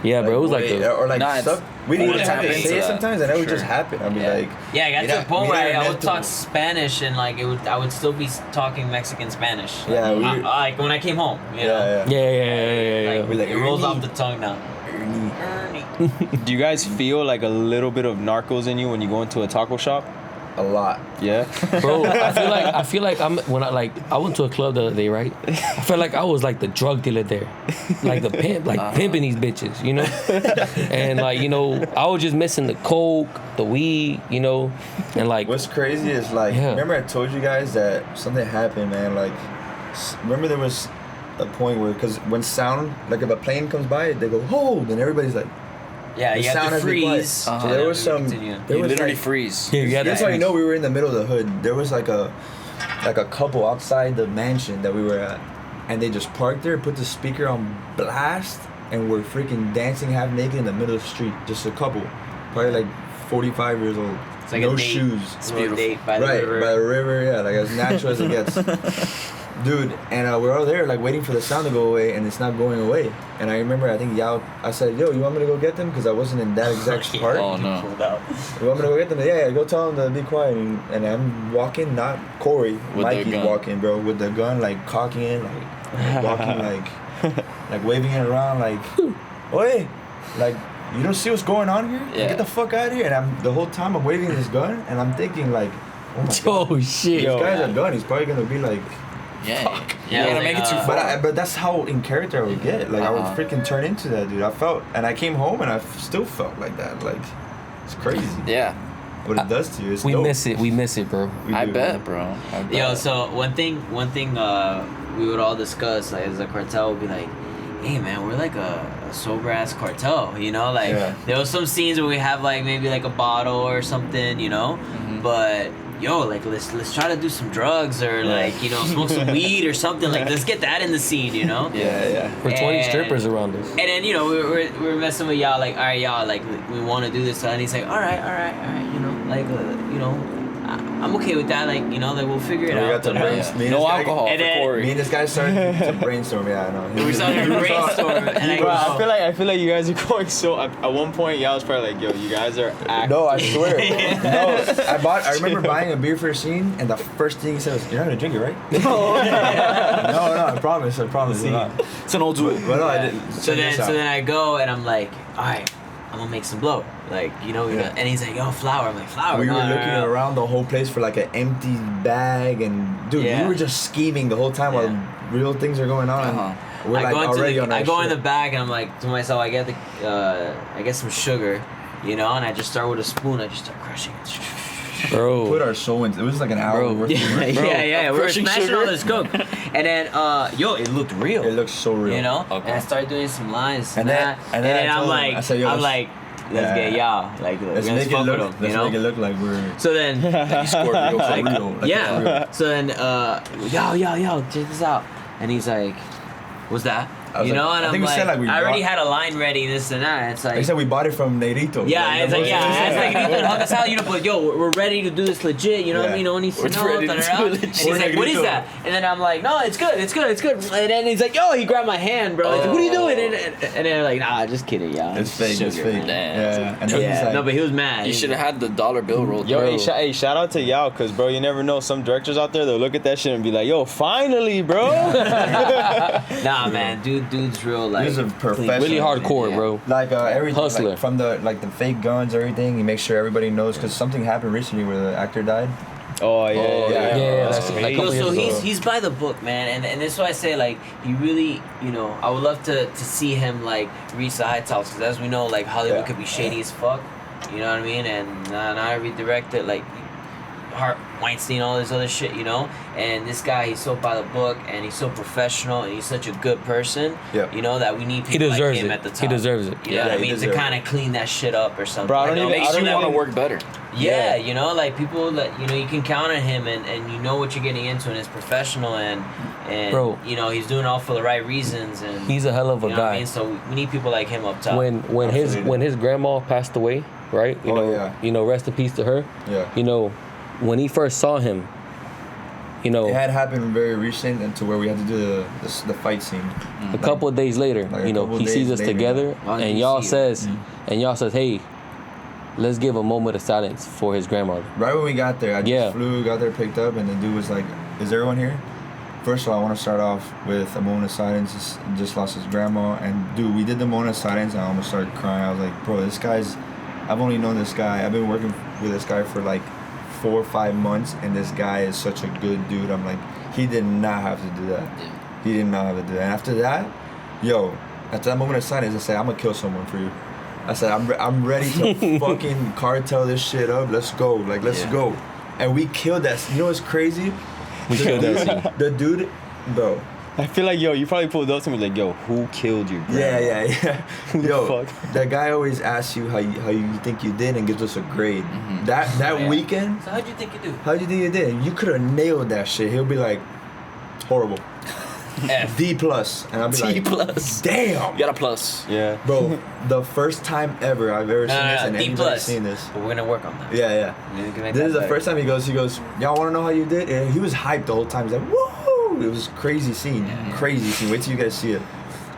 E: Yeah, bro, it was like
B: wait,
E: the,
B: or like
C: Nah, it's-
B: stuff. We didn't even
C: Let's
B: have
C: tap
B: to
C: into
B: say it
C: that.
B: sometimes, and it would
C: Sure.
B: just happen. I'd be
C: Yeah.
B: like,
D: Yeah, I got to a point
B: mira,
D: where I would
B: Ernesto.
D: talk Spanish and like I would still be talking Mexican Spanish.
B: Yeah, we-
D: like when I came home. You know?
B: yeah.
E: yeah.
D: Like,
B: We like,
D: it rolls
B: Ernie.
D: off the tongue now. Ernie.
A: Do you guys feel like a little bit of Narcos in you when you go into a taco shop?
B: A lot.
A: Yeah.
E: Bro, I feel like I went to a club the other day, right? I felt like I was like the drug dealer there, like the pimp, like pimping these bitches, you know. And like I was just missing the coke, the weed, and like
B: What's crazy is like,
E: Yeah.
B: remember I told you guys that something happened, man. Like, remember there was a point where, because when sound, like if a plane comes by, they go, hold, and everybody's like,
D: Yeah,
B: the
D: you have
B: sound
D: to
B: has to be quiet.
D: freeze.
B: So there was some,
D: Continue.
B: there
C: You
B: was
C: literally
B: like,
C: freeze.
E: Yeah, you got
B: that's how you know we were in the middle of the hood. There was like a couple outside the mansion that we were at, and they just parked there, put the speaker on blast, and were freaking dancing half naked in the middle of the street. Just a couple, probably like 45 years old,
D: It's like
B: no
D: a date.
B: shoes.
D: It's a date by the
B: Right,
D: river.
B: by the river, yeah, like as natural as it gets. Dude, and we're all there, like, waiting for the sound to go away, and it's not going away. And I remember, I think Yao, I said, yo, you want me to go get them? Because I wasn't in that exact part.
C: Oh no.
D: Pulled out.
B: You want me to go get them? Yeah, go tell them to be quiet. And I'm walking, not Corey,
C: With the
B: Mikey's
C: gun.
B: walking, bro, with the gun, like, cocking it, like walking, like waving it around, like, oi, like, you don't see what's going on here? Like,
C: Yeah.
B: get the fuck out of here. And the whole time I'm waving this gun, and I'm thinking, like, oh my God.
E: Oh shit.
B: This guy's a gun. He's probably gonna be like,
C: Yeah.
B: fuck.
C: You gotta make it too far.
B: But that's how in character I would get. Like I would
C: Uh-huh.
B: freaking turn into that dude. I felt, and I came home and I still felt like that. Like it's crazy
C: Yeah.
B: what it does to you. It's
E: We
B: dope.
E: miss it. We miss it, bro.
B: We
C: I
B: do,
C: bet,
B: man.
C: bro. I bet.
D: Yo, so one thing we would all discuss, like, as a cartel, would be like, hey man, we're like a sober ass cartel, you know? Like
B: Yeah.
D: there was some scenes where we have like maybe like a bottle or something, you know? But yo, like let's try to do some drugs or like, you know, smoke some weed or something. Like let's get that in the scene, you know?
B: Yeah.
E: For 20
D: And-
E: strippers around us.
D: And then, you know, we're messing with y'all, like, all right, y'all, like, we want to do this. And he's like, all right, you know, like, you know, I'm okay with that. Like, you know, like, we'll figure it
B: We
D: out.
B: got to
D: whatever.
B: brainstorm. Me and
C: No
B: this guy-
C: alcohol
D: And
C: for
D: then-
B: Me
C: Corey.
B: and this guy started to brainstorm. Yeah, I know.
D: We started to brainstorm. And
A: Bro,
D: I
A: I feel like you guys are going so. At one point, y'all was probably like, "Yo, you guys are acting."
B: No, I swear. Bro. No, I remember buying a beer for a scene, and the first thing he said was, "You're not gonna drink it, right?" No, I promise. I'm not.
C: It's an old dude.
B: But no, I didn't.
D: so then I go and I'm like, all right, I'm gonna make some blow. Like, you know,
B: Yeah.
D: and he's like, yo, flour. I'm like, flour.
B: We
D: no,
B: were
D: no,
B: looking
D: no, no.
B: around the whole place for like an empty bag, and dude,
D: Yeah.
B: we were just scheming the whole time while real things are going on.
C: Uh-huh.
B: We're like already on our
D: I go in
B: shit.
D: the bag and I'm like to myself, I get some sugar, you know, and I just start with a spoon. I just start crushing it.
B: Put
E: Bro.
B: our soul into it. Was like an hour
E: Bro.
B: worth of
D: Yeah,
B: work.
D: yeah. We were
C: crushing
D: smashing
C: sugar?
D: all this coke, and then yo, it looked real.
B: It looks so real.
D: You know,
C: Okay.
D: and I started doing some lines,
B: And then- and then I
D: I'm
B: told him,
D: like,
B: I said, yo,
D: I'm like, let's get y'all, like,
B: Let's
D: let's
B: make it
D: fuck
B: look.
D: with them,
B: Let's
D: you know.
B: make it look like we're
D: So then,
C: He scored real
B: for
C: quick.
B: real. Like, for real.
D: yeah. So then, yo, check this out, and he's like, what's that?
B: I was
D: You
B: like-
D: know, and
B: I
D: I'm
B: think we
D: like,
B: said, like, we
D: I already
B: brought-
D: had a line ready, this and that. It's like,
B: They said we bought it from Negrito.
D: yeah, it's like,
B: yeah.
D: it's like, you can help us out, you know, but yo, we're ready to do this legit, you know what I
B: Yeah.
D: mean? No one needs to
C: We're
D: know.
C: ready to
D: da-da-da.
C: do it
D: And
C: legit.
D: he's like, what is
B: Negrito.
D: that? And then I'm like, no, it's good. And then he's like, yo, he grabbed my hand, bro. He's like, what are you doing? And then I'm like, nah, just kidding, y'all.
B: It's fake. It's
D: sugar,
B: fake.
D: man.
B: Yeah. And then he's
D: Yeah,
B: like,
D: no, but he was mad.
C: You should have had the dollar bill rolled.
A: Yo,
C: Bro.
A: hey, shout out to y'all, cause bro, you never know. Some directors out there, they'll look at that shit and be like, "Yo, finally, bro."
D: Nah, man, dude's real, like,
B: He's a
D: clean.
B: professional.
E: Really hardcore,
D: Yeah.
E: bro.
B: like everything,
E: Hustler.
B: like, from the fake guns, everything. He makes sure everybody knows because something happened recently where the actor died.
A: Oh yeah,
B: yeah.
E: Yeah,
A: That's
E: that's
A: crazy.
E: like a couple
D: So
E: years
D: he's
E: ago.
D: he's by the book, man, and this is why I say, like, he really, you know, I would love to see him like reach the high tops, because as we know, like, Hollywood
B: Yeah.
D: could be shady as fuck, you know what I mean? And now I redirect it, like Hart Weinstein, all this other shit, you know. And this guy, he's so by the book, and he's so professional, and he's such a good person,
B: Yep.
D: you know, that we need
E: He
D: people
E: deserves
D: like him
E: it.
D: at the top.
E: He deserves it.
D: You know
B: Yeah,
D: what I
B: he
D: mean? To
B: deserves
D: kind of clean that shit up or something.
A: Bro, I
D: Like,
A: don't
D: it
A: even-
D: makes
C: Makes
D: you
C: you want to
D: even-
C: work better.
D: yeah, you know, like people that, you know, you can count on him, and you know what you're getting into, and it's professional, and
E: Bro.
D: you know, he's doing it all for the right reasons, and
E: He's a hell of a
D: you know what I
E: guy.
D: mean? So we need people like him up top.
B: Absolutely.
E: When his grandma passed away, right? You know, rest in peace to her.
B: Yeah.
E: You know, when he first saw him, you know,
B: It had happened very recent, and to where we had to do the fight scene.
E: a couple of days later,
B: like a
E: you know,
B: couple
E: he
B: days
E: sees us
B: later.
E: together,
D: Oh,
E: and
D: you
E: y'all
D: see it.
E: says, hey, let's give a moment of silence for his grandmother.
B: Right when we got there, I just
E: Yeah.
B: flew, got there, picked up, and the dude was like, "Is everyone here?" First of all, I want to start off with a moment of silence. Just lost his grandma, and dude, we did the moment of silence, and I almost started crying. I was like, "Bro, this guy's. I've only known this guy. I've been working with this guy for like 4 or 5 months, and this guy is such a good dude." I'm like, he did not have to do that. He did not have to do that. And after that, after that moment of silence, I said, "I'm gonna kill someone for you." I said, I'm ready to fucking cartel this shit up. Let's go. Like, let's go. And we killed that. You know what's crazy?
E: We killed that scene.
B: The dude, bro,
A: I feel like, yo, you probably pulled up to me like, yo, who killed your grandma?
B: Yeah.
A: Who the
B: Yo,
A: fuck?
B: that guy always asks you how you think you did and gives us a grade. That weekend,
D: So how'd you think you do?
B: how you think you did? You could have nailed that shit. He'll be like, horrible.
C: F.
B: D plus, and I'll be
C: D
B: like,
C: plus.
B: damn.
C: You got a plus.
A: Yeah.
B: Bro, the first time ever I've ever seen this, and
D: D
B: anybody's
D: plus.
B: seen this.
D: But we're gonna work on that.
B: Yeah.
D: We can make
B: This
D: that
B: is the
D: better.
B: first time he goes, y'all want to know how you did? And he was hyped the whole time. He's like, woohoo! It was a crazy scene. Crazy scene. Wait till you guys see it.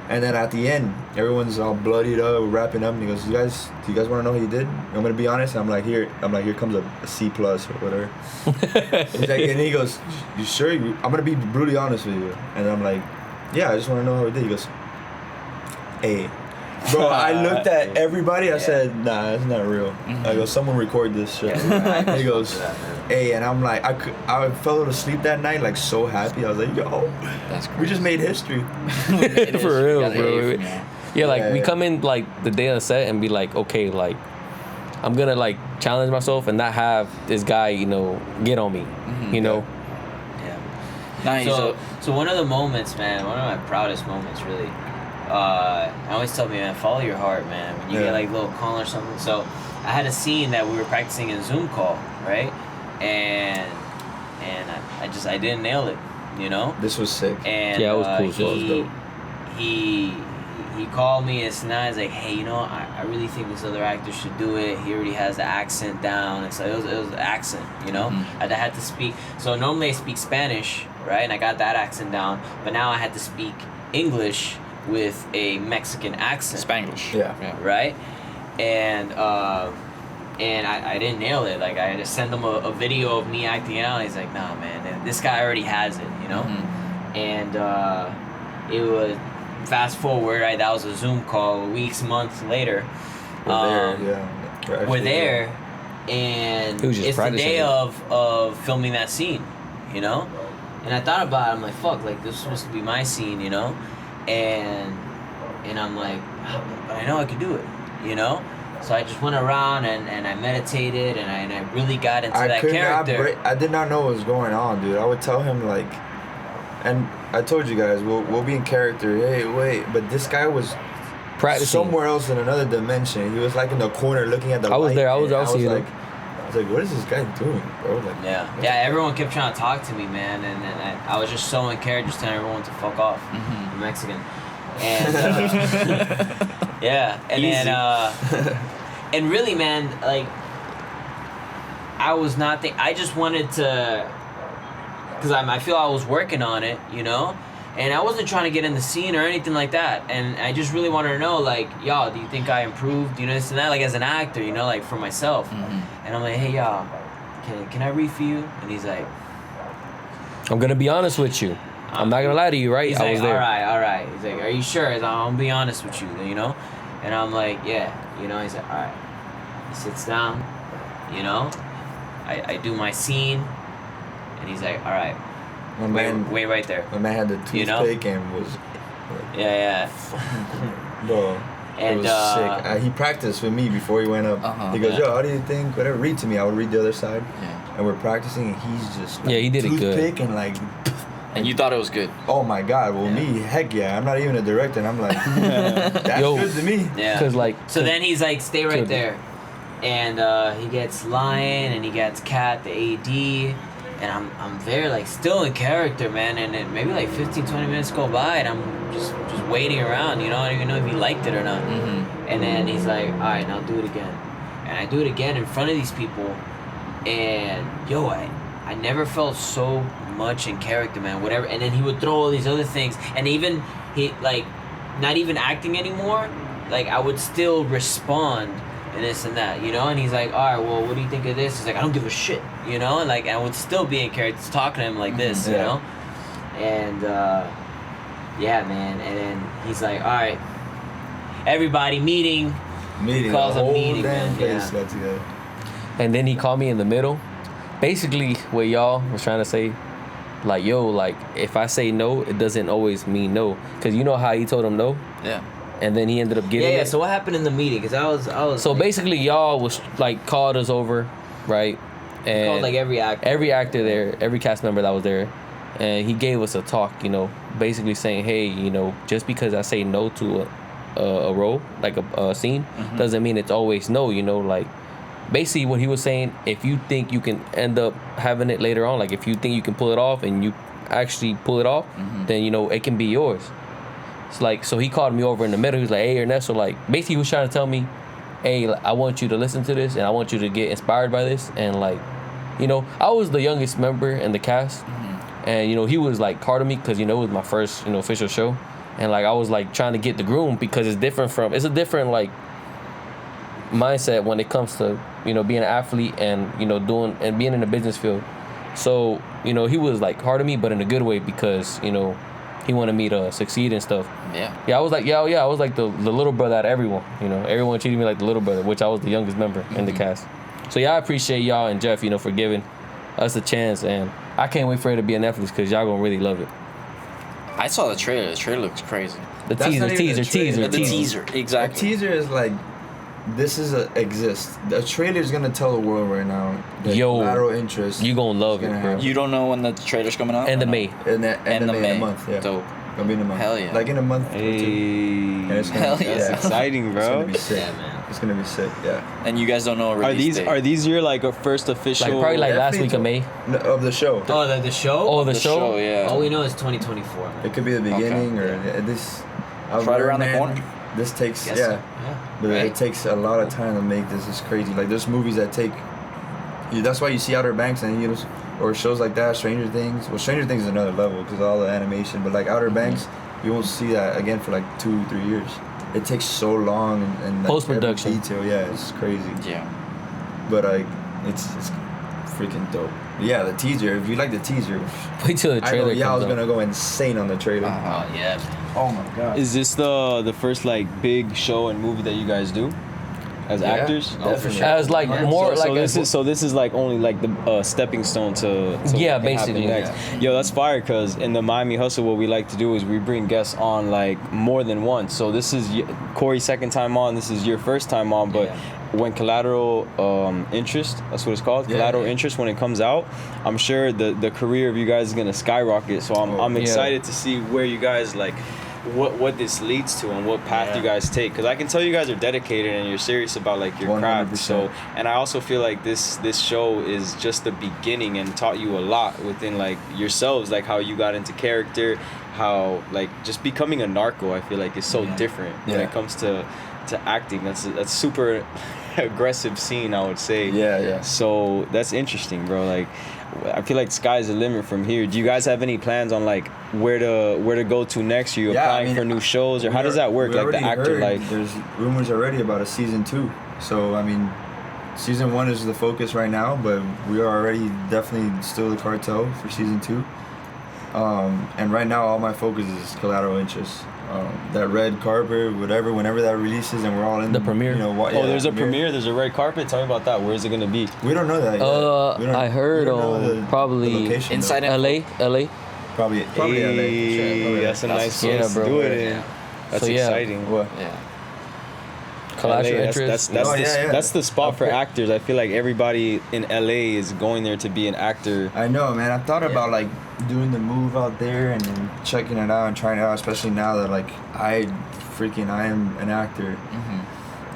B: And then at the end, everyone's all bloodied up, wrapping up, and he goes, do you guys want to know how you did? I'm gonna be honest. I'm like, here comes a C plus or whatever. He's like, and he goes, you sure? I'm gonna be brutally honest with you. And I'm like, yeah, I just want to know how he did. He goes, A. Bro, I looked at everybody. I said, nah, that's not real. I go, someone record this shit. He goes, A, and I'm like, I fell asleep that night like so happy. I was like, yo,
C: That's
B: we just made history.
E: For real,
C: Got an A
E: bro.
C: from you.
E: Yeah, like
B: Yeah,
E: we
B: yeah.
E: come in like the day of the set and be like, okay, like I'm gonna like challenge myself and not have this guy, get on me, you know.
D: Yeah.
C: Nah, he's
D: So one of the moments, man, one of my proudest moments, really. I always tell me, man, follow your heart, man. When you get like a little call or something. So I had a scene that we were practicing in a Zoom call, right? And I didn't nail it,
B: This was sick.
D: And
E: Yeah, it was cool, so it was
D: he called me and he's like, hey, I really think this other actor should do it. He already has the accent down. And so it was the accent, I had to speak. So normally I speak Spanish, right? And I got that accent down. But now I had to speak English with a Mexican accent.
C: Spanglish.
B: Yeah.
D: Right? And I didn't nail it. Like, I had to send him a video of me acting it out. And he's like, nah, man, this guy already has it, And it was, fast forward, right? That was a Zoom call months later. We're there, and
E: He was just
D: it's the
E: practicing
D: day
E: it.
D: of filming that scene, And I thought about it. I'm like, fuck, like, this is supposed to be my scene, And I'm like, but I know I could do it, So I just went around and I meditated and I really got into that character.
B: I did not know what was going on, dude. I would tell him like, and I told you guys we'll be in character. Hey, wait, but this guy was
E: Practicing.
B: somewhere else in another dimension. He was like in the corner looking at the
E: I was
B: light,
E: there. I
B: and
E: was
B: like,
E: you.
B: I was like, what is this guy doing, bro? Like,
D: Yeah, everyone kept trying to talk to me, man, and I was just so in character, just telling everyone to fuck off. I'm Mexican. And yeah, and then and really, man, like, I was not I just wanted to, because I feel I was working on it, and I wasn't trying to get in the scene or anything like that, and I just really wanted to know, like, y'all, do you think I improved, this and that, like, as an actor, like, for myself. And I'm like, hey, y'all, can I read for you? And he's like,
E: I'm gonna be honest with you. I'm not gonna lie to you, right?
D: he's
E: I
D: like,
E: was there.
D: all right. He's like, are you sure? He's like, I'm gonna be honest with you, And I'm like, yeah, He's like, all right. He sits down, I do my scene, and he's like, all right,
B: my man,
D: wait right there.
B: my man had the toothpick and was,
D: Yeah.
B: bro. It
D: And
B: was sick. He practiced with me before he went up. He goes, yo, how do you think? Whatever, read to me. I would read the other side.
C: Yeah.
B: And we're practicing, and he's just like,
E: Yeah, he did it good.
B: toothpick and like,
C: And you thought it was good.
B: oh my God. Well, me, heck yeah. I'm not even a director, and I'm like, that's
E: Yo.
B: good to me.
D: Yeah.
E: Cause like,
D: So then he's like, stay right
E: Could be.
D: there. And he gets Lion and he gets Kat, the AD. And I'm there, like, still in character, man. And then maybe like 15, 20 minutes go by and I'm just waiting around, I don't even know if he liked it or not. And then he's like, all right, now do it again. And I do it again in front of these people. And yo, I never felt so much in character, man. Whatever. And then he would throw all these other things. And even he, like, not even acting anymore, like, I would still respond and this and that, And he's like, all right, well, what do you think of this? He's like, I don't give a shit, And like, I would still be in character talking to him like this,
B: Yeah.
D: And yeah, man. And then he's like, all right, everybody meeting.
B: Meeting.
D: Calls
B: the
D: a
B: whole
D: meeting,
B: damn
D: man.
B: place
D: Yeah.
B: got together.
E: and then he called me in the middle. Basically, what y'all was trying to say, like, yo, like, if I say no, it doesn't always mean no. Cause you know how he told him no,
C: Yeah.
E: and then he ended up getting
D: Yeah.
E: it.
D: So what happened in the meeting? Because I was.
E: So
D: like,
E: basically, y'all was like called us over, right? And
D: called like every actor.
E: every actor there, every cast member that was there, and he gave us a talk, basically saying, hey, just because I say no to a role, like a scene, doesn't mean it's always no, like basically what he was saying, if you think you can end up having it later on, like if you think you can pull it off and you actually pull it off, then it can be yours. It's like, so he called me over in the middle. He was like, hey, Ernesto, like basically he was trying to tell me, hey, I want you to listen to this and I want you to get inspired by this. And like, I was the youngest member in the cast, and he was like hard on me because it was my first official show, and like I was like trying to get the groom because it's a different like mindset when it comes to being an athlete and doing and being in the business field. So he was like hard on me, but in a good way, because he wanted me to succeed and stuff. I was like I was like the little brother out of everyone. Everyone treated me like the little brother, which I was the youngest member in the cast. So I appreciate y'all and Jeff for giving us a chance, and I can't wait for it to be on Netflix because y'all gonna really love it.
C: I saw the trailer. The trailer looks crazy.
E: The teaser.
C: Exactly.
B: A teaser is like, this exists. The trailer is gonna tell the world right now that Collateral Interest.
E: You gonna love it, bro.
B: Happen.
C: You don't know when the trailer's coming out?
E: End of May.
B: In a month. Yeah.
C: Dope.
B: Gonna be in a month.
C: Hell yeah.
B: Like in a month.
A: Hey,
C: Hell yeah.
A: that's exciting, bro.
B: It's gonna be sick.
D: Yeah, man.
B: It's gonna be sick. Yeah.
C: And you guys don't know a release date.
A: Are these your like a first official?
E: Like probably like last week of May.
B: Of the show.
D: Oh, the show?
E: Oh, the show?
C: Yeah.
D: All we know is 2024. Man.
B: It could be the beginning or this.
C: It's right around the corner.
B: This takes
D: Guess so.
B: but
C: Right.
B: it takes a lot of time to make this. It's crazy. Like there's movies that take. That's why you see Outer Banks and or shows like that, Stranger Things. Well, Stranger Things is another level because of all the animation. But like Outer Banks, you won't see that again for like 2-3 years. It takes so long and like,
E: Post-production.
B: every detail. Yeah, it's crazy.
C: Yeah.
B: But like, it's freaking dope. Yeah, the teaser. If you like the teaser,
E: Wait till the
B: I
E: trailer
B: know
E: comes
B: Yao's
E: out.
B: gonna go insane on the trailer.
D: Oh, yeah, man.
B: Oh my god.
A: Is this the first like big show and movie that you guys do as
B: Yeah,
A: actors?
B: definitely.
E: As like more
A: So
E: like
A: this is like only like the stepping stone to
E: Yeah,
A: what can happen
E: basically,
A: next. Yo, that's fire, because in the Miami Hustle, what we like to do is we bring guests on like more than once. So this is Corey's second time on. This is your first time on, but when Collateral Interest, that's what it's called, Collateral Interest, when it comes out, I'm sure the career of you guys is gonna skyrocket. So I'm excited to see where you guys like what this leads to and what path you guys take, because I can tell you guys are dedicated and you're serious about like your craft.
B: 100%.
A: So, and I also feel like this show is just the beginning and taught you a lot within like yourselves, like how you got into character, how like just becoming a narco, I feel like is so different when it comes to acting. That's super aggressive scene, I would say.
B: Yeah.
A: So that's interesting, bro. Like I feel like sky's the limit from here. Do you guys have any plans on like where to go to next? Are you applying for new shows, or how does that work? Like the actor life?
B: There's rumors already about a season 2. So I mean, season 1 is the focus right now, but we are already definitely still the cartel for season 2. And right now all my focus is Collateral Interest. That red carpet, whatever, whenever that releases, and we're all in
E: The premiere.
A: There's a premiere. There's a red carpet. Tell me about that. Where is it gonna be?
B: We don't know that yet. We don't-
E: I heard
B: we don't know
E: probably
B: the location,
C: Inside
B: though.
E: LA.
B: Probably
A: Hey,
B: LA.
A: that's a nice
E: yeah,
A: place
E: bro.
A: to do it in. That's
E: So, yeah.
A: exciting.
B: What?
C: Yeah.
E: Collateral
A: LA,
E: Interest.
A: that's the spot for
B: Okay.
A: actors. I feel like everybody in LA is going there to be an actor.
B: I know, man. I thought about like doing the move out there and then checking it out and trying it out, especially now that like I am an actor.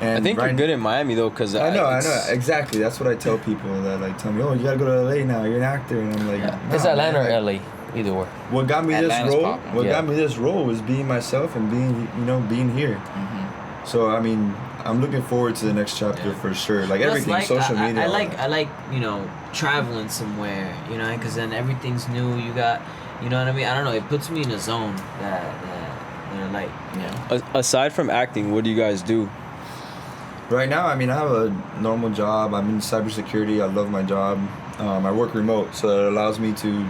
B: And
A: I think you're good in Miami though, because
B: I know exactly. That's what I tell people that like tell me, oh, you gotta go to LA now. You're an actor, and I'm like, nah,
E: It's Atlanta
B: man,
E: or
B: like,
E: LA, either or.
B: What got me
C: Atlanta's
B: this role?
C: poppin'.
B: What
E: Yeah.
B: got me this role was being myself and being here. So I mean, I'm looking forward to the next chapter for sure. Like
D: Plus,
B: everything,
D: like,
B: social media.
D: I
B: all
D: like
B: that.
D: traveling somewhere, because then everything's new. You got, you know what I mean? I don't know. It puts me in a zone that I like.
A: Aside from acting, what do you guys do?
B: Right now, I mean, I have a normal job. I'm in cybersecurity. I love my job. I work remote, so it allows me to,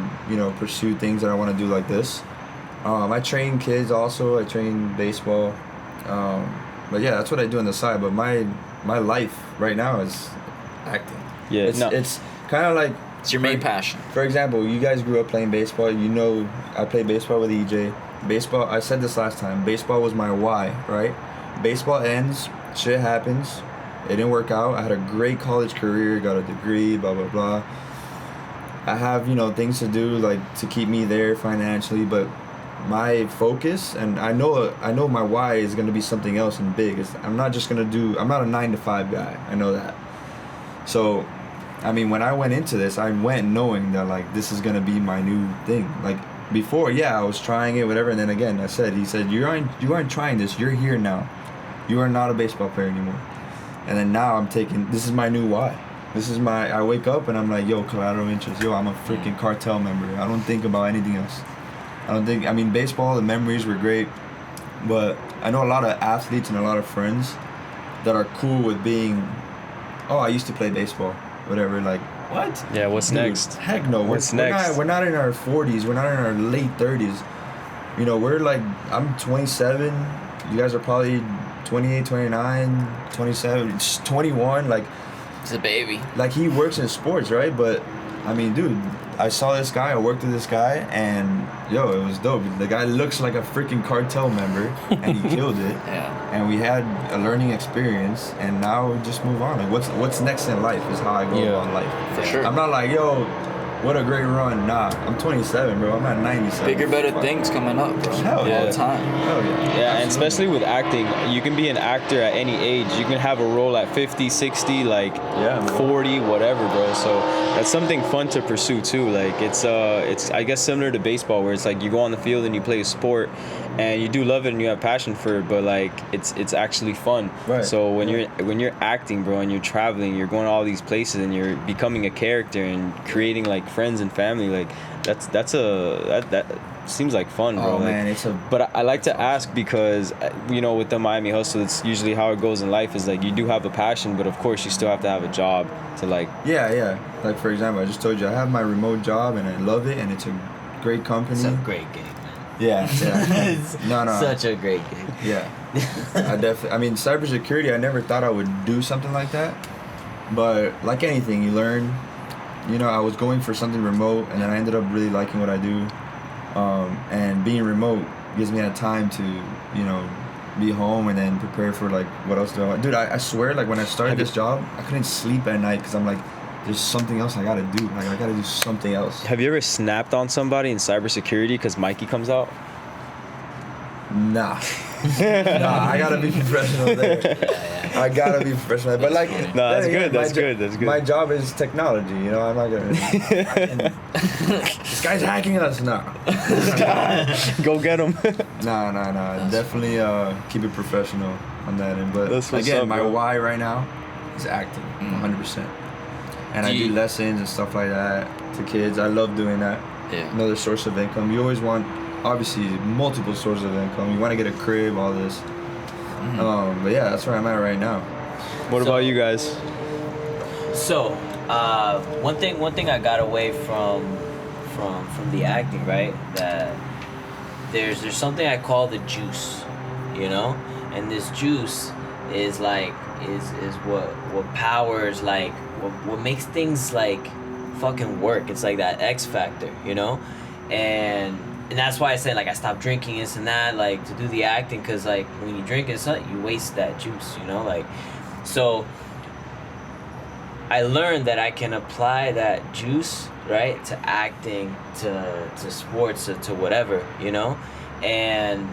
B: pursue things that I want to do like this. I train kids also. I train baseball. But yeah, that's what I do on the side. But my life right now is acting.
A: Yeah,
B: It's kind of like...
C: It's your main passion.
B: For example, you guys grew up playing baseball. I played baseball with EJ. Baseball, I said this last time, baseball was my why, right? Baseball ends, shit happens. It didn't work out. I had a great college career, got a degree, blah, blah, blah. I have, you know, things to do, like, to keep me there financially, but my focus, and I know my why is going to be something else and big. I'm not just going to I'm not a 9-to-5 guy. I know that. So, I mean, when I went into this, I went knowing that, like, this is going to be my new thing. Like, before, yeah, I was trying it, whatever, and then again, he said, you aren't trying this. You're here now. You are not a baseball player anymore. And then now this is my new why. I wake up and I'm like, yo, collateral interest. Yo, I'm a freaking cartel member. I don't think about anything else. Baseball, the memories were great, but I know a lot of athletes and a lot of friends that are cool with being, oh, I used to play baseball, whatever, like, what?
A: Yeah, what's next?
B: Heck no.
A: What's next?
B: We're not in our 40s. We're not in our late 30s. You know, we're like, I'm 27. You guys are probably 28, 29, 27, 21. Like,
C: He's a baby.
B: Like, he works in sports, right? But, I mean, dude, I saw this guy. I worked with this guy. And, yo, it was dope. The guy looks like a freaking cartel member. And he killed it.
C: Yeah.
B: And we had a learning experience, and now we just move on. Like, what's next in life is how I go about life.
C: For sure.
B: I'm not like, yo, what a great run. Nah, I'm 27, bro. I'm at 97.
C: Bigger, better things coming up, bro.
B: Hell
C: All
B: yeah.
C: the time.
B: Hell yeah.
A: Yeah, and especially with acting, you can be an actor at any age. You can have a role at 50, 60, like 40, whatever, bro. So that's something fun to pursue too. Like it's I guess similar to baseball, where it's like you go on the field and you play a sport, and you do love it and you have passion for it, but like it's actually fun.
B: Right.
A: So when you're acting, bro, and you're traveling, you're going to all these places and you're becoming a character and creating like friends and family, like that seems like fun, bro.
B: Oh man,
A: But I like to ask because, you know, with the Miami hustle, it's usually how it goes in life is like you do have a passion, but of course you still have to have a job to like.
B: Yeah. Like, for example, I just told you I have my remote job and I love it, and it's a great company.
D: It's a great gig, man.
B: Yeah. No.
D: Such a great gig.
B: Yeah. I mean, cybersecurity, I never thought I would do something like that. But like anything, you learn. You know, I was going for something remote, and then I ended up really liking what I do. And being remote gives me that time to, you know, be home and then prepare for, like, what else do I want. Dude, I swear, like, when I started this job, I couldn't sleep at night because I'm like, there's something else I gotta do. Like, I gotta do something else.
A: Have you ever snapped on somebody in cybersecurity because Mikey comes out?
B: Nah. I gotta be professional there. I gotta be professional. But like,
A: no, that's good. That's good.
B: My job is technology. You know, I'm not gonna. This guy's hacking us now.
A: Go get him.
B: Nah. Definitely keep it professional on that end. But
A: That's what's
B: again,
A: up,
B: my
A: bro.
B: why right now is acting, 100%. And I do lessons and stuff like that to kids. I love doing that.
C: Yeah.
B: Another source of income. You always want, obviously, multiple sources of income. You want to get a crib, all this. But yeah, that's where I'm at right now.
A: What about you guys?
D: So, one thing I got away from the acting, right? That there's something I call the juice, you know, and this juice is like is what powers, like what makes things like fucking work. It's like that X factor, you know, and that's why I say, like, I stopped drinking this and that, like, to do the acting, because, like, when you drink it, you waste that juice, you know, like, so I learned that I can apply that juice, right, to acting, to sports, to whatever, you know, and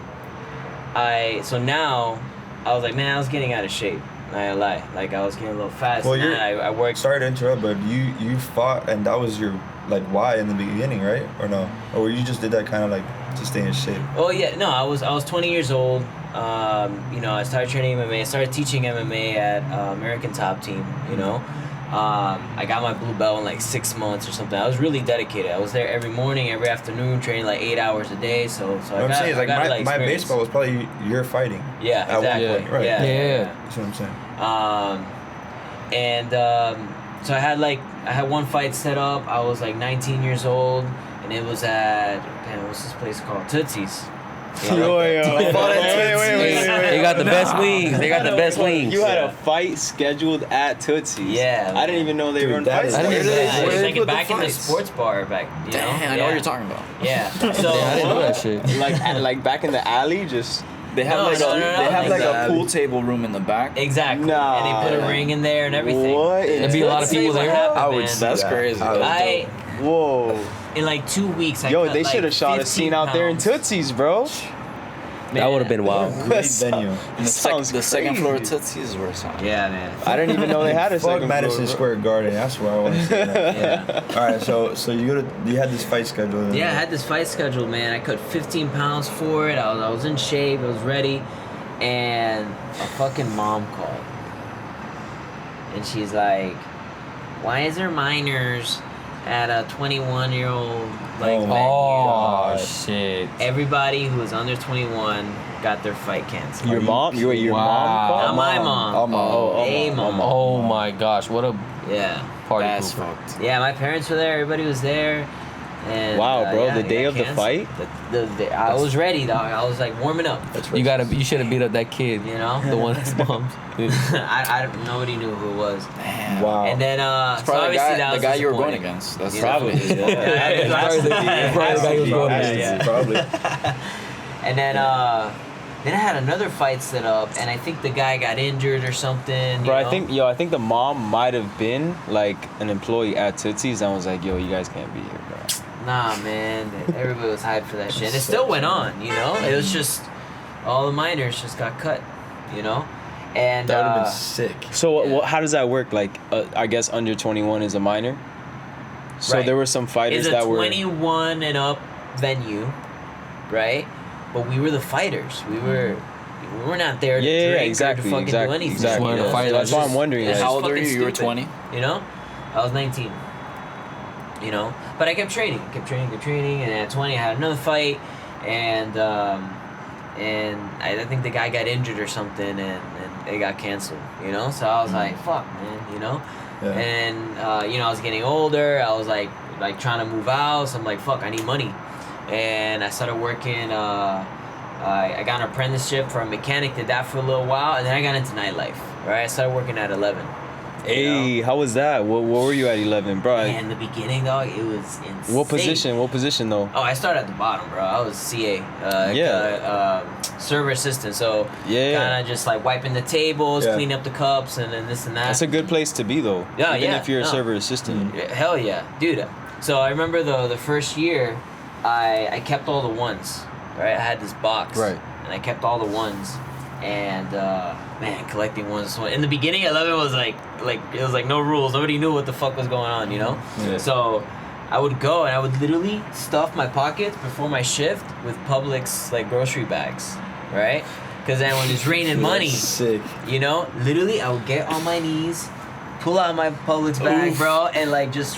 D: so now I was like, man, I was getting out of shape. I ain't lie, like, I was getting a little fat.
B: Well,
D: and I worked.
B: Sorry to interrupt, but you fought, and that was your, like, why in the beginning, right? Or no? Or you just did that kind of like to stay in shape?
D: Oh yeah, no, I was 20 years old. You know, I started training MMA. I started teaching MMA at American Top Team. You know, I got my blue belt in like 6 months or something. I was really dedicated. I was there every morning, every afternoon, training like 8 hours a day. So
B: I'm saying is, like, my baseball was probably your fighting.
D: Yeah,
B: at
D: exactly.
B: one point, right?
D: Yeah.
B: That's what I'm saying.
D: So I had one fight set up. I was like 19 years old, and it was at, what's this place called? Tootsie's.
A: Wait.
E: They got the best wings. They got the best wings.
A: You had a fight scheduled at Tootsie's.
D: Yeah.
A: I didn't even know they were in
B: that
A: fights.
B: is-
E: I didn't
D: Yeah,
E: even
D: it was like back in the sports bar back. You
C: Damn,
D: know?
C: I know what you're talking about.
D: Yeah. So
E: I didn't know that shit.
A: like back in the alley, just
C: They have
D: No,
C: like
D: no,
C: a
D: no, no,
C: they have like
D: exactly.
C: a pool table room in the back.
D: Exactly.
A: Nah.
D: And they put a ring in there and everything.
A: What?
E: There'd be a lot of people there.
B: I would see
C: That's
B: that.
C: crazy.
B: I would-
A: Whoa.
D: In like 2 weeks, I
A: Yo,
D: cut
A: they
D: like
A: should have shot a
D: 15
A: scene out there in
D: pounds.
A: Tootsie's, bro.
E: That would have been wild.
B: Great venue.
C: And
A: Sounds
C: the second floor of
A: crazy.
C: Tootsie's is where it's on.
D: Yeah, man.
A: I didn't even know they had a
B: Fuck
A: second
B: Madison
A: floor,
B: Square Garden. That's where I want to say that.
D: Yeah.
B: All right, so you had this fight scheduled.
D: Yeah, I had this fight scheduled, man. I cut 15 pounds for it. I was in shape. I was ready. And a fucking mom called. And she's like, why is there minors at a 21-year-old like venue?
E: Oh shit.
D: Everybody who was under 21 got their fight canceled.
A: Your mom? Your
E: Wow.
A: mom called?
D: Not my mom. A mom.
E: Oh my gosh, what a
D: Yeah.
E: party
C: That's
E: pooper.
C: fucked.
D: Yeah, my parents were there. Everybody was there. And,
A: Wow, bro,
D: yeah,
A: the
D: it
A: day
D: got
A: of the
D: canceled.
A: fight?
D: I was ready, dog. I was like warming up.
E: You should have beat up that kid.
D: You know?
E: The one that's mom's.
D: Nobody knew who it was.
C: Damn.
B: Wow.
D: And then,
C: It's
D: so
C: probably
D: obviously
C: the
D: that
C: guy,
D: was
C: the guy you were going
D: disappointing.
C: against. That's
A: Probably.
C: definitely-
D: Yeah.
E: Probably the guy he was going
A: Has
E: against.
A: to be.
B: Probably.
D: And then I had another fight set up, and I think the guy got injured or something.
A: Bro,
D: you know?
A: I think the mom might have been like an employee at Tootsie's and was like, yo, you guys can't be here, bro.
D: Nah, man. Everybody was hyped for that shit. And it still went on, you know? It was just, all the minors just got cut, you know? And,
B: That would have been sick.
A: So
D: Yeah.
A: how does that work? Like, I guess under 21 is a minor? So
D: Right.
A: there were some fighters
D: it's a
A: that were...
D: 21 and up venue, right? But we were the fighters. We were not there to
A: Yeah,
D: drink
A: exactly,
D: or to fucking
A: exactly,
D: do anything.
A: exactly.
E: Wanted to
D: you know?
E: fight
D: So
E: like
A: That's why I'm wondering.
D: it's
A: like,
C: How old are
D: fucking
C: you? You were
D: stupid,
C: 20?
D: You know? I was 19. You know? But I kept training, and at 20 I had another fight, and I think the guy got injured or something, and it got canceled, you know? So I was like, fuck, man, you know?
B: Yeah.
D: And, you know, I was getting older, I was like trying to move out, so I'm like, fuck, I need money. And I started working, I got an apprenticeship for a mechanic, did that for a little while, and then I got into nightlife, right? I started working at 11.
A: hey, how was that? What were you at 11, bro?
D: Man, in the beginning, dog, it was insane.
A: What position though?
D: Oh, I started at the bottom, bro. I was CA, server assistant. So
A: Yeah.
D: kind of just like wiping the tables,
B: Yeah.
D: cleaning up the cups, and then this and that.
A: That's a good place to be though.
D: Yeah,
A: Even
D: yeah,
A: if you're a
D: no.
A: server assistant.
D: Yeah, hell yeah, dude. So I remember the first year, I kept all the ones. Right, I had this box.
A: Right.
D: And I kept all the ones, and man, collecting ones. In the beginning, 11 was like it was like no rules. Nobody knew what the fuck was going on, you know.
B: Yeah.
D: So I would go and I would literally stuff my pockets before my shift with Publix like grocery bags, right? Because then when it's raining money,
B: Sick.
D: you know, literally I would get on my knees, pull out my Publix bag, bro, and like just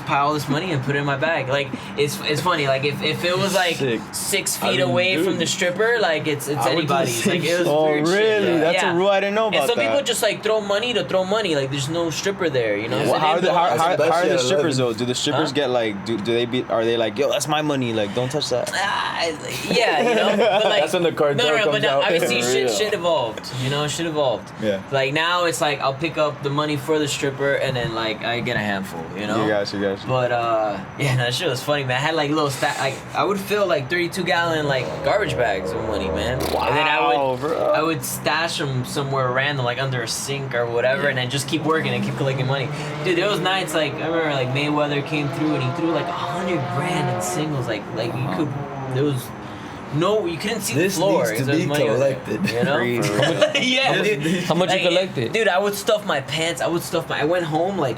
D: pile this money and put it in my bag. Like it's funny. Like if it was like
B: Sick.
D: 6
B: I
D: feet
B: mean,
D: away
B: dude,
D: from the stripper, like it's
B: I would do the
D: anybody's.
B: same
D: Like it was
A: Oh,
D: weird shit.
A: really?
D: Yeah.
A: That's a rule I didn't know about
D: And some
A: that.
D: people just like throw money to throw money. Like there's no stripper there, you know.
A: Well,
D: So
A: how,
D: they
A: are the,
D: go-
A: how, how,
B: That's
A: how are the
B: at
A: strippers
B: 11.
A: though? Do the strippers
D: Huh?
A: get like are they like, yo, that's my money, like don't touch that?
D: Yeah, you know. But like,
B: That's when the cartel
D: no,
B: comes
D: but now,
B: out.
D: obviously
C: For
D: shit
C: real.
D: evolved. You know, shit evolved.
B: Yeah.
D: Like now it's like I'll pick up the money for the stripper and then like I get a handful. You know.
A: You guys.
D: But yeah, that shit was funny, man. I had like little like I would fill like 32-gallon like garbage bags of money, man. And then I would stash them somewhere random, like under a sink or whatever, and then just keep working and keep collecting money. Dude, there was nights like I remember like Mayweather came through and he threw like 100 grand in singles. Like you could, there was no, you couldn't see
B: This
D: the floor.
B: needs to
D: 'cause there was
B: be
D: money over there,
B: collected.
D: You know?
A: Crazy.
D: Yeah, dude.
E: How much
D: Like,
E: you collected?
D: Dude, I would stuff my pants. I went home like,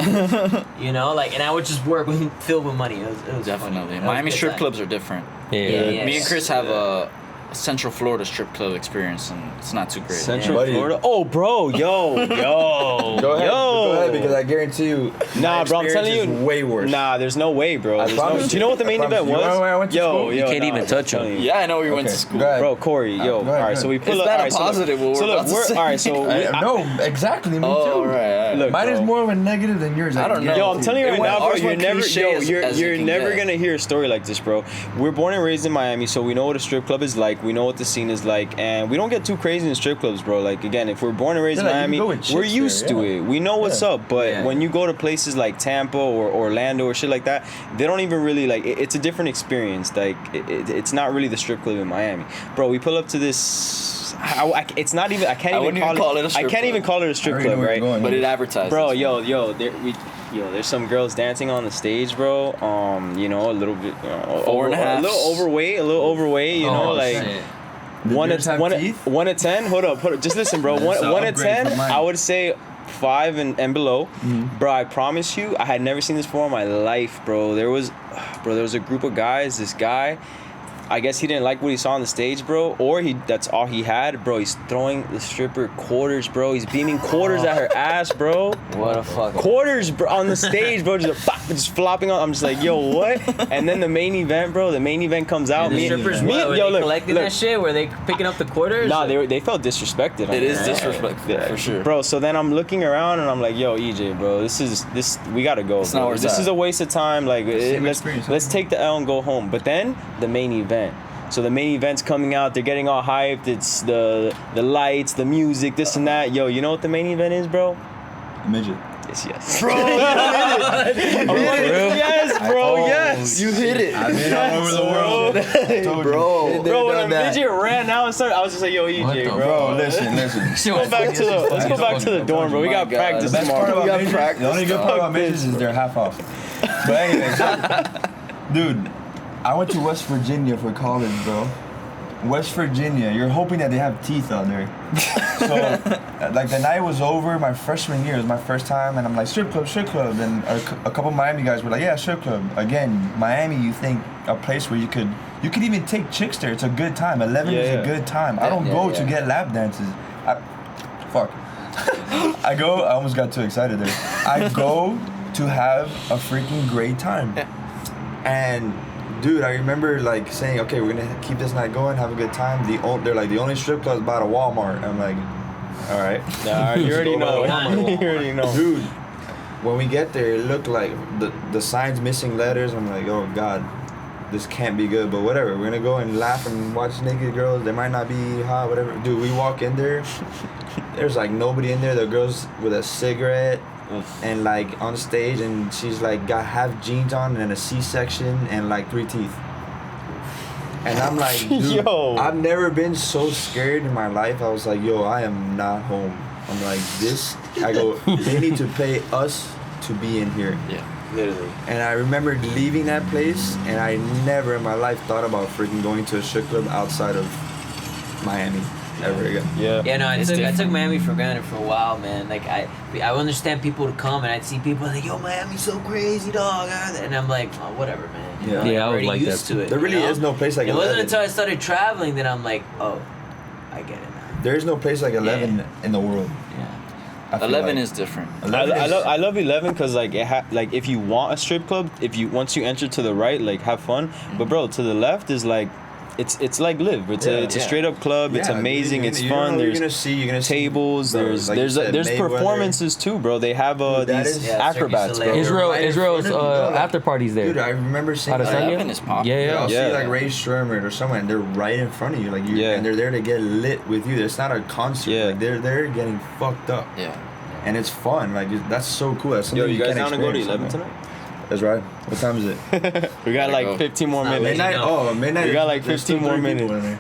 D: you know, like, and I would just work filled with money. It was funny.
C: Definitely.
D: That was
C: Miami
D: good
C: strip
D: time.
C: clubs are different.
D: Yeah.
C: Me and Chris have a Central Florida strip club experience, and it's not too great.
A: Central
B: Buddy.
A: Florida. Oh, bro, yo.
B: Go ahead, because I guarantee you.
A: Nah,
B: my
A: bro, I'm telling
B: experience
A: you.
B: is way worse.
A: Nah, there's no way, bro.
B: I
A: There's no,
B: promise
A: do you know what the
B: you.
A: main
B: I
A: event
B: promise you.
A: was?
B: You remember when I went to school?
E: You can't even touch
A: I'm telling
E: him.
A: you.
C: Yeah, I know we went
B: Okay,
C: to school.
B: go ahead.
A: Bro, Corey, yo.
B: go
A: All
B: ahead,
A: right,
B: go
A: so we
B: ahead.
A: pull
C: It's
A: up.
C: not
A: All
C: a
A: right,
C: positive, what
A: so
C: we're
A: look,
C: about to
A: we're
C: say.
A: all right. So
B: No, exactly. Me
C: Oh,
B: too.
C: right.
A: Look,
B: Mine is
A: bro.
B: more of a negative than yours.
C: I don't know.
A: Yo, I'm telling you
C: It
A: right
C: went-
A: now, bro.
C: ours
A: You're
C: went
A: never,
C: cliche
A: yo,
C: as
A: you're
C: you can
A: never
C: get.
A: gonna hear a story like this, bro. We're born and raised in Miami, so we know what a strip club is like. We know what the scene is like, and we don't get too crazy in strip clubs, bro. Like again, if we're born and raised in
B: Yeah, like, you
A: Miami,
B: can go with
A: we're
B: chicks
A: used
B: there,
A: to
B: yeah.
A: it. We know what's
B: Yeah.
A: up. But
D: Yeah.
A: when you go to places like Tampa or Orlando or shit like that, they don't even really like. It's a different experience. Like it's not really the strip club in Miami, bro. We pull up to this. It's not even. I can't
C: I
A: even
C: wouldn't even call it a strip
A: I can't
C: club.
A: even call it a strip
B: I already
A: club,
B: know where
A: right?
B: you're going.
C: But it advertises.
A: Bro,
C: well.
A: yo, Yo, there's some girls dancing on the stage, bro. You know, a little bit,
C: $4.5.
A: a little overweight. You know, like.
D: shit.
A: One
B: yours
A: at
B: have
A: one at,
B: teeth?
A: 1 to 10. Hold up. Just listen, bro.
B: That's
A: One
B: an
A: at
B: upgrade
A: 10.
B: from mine.
A: I would say 5 and below. Bro, I promise you, I had never seen this before in my life, bro. There was a group of guys. This guy, I guess he didn't like what he saw on the stage, bro, or that's all he had, bro. He's throwing the stripper quarters, bro. He's beaming quarters at her ass, bro.
E: What a fuck.
A: Quarters, bro, on the stage, bro, just flopping on. I'm just like, yo, what? And then the main event, bro. The main event comes out.
D: And the strippers, what, were they collecting that shit? Were they picking up the quarters?
A: Nah, they felt disrespected.
C: It is disrespectful for sure.
A: Bro, so then I'm looking around and I'm like, yo, EJ, bro, this we gotta go.
C: It's
A: bro.
C: not where it's
A: This
C: at.
A: is a waste of time. Like,
B: Same
A: let's
B: experience, huh?
A: let's take the L and go home. But then the main event. So the main event's coming out. They're getting all hyped. It's the lights, the music, this and that. Yo, you know what the main event is, bro?
B: Midget.
A: Yes. Bro, yes, bro, yes.
C: You hit it.
B: I've been all over the world. Told you.
A: Bro, when a midget ran out and started, I was just like, yo, EJ,
E: the-
A: bro.
B: Bro, listen.
A: Let's go back to the dorm, bro. We got practice
B: The best part
A: tomorrow.
B: about midgets, the only good part about midgets is they're half off. But anyways, dude, I went to West Virginia for college, bro. West Virginia, you're hoping that they have teeth out there. So, like, the night was over, my freshman year, it was my first time, and I'm like, strip club, and a couple Miami guys were like, yeah, strip club. Again, Miami, you think a place where you could even take chicks there, it's a good time. 11 is a good time. I don't go to get lap dances. I almost got too excited there. I go to have a freaking great time. And dude, I remember like saying, okay, we're gonna keep this night going, have a good time. They're like, the only strip club's by the Walmart. I'm like, all right.
A: Nah, you already know.
D: Walmart.
A: You already know.
B: Dude, when we get there, it looked like the sign's missing letters. I'm like, oh God, this can't be good, but whatever. We're gonna go and laugh and watch naked girls. They might not be hot, whatever. Dude, we walk in there, there's like nobody in there. The girl's with a cigarette and like on stage, and she's like got half jeans on and a C-section and like 3 teeth. And I'm like, dude,
A: Yo.
B: I've never been so scared in my life. I was like, yo, I am not home. I'm like, I go, they need to pay us to be in here.
C: Yeah.
A: Literally.
B: And I remember leaving that place, and I never in my life thought about freaking going to a strip club outside of Miami ever again.
A: Yeah.
D: Yeah, no, I
C: It's
D: took
C: different.
D: Miami for granted for a while, man. Like I understand people to come, and I'd see people like, yo, Miami's so crazy, dog, and I'm like, oh, whatever, man. You
B: Yeah.
D: know,
E: Yeah, I
D: I'm
E: was
D: already
E: like
D: used
E: that
D: to it.
B: There really
D: you know?
B: is no place like
D: It
B: 11.
D: wasn't until I started traveling that I'm like, oh, I get it now.
B: There is no place like 11 in the world.
D: Yeah.
B: I feel
C: 11
B: like.
C: is different.
B: 11 is-
A: I love 11 because like like if you want a strip club, once you enter to the right, like have fun, but bro, to the left is like it's like live. It's a
C: Yeah.
A: straight up club. It's
B: Yeah,
A: amazing.
B: you
A: it's
B: don't know
A: fun.
B: what
A: There's
B: you're gonna see
A: tables.
B: bro,
A: There's
B: like you said,
A: there's
B: Mayweather.
A: performances too, bro. They have
B: Dude, that
A: these
B: is-
D: Yeah,
A: acrobats,
D: Cirque du
A: bro.
D: Soleil.
E: Israel's
B: No, like-
E: after parties there.
B: Dude, I remember seeing
E: Out of
B: like,
E: Sunday?
C: 11 is popular.
E: Yeah,
B: I'll
A: Yeah.
B: see like Ray Sherman or someone, and they're right in front of you, like you,
A: Yeah.
B: and they're there to get lit with you. It's not a concert.
A: Yeah.
B: Like they're getting fucked up,
C: Yeah.
B: and it's fun. Like that's so cool. That's something
A: Yo, you guys
B: can't
A: down to go to
B: experience
A: 11
B: somewhere.
A: tonight?
B: That's right. What time is it?
A: We got
C: Gotta
A: like
C: go.
A: 15 more
D: It's not
A: minutes.
D: late.
B: Midnight. Oh, midnight.
A: We got like
B: There's
A: 15
B: still
A: more
B: 3 people
A: minutes.
B: in there.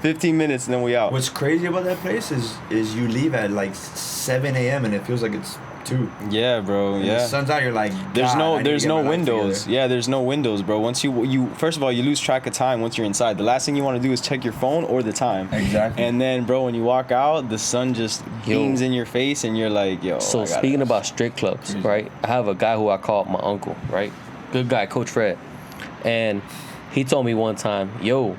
A: 15 minutes and then we out.
B: What's crazy about that place is you leave at like 7 a.m. and it feels like it's 2.
A: Yeah, bro.
B: When the
A: Yeah.
B: sun's out, you're like,
A: There's
B: God, I
A: no
B: need to
A: there's
B: get
A: no
B: my life
A: windows.
B: together.
A: Yeah, there's no windows, bro. Once you first of all you lose track of time once you're inside. The last thing you want to do is check your phone or the time.
B: Exactly.
A: And then, bro, when you walk out, the sun just beams in your face, and you're like, yo.
E: So
A: I gotta-
E: speaking about strip clubs, right? I have a guy who I call my uncle, right? Good guy, Coach Fred, and he told me one time, "Yo,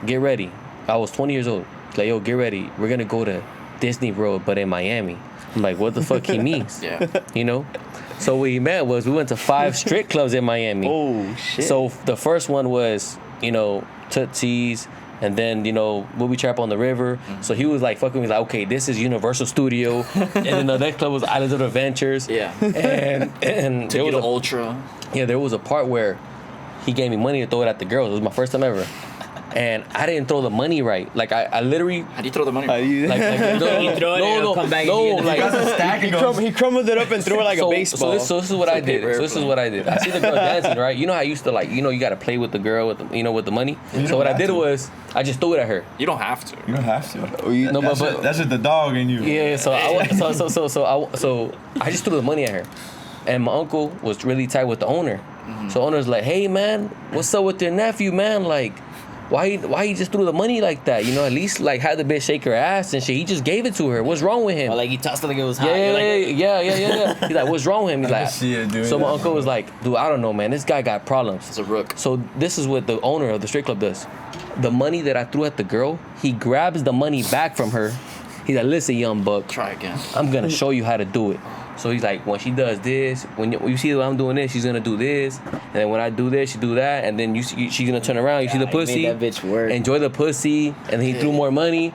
E: get ready." I was 20 years old. Like, yo, get ready. We're gonna go to Disney World, but in Miami. I'm like, what the fuck he means?
C: Yeah.
E: You know. So what he meant was we went to 5 strip clubs in Miami.
A: Oh shit.
E: So the first one was, Tootsie's, and then, Booby Trap on the River. So he was like fucking with me, like, okay, this is Universal Studio. And then the next club was Islands of Adventures.
C: Yeah.
E: And
C: Took
E: there
C: you
E: was
C: to Ultra.
E: there was a part where he gave me money to throw it at the girls. It was my first time ever. and I didn't throw the money right. Like I literally.
C: How do you throw the money?
E: Like no,
D: You throw it and it'll come back and you get
E: like
B: That's a stack and goes.
A: He crumbled it up and threw it like a baseball.
E: So this is what I did.
C: paper
E: So this is what I did. I see the girl dancing, right? You know how I used to like, you got to play with the girl with the, with the money.
B: You
E: So
B: don't
E: what I
B: have
E: did
B: to.
E: was I just threw it at her.
C: You don't have to.
B: You don't have to.
E: No,
B: that's,
E: but
B: that's just the dog in you.
E: yeah. So I just threw the money at her, and my uncle was really tight with the owner. So owner's like, hey man, what's up with your nephew, man? Like, why you just threw the money like that? At least like had the bitch shake her ass and shit. He just gave it to her. What's wrong with him?
D: Or like he tossed it like it was hot.
E: Yeah. He's like, what's wrong with him? He's
B: I
E: like,
B: can see it, dude.
E: so my uncle was like, dude, I don't know, man. This guy got problems.
C: It's a rook.
E: So this is what the owner of the strip club does. The money that I threw at the girl, he grabs the money back from her. He's like, listen, young buck,
C: Try again.
E: I'm gonna show you how to do it. So he's like, when she does this, when you see that I'm doing this, she's gonna do this, and then when I do this, she do that, and then she's gonna turn around. You see the
D: He made
E: pussy,
D: that bitch work.
E: enjoy the pussy, and then he threw more money,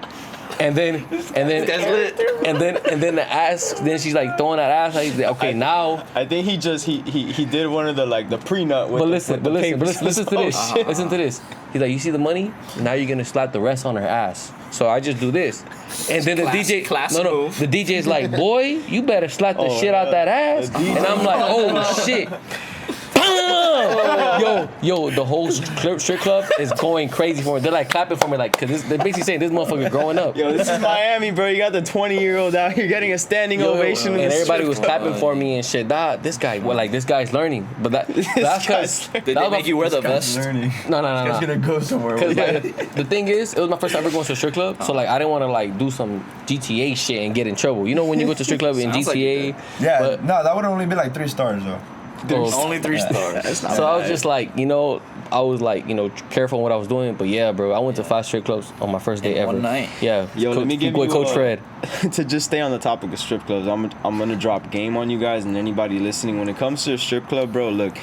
E: and then the ass. Then she's like throwing that ass. Like, okay, now.
A: I think he did one of the the prenup with
E: But listen to this.
A: Oh, shit.
E: Listen to this. He's like, you see the money? Now you're gonna slap the rest on her ass. So I just do this, and then the DJ.
C: Classic
E: No,
C: move.
E: the DJ is like, boy, you better slap the shit out that ass. And I'm like, oh shit. Yo, the whole strip club is going crazy for me. They're like clapping for me, like, cause they're basically saying this motherfucker growing up.
A: Yo, this is Miami, bro. You got the 20-year-old out here getting a standing ovation. in
E: And
A: the
E: everybody
A: strip
E: was
A: club.
E: clapping for me and shit. This guy's learning. But that's because
C: Did they make you wear the vest?
B: Learning.
E: No.
B: It's gonna go somewhere.
E: Because the thing is, it was my first time ever going to a strip club, so like I didn't want to like do some GTA shit and get in trouble. You know when you go to a strip club in
C: Sounds like you
E: GTA.
B: Yeah,
E: but-
B: no, that would only be like 3 stars though.
C: Only 3 stars.
E: So I was just like, I was like, careful on what I was doing. But yeah, bro, I went to 5 strip clubs on my first day
C: In
E: ever.
C: one night.
E: Yeah.
A: Yo, let me give
E: with
A: you
E: Coach Fred.
A: To just stay on the topic of strip clubs, I'm gonna drop game on you guys and anybody listening. When it comes to a strip club, bro, look,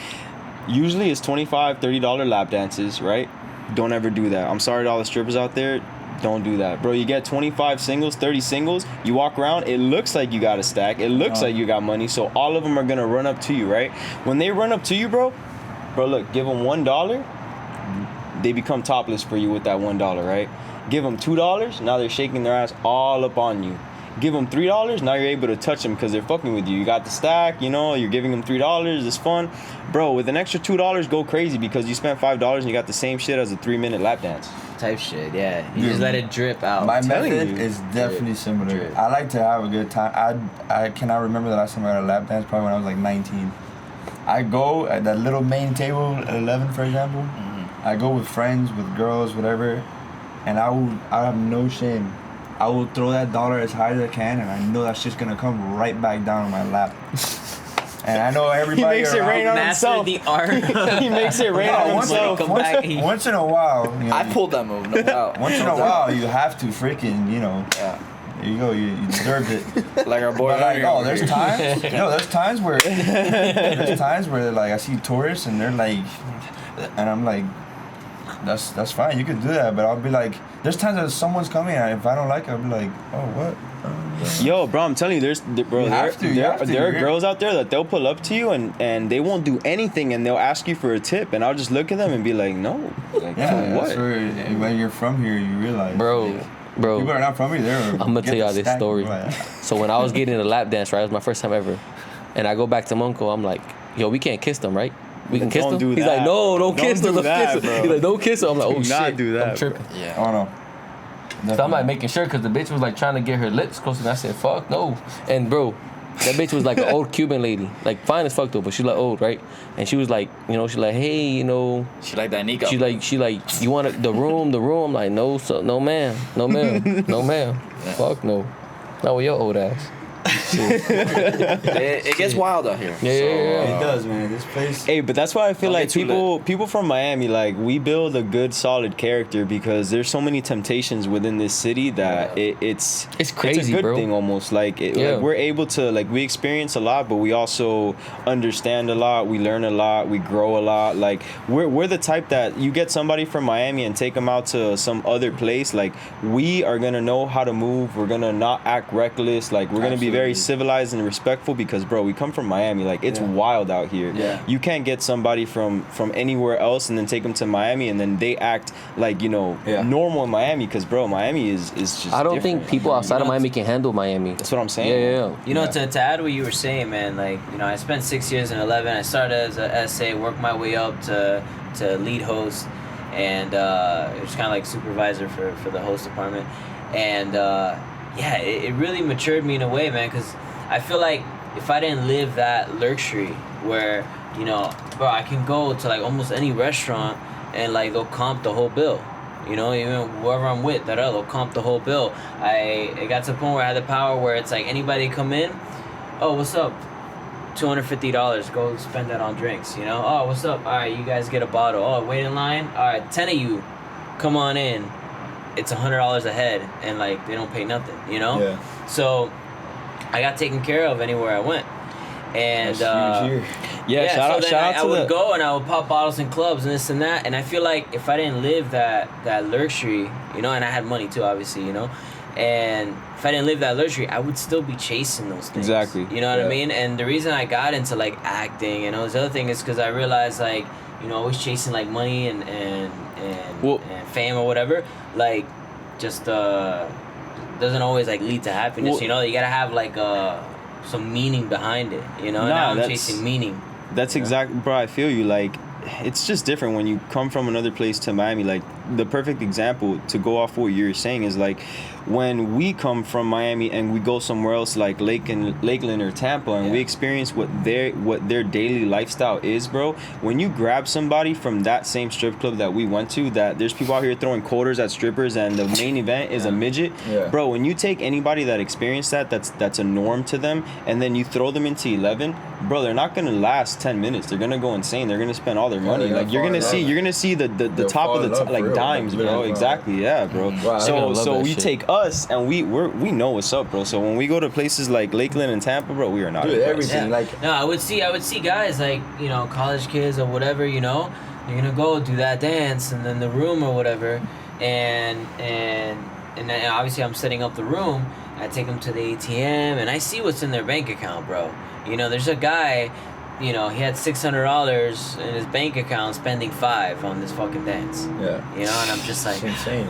A: usually it's $25-$30 lap dances, right? Don't ever do that. I'm sorry to all the strippers out there. Don't do that, bro. You get 25 singles, 30 singles. You walk around, it looks like you got a stack. It looks like you got money. So all of them are gonna run up to you, right? When they run up to you, bro, look, give them $1. They become topless for you with that $1, right? Give them $2. Now they're shaking their ass all up on you. Give them $3. Now you're able to touch them because they're fucking with you. You got the stack, you're giving them $3. It's fun, bro. With an extra $2, go crazy because you spent $5 and you got the same shit as a 3-minute lap dance.
D: Type shit, yeah. You just let it drip out.
B: My
A: telling
B: method
A: you.
B: is definitely similar.
D: Drip.
B: I like to have a good time. I cannot remember the last time I had a lap dance, probably when I was like 19. I go at that little main table at 11, for example. I go with friends, with girls, whatever, and I have no shame. I will throw that dollar as high as I can, and I know that shit's gonna come right back down on my lap. And I know everybody
A: He makes it
B: around-
A: rain on
D: Master
A: himself.
D: the art.
A: He makes it rain on
B: once,
A: himself.
D: Come back, he-
B: once in a while,
C: I pulled that move. No doubt.
B: once in a while, you have to freaking,
C: Yeah.
B: there you go, you deserved it.
C: Like our boy.
B: But like,
C: Mario.
B: there's times, there's times where like I see tourists and they're like, and I'm like, that's fine, you can do that, but I'll be like, there's times that someone's coming and if I don't like it, I'll be like, oh what?
A: Yo, bro, I'm telling you, there are girls out there that they'll pull up to you and they won't do anything and they'll ask you for a tip and I'll just look at them and be like, no. Like,
B: Yeah,
A: for
B: that's
A: what?
B: where when you're from here, you realize.
E: Bro.
B: People are not from here.
E: I'm gonna tell y'all this story. So when I was getting a lap dance, right, it was my first time ever, and I go back to Mungo, I'm like, yo, we can't kiss them, right? We can kiss
A: Don't
E: them.
A: do
E: He's
A: that.
E: like, no, don't kiss them.
A: do
E: Don't
A: that,
E: kiss them.
A: bro.
E: He's like, don't kiss them. I'm like, oh
A: Do not
E: shit,
A: do that,
E: I'm tripping.
C: Yeah.
B: Oh no.
E: So I'm like making sure because the bitch was like trying to get her lips close, and I said, fuck no. And bro, that bitch was like an old Cuban lady, like fine as fuck though, but she like old, right? And she was like, she's like, hey,
C: She like that Nico.
E: she like, you want the room? I'm like, no, no ma'am, no ma'am, no ma'am, fuck no, not with your old ass.
C: It gets wild out here.
E: Yeah, yeah.
B: It does, man. This place.
A: Hey, but that's why I feel
C: Don't
A: like
C: get too
A: people from Miami, like, we build a good, solid character because there's so many temptations within this city that it's
E: crazy,
A: it's a good
E: bro.
A: thing almost. Like,
E: Yeah.
A: like, we're able to, like, we experience a lot, but we also understand a lot. We learn a lot. We grow a lot. Like, we're the type that you get somebody from Miami and take them out to some other place. Like, we are gonna know how to move. We're gonna not act reckless. Like, we're gonna be very civilized and respectful because, bro, we come from Miami. Like, it's wild out here.
C: Yeah.
A: You can't get somebody from anywhere else and then take them to Miami and then they act like, normal in Miami because, bro, Miami is just
E: I don't
A: different.
E: think people outside of Miami can handle Miami.
A: That's what I'm saying.
E: Yeah.
D: You know, to add what you were saying, man, like, I spent 6 years in 11. I started as a SA, worked my way up to lead host, and it was kind of like supervisor for the host department. And it really matured me in a way, man, because I feel like if I didn't live that luxury where, bro, I can go to like almost any restaurant and like they'll comp the whole bill. Even whoever I'm with, they'll comp the whole bill. It got to the point where I had the power where it's like anybody come in, oh, what's up? $250, go spend that on drinks, Oh, what's up? All right, you guys get a bottle. Oh, wait in line. All right, 10 of you, come on in. It's $100 a head, and like they don't pay nothing,
B: Yeah.
D: So I got taken care of anywhere I went, and
B: That's huge here.
A: Yeah, shout out
D: I
A: to
D: would go and I would pop bottles in clubs and this and that, and I feel like if I didn't live that luxury, and I had money too, obviously, and if I didn't live that luxury, I would still be chasing those things.
A: Exactly.
D: You know what I mean? And the reason I got into like acting and all this other thing is because I realized like, always chasing like money and fame or whatever, like just doesn't always like lead to happiness.
A: Well,
D: you gotta have like some meaning behind it. Now I'm chasing meaning.
A: That's exactly, bro. I feel you. Like, it's just different when you come from another place to Miami. Like, the perfect example to go off what you're saying is like when we come from Miami and we go somewhere else like Lakeland or Tampa and we experience what their daily lifestyle is, bro. When you grab somebody from that same strip club that we went to, that there's people out here throwing quarters at strippers and the main event is a midget, bro. When you take anybody that experienced that's a norm to them, and then you throw them into 11, bro, they're not gonna last 10 minutes. They're gonna go insane. They're gonna spend all their money. Like, you're gonna see the top of the like dimes, bro. Exactly, yeah, bro.
B: Wow,
A: So we
E: shit.
A: take us and we know what's up, bro. So when we go to places like Lakeland and Tampa, bro, we are not impressed.
B: Everything like
D: No, I would see guys like, college kids or whatever, they're gonna go do that dance and then the room or whatever, and then obviously I'm setting up the room. I take them to the ATM and I see what's in their bank account, bro. There's a guy, he had $600 in his bank account, spending $5 on this fucking dance.
B: Yeah.
D: And I'm just like,
B: it's insane.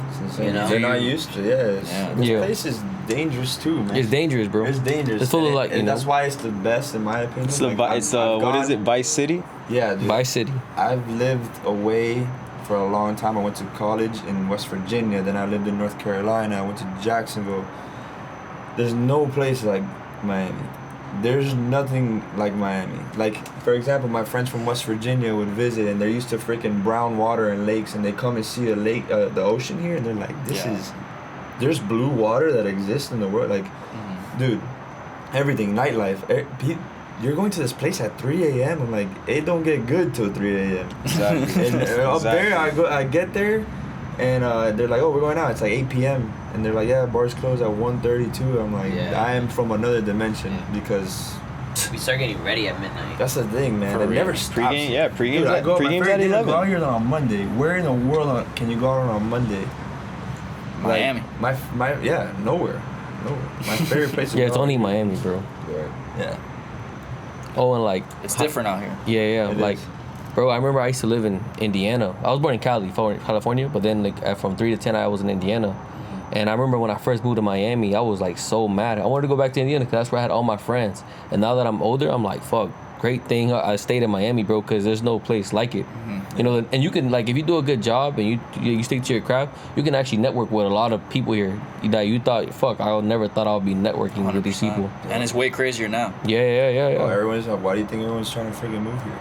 B: It's insane.
D: You know?
B: They're not used to This
E: Yeah.
B: place is dangerous too, man.
E: It's dangerous, bro.
B: It's dangerous.
E: It's full of like,
B: and that's why it's the best in my opinion.
A: It's the
B: I've
A: what is
B: gone-
A: it? Vice City?
B: Yeah, dude.
E: Vice City.
B: I've lived away for a long time. I went to college in West Virginia. Then I lived in North Carolina. I went to Jacksonville. There's no place like Miami. There's nothing like Miami. Like, for example, my friends from West Virginia would visit, and they're used to freaking brown water and lakes, and they come and see the ocean here, and they're like, there's blue water that exists in the world. Like, dude, everything, nightlife. You're going to this place at 3 a.m. I'm like, it don't get good till 3 a.m.
A: Exactly.
B: And up there, I get there, and they're like, oh, we're going out. It's like 8 p.m. And they're like, yeah, bars close at 1:32. I'm like, I am from another dimension because
D: we start getting ready at midnight.
B: that's the thing, man.
D: For
B: It
D: real.
B: never stops.
A: Pre-game's
B: Dude, I
A: at,
B: go, my
A: pre-game's
B: favorite
A: at
B: day to
A: 11.
B: go out here is on a Monday. Where in the world can you go out on a Monday?
C: Miami.
B: Like, nowhere. My favorite place.
E: Yeah, it's only Miami, bro.
B: Yeah.
E: Oh, and like
C: It's different out here.
E: Yeah,
B: It
E: like,
B: is.
E: bro, I remember I used to live in Indiana. I was born in California, but then like from 3 to 10, I was in Indiana. And I remember when I first moved to Miami, I was like so mad. I wanted to go back to Indiana because that's where I had all my friends. And now that I'm older, I'm like, fuck, great thing I stayed in Miami, bro, because there's no place like it. And you can, like, if you do a good job and you stick to your craft, you can actually network with a lot of people here that you thought, fuck, I never thought I would be networking with these
C: 100%.
E: people.
C: And it's way crazier now.
E: Yeah.
B: Oh, why do you think everyone's trying to freaking move here?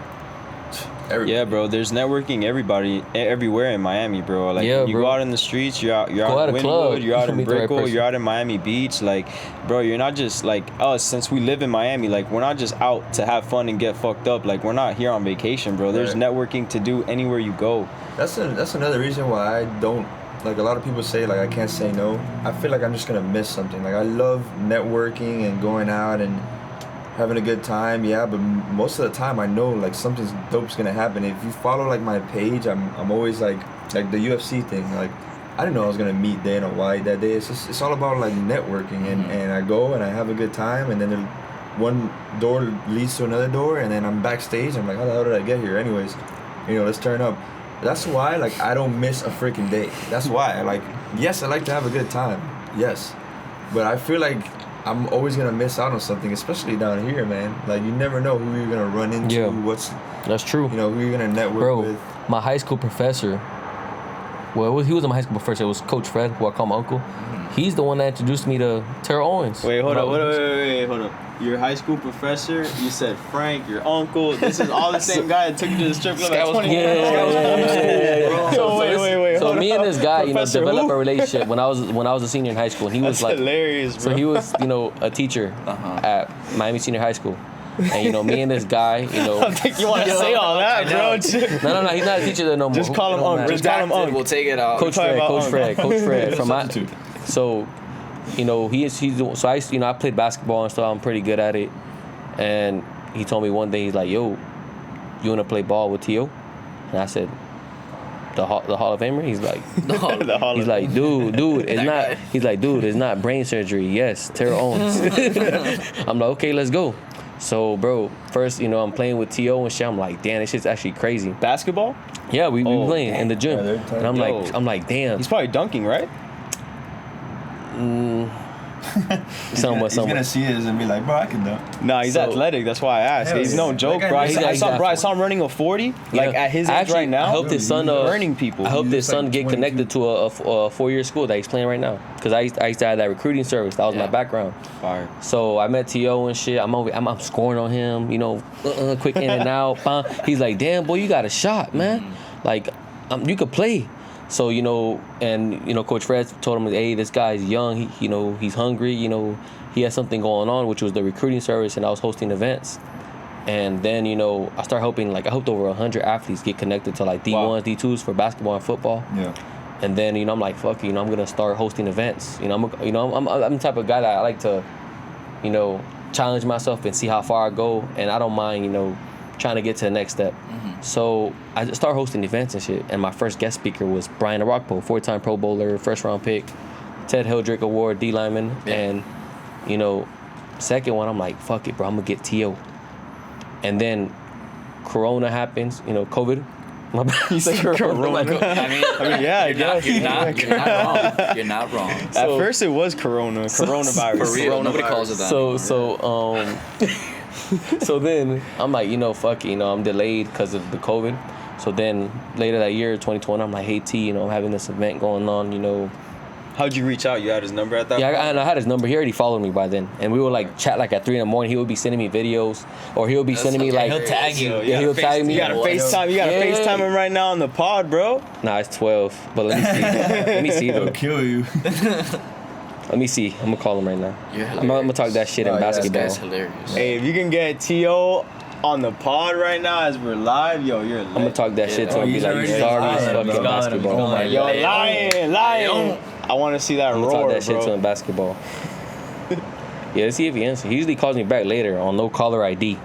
B: Everybody.
A: Yeah, bro. There's networking everywhere in Miami, bro. Like,
E: Yeah,
A: you
E: bro.
A: go out in the streets, you're out
E: Go out
A: in
E: of club.
A: Wynwood, you're out in
E: Meet the right
A: Brickell,
E: person.
A: you're out in Miami Beach. Like, bro, you're not just like us. Since we live in Miami, like, we're not just out to have fun and get fucked up. Like, we're not here on vacation, bro. There's
B: Right.
A: networking to do anywhere you go.
B: That's another reason why I don't, like, a lot of people say, like, I can't say no. I feel like I'm just gonna miss something. Like, I love networking and going out and having a good time, but most of the time I know like something's dope's gonna happen. If you follow like my page, I'm always like the UFC thing. Like, I didn't know I was gonna meet Dana White that day. It's all about like networking, and I go and I have a good time, and then one door leads to another door, and then I'm backstage. I'm like, how the hell did I get here? Anyways, let's turn up. That's why like I don't miss a freaking day. That's why like yes, I like to have a good time. Yes, but I feel like I'm always gonna miss out on something, especially down here, man. Like you never know who you're gonna run into.
E: Yeah. That's true.
B: Who you're gonna network
E: Bro,
B: with.
E: my high school professor, he wasn't my high school professor. It was Coach Fred, who I call my uncle. He's the one that introduced me to Terrell Owens.
A: Wait, hold up. Your high school professor, you said Frank, your uncle. This is all the same guy that took you to the strip club at 20.
E: Yeah.
A: So wait.
E: So me and this guy,
A: Professor
E: developed
A: who?
E: a relationship when I was a senior in high school. And he was
A: That's hilarious, bro.
E: So he was, a teacher at Miami Senior High School. And me and this guy,
A: I don't think you want to say all that, bro.
E: No, he's not a teacher there no more.
A: Just call him Unc. Just call him Unc.
C: We'll take it out.
E: Coach Fred from my.
B: Substitute.
E: So, so I played basketball and stuff. I'm pretty good at it. And he told me one day, he's like, yo, you want to play ball with T.O.? And I said, the Hall of Famer? He's like, he's like, dude, it's not. He's like, dude, it's not brain surgery. Yes, Terrell Owens. I'm like, okay, let's go. So, bro, first, I'm playing with T.O. and shit. I'm like, damn, this shit's actually crazy.
A: Basketball?
E: Yeah, we playing in the gym.
B: Yeah,
E: and I'm like, damn.
A: He's probably dunking, right?
B: He's gonna see this and be like, bro, I can dunk.
A: Nah, he's athletic. That's why I asked. He's no joke, bro. I saw him running a 40. Like at his age right now.
E: I hope his son
A: burning people.
E: I hope his son
B: like
E: get
B: 22.
E: connected to a 4-year school that he's playing right now. Because I used to have that recruiting service. That was my background.
A: Fire.
E: So I met T.O. and shit. I'm scoring on him. Quick in and out. He's like, damn, boy, you got a shot, man. Like, you could play. So, Coach Fred told him, hey, this guy's young. He's hungry. He has something going on, which was the recruiting service, and I was hosting events. And then, I started helping, I helped over 100 athletes get connected to, D1s, D2s for basketball and football.
B: Yeah.
E: And then, I'm like, fuck it, I'm going to start hosting events. I'm the type of guy that I like to, challenge myself and see how far I go. And I don't mind, trying to get to the next step. So I just started hosting events and shit. And my first guest speaker was Brian Arakpo, 4-time Pro Bowler, first-round pick, Ted Hildrick Award, D lineman. Yeah. And, second one, I'm like, fuck it, bro, I'm going to get T.O. And then Corona happens, COVID. My bad.
A: You said Corona.
C: I mean,
A: yeah,
C: You're not wrong.
A: At first, it was coronavirus.
C: For real, nobody calls it that.
E: So then I'm like, fuck it, I'm delayed because of the COVID. So then later that year, 2020, I'm like, hey T, I'm having this event going on,
A: How'd you reach out? You had his number at that point?
E: Yeah, I had his number. He already followed me by then. And we would chat at 3 a.m. He would be sending me videos, or he would be sending me
D: he'll tag you.
E: Yeah, he'll tag me.
A: You gotta FaceTime. You gotta FaceTime him right now on the pod, bro.
E: Nah, it's 12. But let me see. Let me see though.
B: He'll kill you.
E: Let me see. I'm gonna call him right now.
C: You're
E: I'm gonna talk that shit in basketball.
C: This guy's hilarious.
A: Hey, if you can get T.O. on the pod right now as we're live, yo, you're lit.
E: I'm gonna talk that shit to him and be like, you sorry as fuck in basketball.
B: Oh my
A: Yo,
B: God.
A: lying. I want to see that
E: I'm
A: roar,
E: gonna talk that shit
A: bro.
E: to him in basketball. Yeah, let's see if he answers. He usually calls me back later on no caller ID.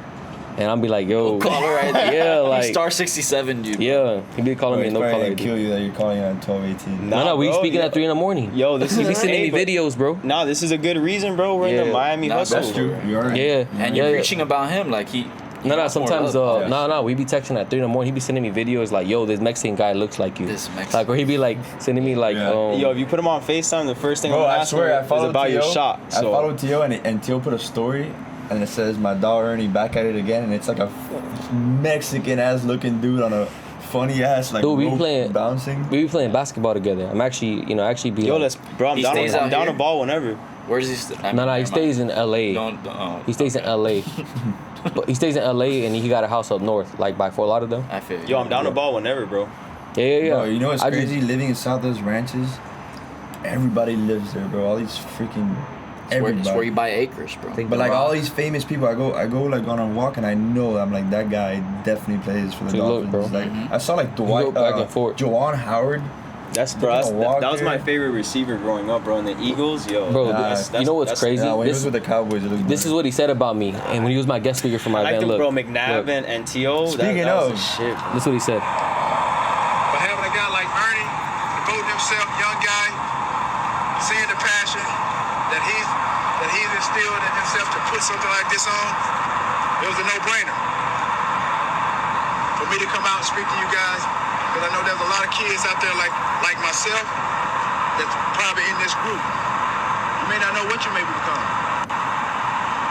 E: And I'll be like, yo.
C: Caller ID.
E: Yeah, like.
C: Star 67, dude.
E: Yeah, he be calling me no caller
B: Probably
E: ID.
B: kill you that you're calling on 12:18.
E: No, we
A: bro,
E: speaking
A: yo.
E: at 3 a.m.
A: Yo, this
E: He be
A: is
E: sending me
A: but-
E: videos, bro.
A: No, this is a good reason, bro. We're in the
E: Yeah.
A: Miami
C: Nah,
A: hustle.
B: That's true. You are.
E: Yeah.
C: And you're preaching about him like he.
E: No, sometimes,
B: love.
E: no, we be texting at 3 a.m. He be sending me videos like, yo, this Mexican guy looks like you.
C: This Mexican.
E: Like, or he be like, sending me like,
B: Yeah.
A: Yo, if you put him on FaceTime, the first thing
B: Bro,
A: I'm
B: I
A: asking
B: swear, I
A: is
B: followed
A: about your
B: T.O.
A: shot.
B: I
A: So
B: followed T.O. and T.O. put a story, and it says, my dog Ernie back at it again, and it's like a Mexican-ass looking dude on a funny-ass,
E: Dude, we
B: rope
E: playing-
B: bouncing.
E: we be playing basketball together. I'm actually, be
A: yo,
E: like,
A: bro, I'm
C: He
A: down.
C: stays
A: I'm
C: out
A: down
C: here?
A: to ball whenever.
C: Where does he stay?
E: No, he stays in L.A. He stays in L.A. But he stays in L.A. and he got a house up north, like by Fort Lauderdale.
C: I feel you.
A: Yo, I'm down to ball whenever, bro.
E: Yeah.
B: Bro, you know what's
E: I just-
B: crazy? Living in Southwest Ranches, everybody lives there, bro. All these freaking everybody.
C: It's where you buy acres, bro.
B: But like all these famous people, I go like on a walk and I know I'm like that guy definitely plays for the
E: See, look,
B: Dolphins.
E: bro.
B: Like I saw like Dwight,
E: back and forth.
B: Juwan Howard.
A: That's
B: gonna walk
A: that was my
B: there.
A: favorite receiver growing up, bro. And the Eagles, yo.
E: Bro,
A: that's,
E: you know what's
A: that's-
E: crazy?
B: Yeah, when he
E: This-
B: was with the Cowboys, it looked
E: This
B: good.
E: is what he said about me, and when he was my guest speaker for my
A: I like
E: event.
A: them,
E: Look,
A: bro. McNabb
E: look,
A: and T.O.
B: Speaking
A: that was
B: of-
A: the shit.
E: this is what he said.
F: But having a guy like Ernie, devoting himself, young guy,
G: instilled in himself to put something like this on, it was a no-brainer for me to come out and speak to you guys, because I know there's a lot of kids out there like myself that's probably in this group. You may not know what you may become.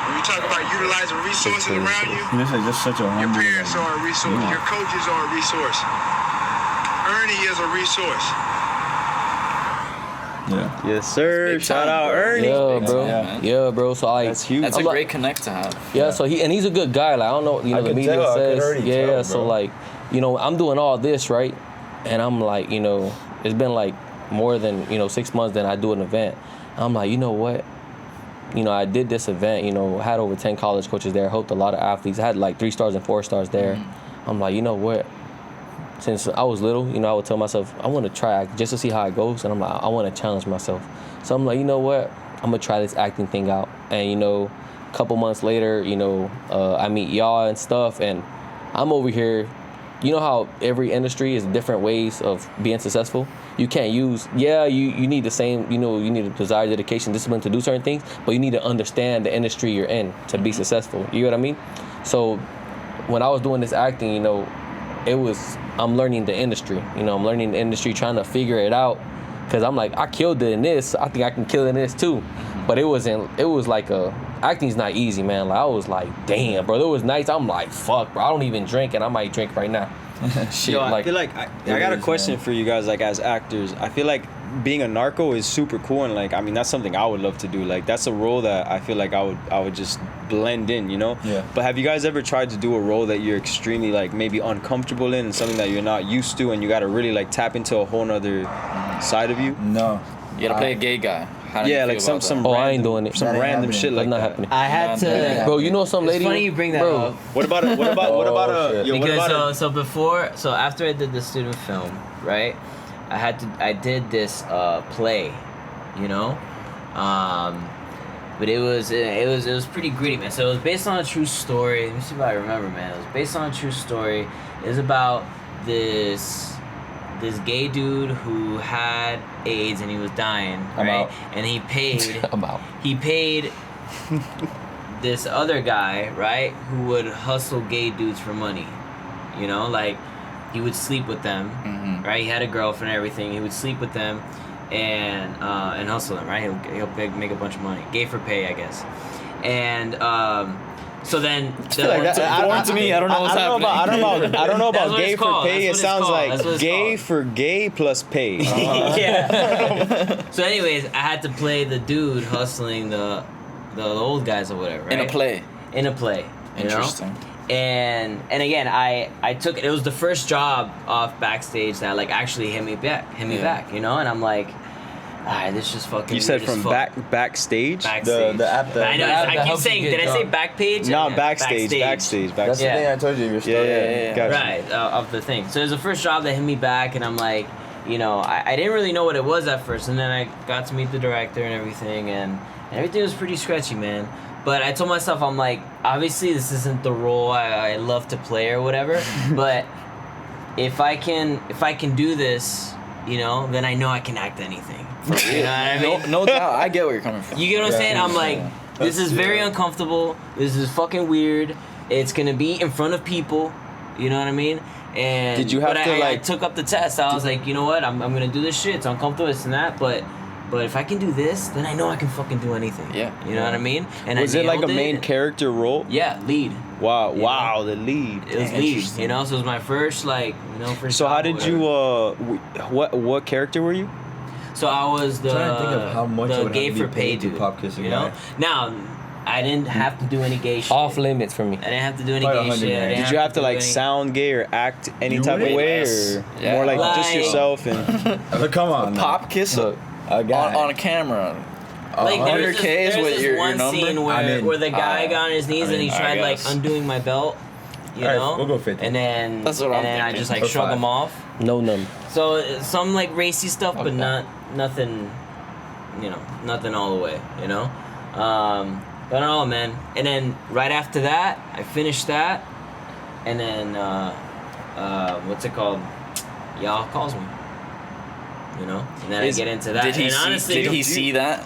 G: When you talk about utilizing resources around you,
B: This is just such a
G: your
B: humble.
G: parents are a resource, your coaches are a resource. Ernie is a resource.
B: Yeah.
A: Yes, sir. Shout out Ernie.
E: Yeah, bro.
C: man.
E: Yeah, bro. So like,
A: That's huge.
C: That's
E: I'm
C: a
E: like-
C: great connect to have.
E: yeah. So he's a good guy. Like I don't know,
B: I
E: the
B: could
E: media
B: tell, I could
E: says,
B: already
E: yeah.
B: tell,
E: So
B: bro.
E: like, I'm doing all this right, and I'm like, it's been like more than 6 months than I do an event. I'm like, you know what? I did this event. Had over 10 college coaches there. Helped a lot of athletes. I had like 3 stars and 4 stars there. I'm like, you know what? Since I was little, I would tell myself, I want to try just to see how it goes. And I'm like, I want to challenge myself. So I'm like, you know what? I'm going to try this acting thing out. And, a couple months later, I meet y'all and stuff. And I'm over here. You know how every industry is different ways of being successful? You can't use, you need the same, you need a desire, dedication, discipline to do certain things, but you need to understand the industry you're in to be successful. You know what I mean? So when I was doing this acting, I'm learning the industry. I'm learning the industry, trying to figure it out. Because I'm like, I killed it in this. I think I can kill it in this too. But it was like acting's not easy, man. Like I was like, damn, bro. There was nights I'm like, fuck, bro. I don't even drink, and I might drink right now. Shit,
A: Yo, I
E: like,
A: feel like I got a question for you guys, like as actors. I feel like being a narco is super cool, and that's something I would love to do. Like that's a role that I feel like I would just blend in,
B: Yeah.
A: But have you guys ever tried to do a role that you're extremely like maybe uncomfortable in, and something that you're not used to, and you got to really like tap into a whole nother side of you?
B: No.
C: You gotta play a gay guy. How do you
A: Yeah,
C: feel
A: like some
C: about
A: some
C: that?
E: Oh,
A: random,
E: I ain't doing it.
A: some
B: That ain't
A: random
B: happening.
A: shit
E: that's
A: like
E: not
A: that.
E: happening.
D: I had to.
E: Bro, some lady.
D: It's funny you bring that
E: bro,
D: up.
A: What about
D: So after I did the student film, right? I did this play, but it was pretty gritty, man. So it was based on a true story. Let me see if I remember, man. It was based on a true story. It was about this gay dude who had AIDS and he was dying,
B: I'm
D: right?
B: out.
D: And he paid.
E: I'm out.
D: He paid this other guy, right, who would hustle gay dudes for money. Like he would sleep with them, right? He had a girlfriend and everything. He would sleep with them and hustle them, right? He'll make a bunch of money. Gay for pay, I guess. And so then
C: Foreign to me. I don't know what's happening.
A: I don't know
D: That's
A: about
D: what
A: gay
D: it's
A: for
D: called.
A: pay. It
D: That's what it's
A: sounds
D: called. That's what
A: like
D: it's
A: gay
D: called.
A: for gay plus pay.
D: Yeah. So anyways, I had to play the dude hustling the old guys or whatever, right?
C: In a play.
D: In a play.
C: Interesting.
D: And again, I took it was the first job off backstage that like actually hit me back, and I'm like, alright, this just fucking
A: You said
D: weird as
A: from
D: fuck.
A: backstage?
D: Backstage.
B: The app that-
D: I know.
E: the app
D: I
E: that
D: keep
E: helps you
D: saying,
E: get
D: did I say
E: jobs.
D: back page?
A: No,
D: Yeah,
A: backstage.
B: That's
D: Yeah.
B: the thing I told you. Your story.
A: Yeah. Gotcha.
D: Right, of the thing. So it was the first job that hit me back, and I'm like, I didn't really know what it was at first, and then I got to meet the director and everything, and everything was pretty sketchy, man. But I told myself, I'm like, obviously this isn't the role I love to play or whatever, but if I can do this, then I know I can act anything. You know what I mean?
C: No doubt. I get where you're coming from.
D: You get what I'm saying? I'm like, this is very uncomfortable. This is fucking weird. It's gonna be in front of people. You know what I mean? And
A: Did you have to,
D: I
A: like-
D: took up the test. I was like, you know what? I'm gonna do this shit. It's uncomfortable, this and that, but if I can do this, then I know I can fucking do anything.
C: Yeah.
D: You know what I mean? And
A: Was
D: I
A: it like a
D: nailed
A: main
D: it.
A: character role?
D: Yeah, lead.
A: Wow,
D: You
A: wow, the lead.
D: It was lead. So it was my first first.
A: So how
D: job or
A: did you what character were you?
D: So I was the
B: I'm trying to think of how much it
D: the
B: would
D: gay
B: have to
D: for
B: be
D: pay
B: paid to
D: dude.
B: pop kiss a
D: You
B: guy.
D: know? Now, I didn't have to do any gay shit.
E: Off limits for me.
D: I didn't have to do any
B: Probably
D: gay
B: 100
D: shit. I
B: grand.
D: didn't
A: Did you have to
D: do
A: like
D: any-
A: sound gay or act any
B: You
A: type of
B: would?
A: way,
C: Yes.
A: or
C: Yeah.
A: more like just
D: Like-
A: yourself and?
B: Come on.
C: Pop kiss
E: Look,
B: A guy.
C: on a camera.
D: Like there was
C: 100K
D: this,
C: is what
D: this
C: your
D: one
C: number?
D: scene where,
B: I'm in.
D: where the guy got on his knees and he
C: I
D: tried like
C: guess.
D: undoing my belt, you
B: Alright,
D: know,
B: we'll go 50.
D: and then
C: That's what I'm
D: I
C: thinking.
D: just like
B: For
D: shrug
B: 5.
D: him off.
E: no number.
D: So some like racy stuff, but
E: Okay.
D: nothing, nothing all the way, But I don't know, man. And then right after that, I finished that, and then what's it called? Y'all calls me. And then
C: Is-
D: I get into that.
C: Did he
D: and
C: see?
D: honestly,
C: Did he see that?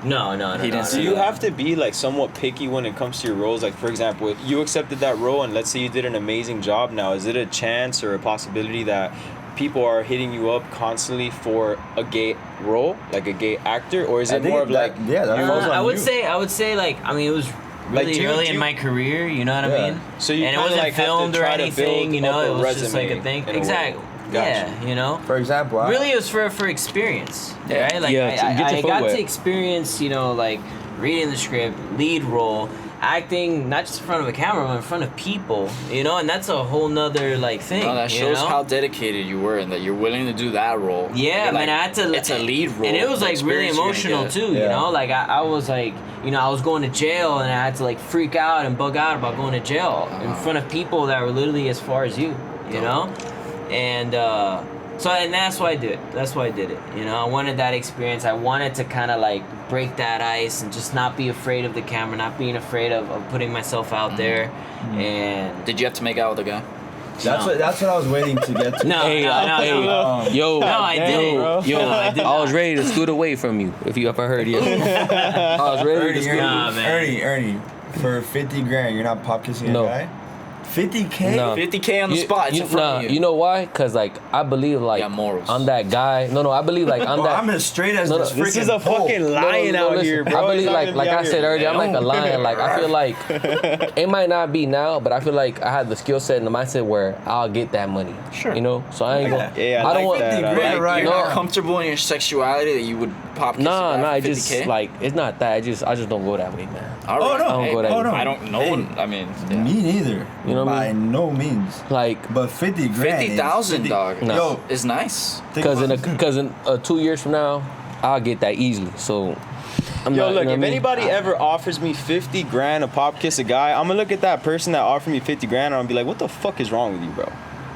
D: No.
C: He didn't
A: So
C: see
A: you
C: that.
A: have to be like somewhat picky when it comes to your roles. Like for example, you accepted that role, and let's say you did an amazing job. Now, is it a chance or a possibility that people are hitting you up constantly for a gay role, like a gay actor, or is
B: I
A: it
B: think
A: more of like
B: that falls on
D: I would
B: you.
D: say like, I mean, it was
A: Like,
D: really
A: do you-
D: early
A: do
D: in
A: you-
D: my career, you know what
B: Yeah.
D: I mean?
A: So you
D: and it
A: kinda,
D: wasn't
A: like, have to
D: filmed or
A: try to
D: anything,
A: build
D: you know,
A: up
D: it
A: a
D: was just like a
A: resume
D: thing.
A: in a way.
D: Exactly.
A: Gotcha.
D: Yeah, you know.
B: For example,
D: Really, it was for experience,
C: Yeah.
D: right? Like
E: Yeah, to get your
D: I
E: foot
D: got
E: wet.
D: to experience, you know, like reading the script, lead role, acting not just in front of a camera, but in front of people, you know, and that's a whole nother like thing.
C: No, that
D: you
C: shows
D: know?
C: how dedicated you were and that you're willing to do that role.
D: Yeah,
C: You're
D: man, I had to.
C: It's a lead role.
D: and it was
C: the
D: like really
C: experience you're gonna
D: emotional
C: get.
D: too. You
B: Yeah.
D: know, like I was like, you know, I was going to jail, and I had to like freak out and bug out about going to jail in front of people that were literally as far as you. You know, and so and that's why I did it. That's why I did it. You know, I wanted that experience. I wanted to kind of like break that ice and just not be afraid of the camera, not being afraid of putting myself out there. And
C: Did you have to make out with a guy?
B: That's what I was waiting to get to.
D: no,
E: Hey,
D: no.
E: yo,
D: No, I didn't.
A: bro.
E: Yo,
D: No, I did
E: I was
D: not.
E: ready to scoot away from you. If you ever heard it, I was ready to scoot.
D: Nah, man.
B: Ernie, for 50 grand, you're not pop kissing
E: No.
B: a guy? 50K?
E: No.
C: 50K on the spot. It's in front of you.
E: You know why? Cause like I believe like
C: got morals.
E: I'm that guy. No, I believe like I'm
B: Bro,
E: that.
B: I'm as straight as
E: No,
B: this
E: no,
A: This
B: freaking
A: is a
B: pole.
A: fucking lion out
E: listen,
A: here, bro.
E: I believe
A: He's not
E: like
A: gonna
E: like
A: be
E: I
A: out
E: said
A: here.
E: earlier, I'm like a lion. Like I feel like it might not be now, but I feel like I had the skill set and the mindset where I'll get that money.
C: Sure.
E: You know, so I ain't gonna.
A: Yeah,
E: I don't
A: like
E: want.
A: that. I
B: grand,
A: like
B: right?
C: You're
E: No.
C: not comfortable in your sexuality that you would pop kiss
E: Nah,
C: a guy
E: it
C: for
E: just
C: 50K?
E: like it's not that. I just don't go that way, man.
C: All right.
B: Oh, no.
E: I don't go that way.
C: I don't know.
B: Hey.
C: I mean, yeah.
B: Me neither.
E: You know what I
B: By no means.
E: Like,
B: But 50 grand. is
C: 50,000,
B: 50
C: dog.
E: No.
B: Yo,
C: It's nice.
B: think
E: cause
B: about-
E: in 2 years from now, I'll get that easily. So, I'm
A: Yo,
E: not.
A: look,
E: you know
A: if
E: what I mean?
A: anybody ever offers me 50 grand to pop kiss a guy, I'm gonna look at that person that offered me 50 grand and I'll be like, what the fuck is wrong with you, bro?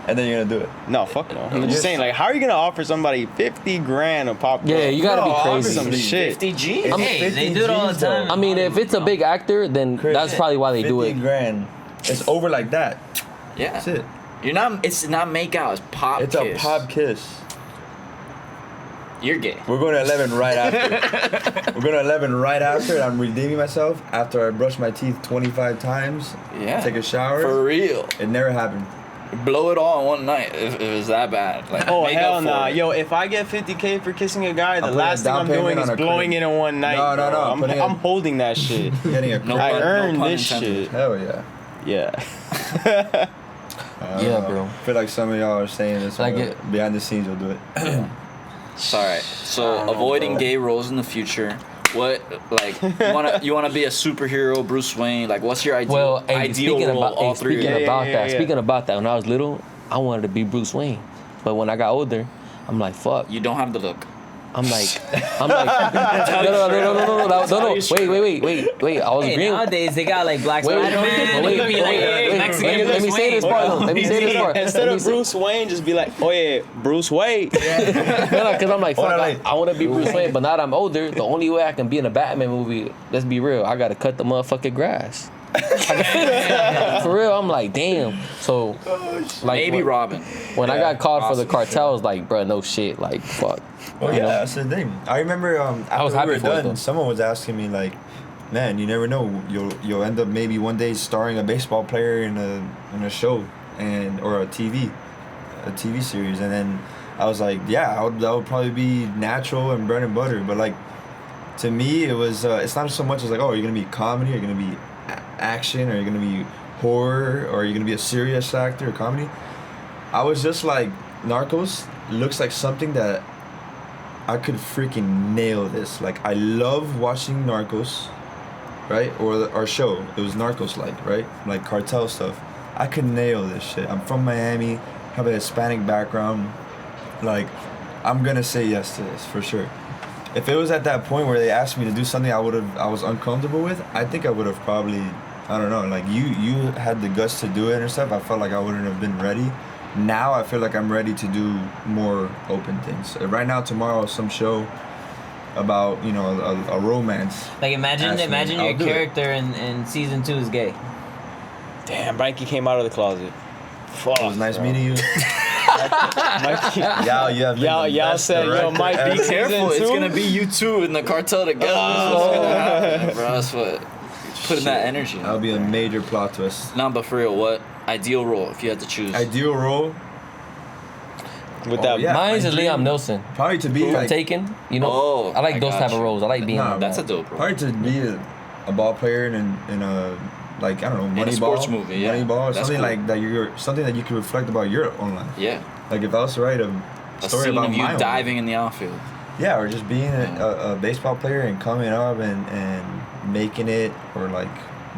B: and then you're gonna do it.
A: No, fuck no. I'm
B: Yes.
A: just saying, like, how are you gonna offer somebody 50 grand to pop kiss?
E: Yeah, you gotta
B: No,
E: be crazy.
B: obviously.
A: some shit.
C: 50 G.
B: It's
D: Hey,
B: 50
D: they do it all the
B: Gs though.
D: time.
E: I mean, if it's a big actor, then
B: Chris,
E: that's probably why they do
B: 50
E: it.
B: grand. It's over like that.
C: Yeah.
B: That's it.
C: You're not. It's not make out. It's pop.
B: It's
C: kiss.
B: a pop kiss.
C: You're gay.
B: We're going to 11 right after. We're going to 11 right after, and I'm redeeming myself after I brush my teeth 25 times.
C: Yeah.
B: Take a shower.
C: For real.
B: It never happened.
C: Blow it all in one night if it's that bad. Like,
A: Oh,
C: make
A: hell
C: up for
A: nah.
C: it.
A: Yo, if I get 50K for kissing a guy, the
B: putting
A: last
B: a
A: thing
B: down
A: I'm doing
B: payment
A: is
B: on a
A: blowing
B: crib.
A: it in one night.
B: No, no,
A: bro.
B: no,
A: I'm,
B: putting
A: I'm
B: a-
A: holding that shit.
B: Getting a
C: No
B: crib.
A: I
C: pun- no
A: earned
C: pun
A: this
C: intended.
A: shit.
B: Hell yeah.
A: Yeah.
E: Yeah, bro.
B: I feel like some of y'all are saying this.
E: Like
B: but
E: it-
B: behind the scenes, you'll do it.
C: It's all right. So avoiding gay roles in the future. What like you wanna be a superhero, Bruce Wayne? Like, what's your ideal
E: Well, hey,
C: ideal
E: speaking
C: role?
E: about
C: all three.
E: speaking
C: of you?
E: about
A: yeah,
E: that,
A: yeah.
E: speaking about that, when I was little, I wanted to be Bruce Wayne, but when I got older, I'm like, fuck.
C: You don't have the look.
E: I'm like, no. Wait. I was
D: Hey,
E: agreeing.
D: nowadays they got like Black
E: Wait,
D: Spider-Man.
E: wait,
D: You could be like, hey, Mexican
E: let me
D: Bruce
E: say this
D: Wayne.
E: part. Let me say this part.
A: Instead
E: Let me
A: of
E: say-
A: Bruce Wayne, just be like, oh yeah, Bruce Wayne.
E: No, because I'm like, fuck,
B: Orale.
E: I want to be Bruce Wayne, but now that I'm older, the only way I can be in a Batman movie, let's be real, I gotta cut the motherfucking grass. For real, I'm like, damn. So, like,
C: Maybe Robin.
E: when I got called for the
C: Awesome.
E: cartel, I was like, bro, no shit, like, fuck.
B: Well,
E: You
B: yeah,
E: know?
B: that's the thing. I remember after
E: was
B: we
E: happy
B: were
E: for it, though.
B: done, someone was asking me like, "Man, you never know. You'll end up maybe one day starring a baseball player in a show or a TV series." And then I was like, "Yeah, that would probably be natural and bread and butter." But like, to me, it was it's not so much as like, "Oh, you're gonna be comedy, you're gonna be action, or you're gonna be horror, or you're gonna be a serious actor or comedy." I was just like, Narcos looks like something that I could freaking nail this. Like, I love watching Narcos, right? Or our show. It was Narcos-like, right? Like cartel stuff. I could nail this shit. I'm from Miami, have a Hispanic background. Like, I'm gonna say yes to this for sure. If it was at that point where they asked me to do something I was uncomfortable with, I think I would have probably, I don't know, like you had the guts to do it and stuff. I felt like I wouldn't have been ready. Now I feel like I'm ready to do more open things. Right now, tomorrow, some show about, you know, a romance.
D: Like imagine
B: Ask me,
D: your
B: I'll do it.
D: character in season 2 is gay.
A: Damn, Frankie came out of the closet. Fuck.
B: It was nice
A: bro.
B: meeting you.
A: Mikey.
B: Y'all
A: said, yo, Mike,
C: Be
A: Season
C: careful. It's
A: two?
C: gonna be you two in the cartel together. That's what's gonna happen, bro. That's what. Putting that energy.
B: That'll be a major plot twist.
C: Nah, but for real, what ideal role if you had to choose?
B: Ideal role?
A: With that,
B: yeah.
E: Mine's
B: my
E: is
B: dream-
E: Liam Nelson.
B: Probably to be
E: From
B: like,
E: Taken, you know.
C: Oh,
E: I like
C: I
E: those
C: got
E: type of
C: you.
E: roles. I like being.
B: Nah,
C: That's a dope role.
B: probably to be a ball player in a like I don't know,
C: In a
B: Moneyball,
C: sports movie, yeah.
B: Moneyball, or
C: That's
B: something
C: cool.
B: like that. Something that you can reflect about your own life.
C: Yeah.
B: Like if I was to write a
C: A
B: story
C: scene
B: about
C: of you
B: my own
C: diving
B: life.
C: in the outfield.
B: Yeah, or just being a baseball player and coming up and making it, or like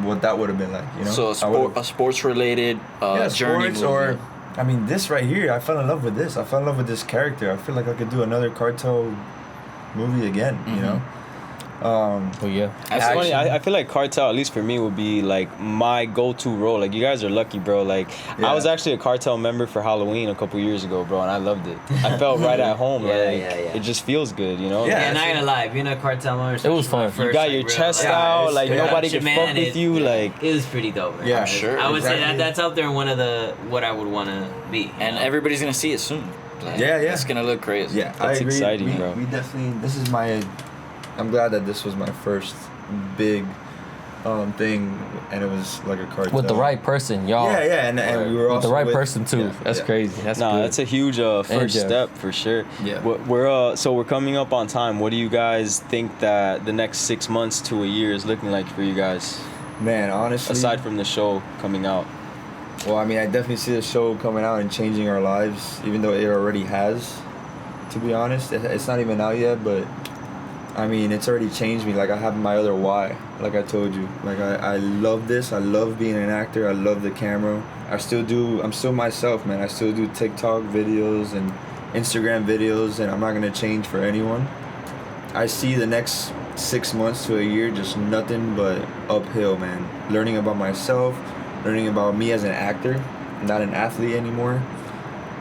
B: what that would have been like, you know.
C: So a sports related journey
B: sports,
C: movie.
B: or I mean, this right here, I fell in love with this. I fell in love with this character. I feel like I could do another cartel movie again, you know.
E: But yeah.
A: It's funny. I feel like Cartel, at least for me, would be like my go-to role. Like you guys are lucky, bro. Like I was actually a Cartel member for Halloween a couple years ago, bro, and I loved it. I felt right at home.
D: Yeah,
A: like
D: yeah.
A: it just feels good, you know.
B: Yeah.
D: Yeah, not gonna lie, being a cartel member,
E: It was fun.
A: You got your chest out, like nobody can fuck with you, like.
D: it was pretty dope, man.
B: Yeah,
C: sure.
D: I would say
B: exactly.
D: that's up there in one of the what I would want to be.
C: And everybody's gonna see it soon. Like,
B: Yeah.
C: It's gonna look crazy.
B: Yeah, I
A: That's
B: agree.
A: exciting, bro.
B: We definitely. This is my. I'm glad that this was my first big thing, and it was like a cartel.
E: With the right person, y'all.
B: Yeah, and we were
E: With
B: also
E: the right person too.
B: yeah,
E: That's
B: yeah.
E: crazy. That's
A: Nah,
E: good.
A: that's a huge first
E: Jeff.
A: step for sure.
B: Yeah.
A: We're coming up on time. What do you guys think that the next 6 months to a year is looking like for you guys?
B: Man, honestly.
A: Aside from the show coming out.
B: Well, I mean, I definitely see the show coming out and changing our lives, even though it already has. To be honest, it's not even out yet, but I mean, it's already changed me. Like I have my other why, like I told you. Like I love this. I love being an actor. I love the camera. I'm still myself, man. I still do TikTok videos and Instagram videos, and I'm not gonna change for anyone. I see the next 6 months to a year just nothing but uphill, man. Learning about myself, learning about me as an actor, not an athlete anymore.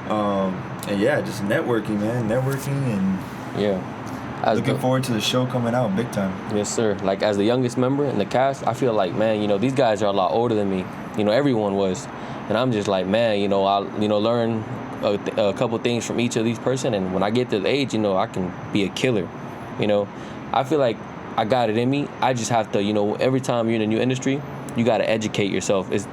B: And yeah, just networking, man. Networking and
E: yeah.
B: looking forward to the show coming out big time.
E: Yes, sir. Like as the youngest member in the cast, I feel like, man, you know, these guys are a lot older than me. You know, everyone was, and I'm just like, man, you know, I'll learn a couple things from each of these person, and when I get to the age, you know, I can be a killer. You know, I feel like I got it in me. I just have to, you know, every time you're in a new industry, you got to educate yourself. It's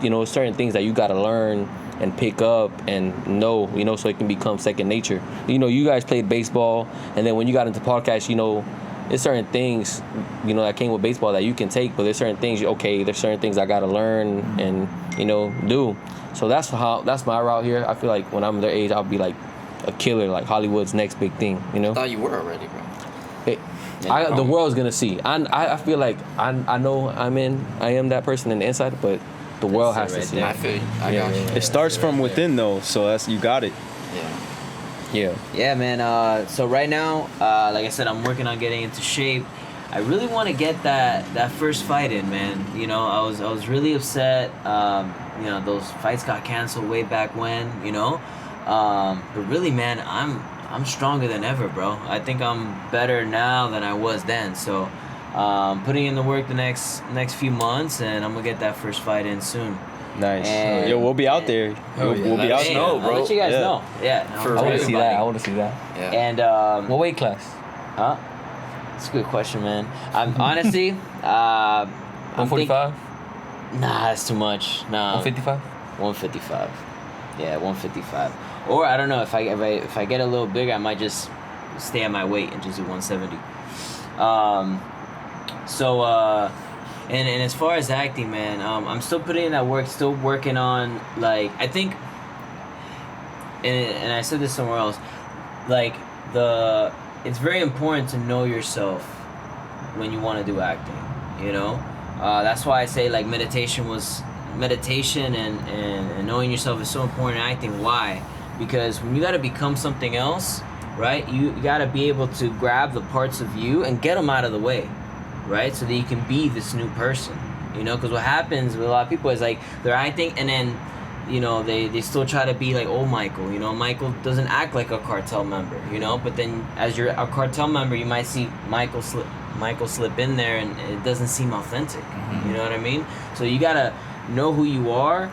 E: you know, certain things that you got to learn and pick up and know, you know, so it can become second nature. You know, you guys played baseball, and then when you got into podcasts, you know, there's certain things, you know, that came with baseball that you can take, but there's certain things, there's certain things I got to learn and, you know, do. So that's my route here. I feel like when I'm their age, I'll be like a killer, like Hollywood's next big thing, you know?
C: I thought you were already, bro.
E: The world's gonna see. I feel like I know I am that person in the inside, but the world has to see.
C: I feel you. I got you.
A: It starts from within though, so you got it.
C: Yeah.
D: Yeah, man. So right now, like I said, I'm working on getting into shape. I really want to get that first fight in, man. You know, I was really upset. You know, those fights got canceled way back when. You know, but really, man, I'm stronger than ever, bro. I think I'm better now than I was then. So, putting in the work the next few months, and I'm gonna get that first fight in soon.
A: Nice.
D: And-
A: Yo, we'll be out there. We'll be
C: Let
A: out
C: us
A: there.
C: know,
D: I'll
C: bro.
D: let you guys
A: Yeah.
D: know. Yeah.
C: For
E: I want
C: real.
E: to see that. I want to see that.
C: Yeah.
D: And
E: What weight class?
D: huh? That's a good question, man. I'm honestly, I'm
E: 145?
D: nah, that's too much. Nah,
E: 155?
D: 155. Yeah, 155. Or I don't know, if I get a little bigger, I might just stay at my weight and just do 170. And as far as acting, man, I'm still putting in that work, still working on, like, I think, and I said this somewhere else, like, it's very important to know yourself when you want to do acting, you know? That's why I say, like, meditation and knowing yourself is so important in acting. Why? Because when you got to become something else, right, you got to be able to grab the parts of you and get them out of the way, right, so that you can be this new person, you know? Because what happens with a lot of people is, like, they're acting and then, you know, they still try to be like old Michael. You know, Michael doesn't act like a cartel member, you know, but then as you're a cartel member, you might see Michael slip in there and it doesn't seem authentic. You know what I mean? So you gotta know who you are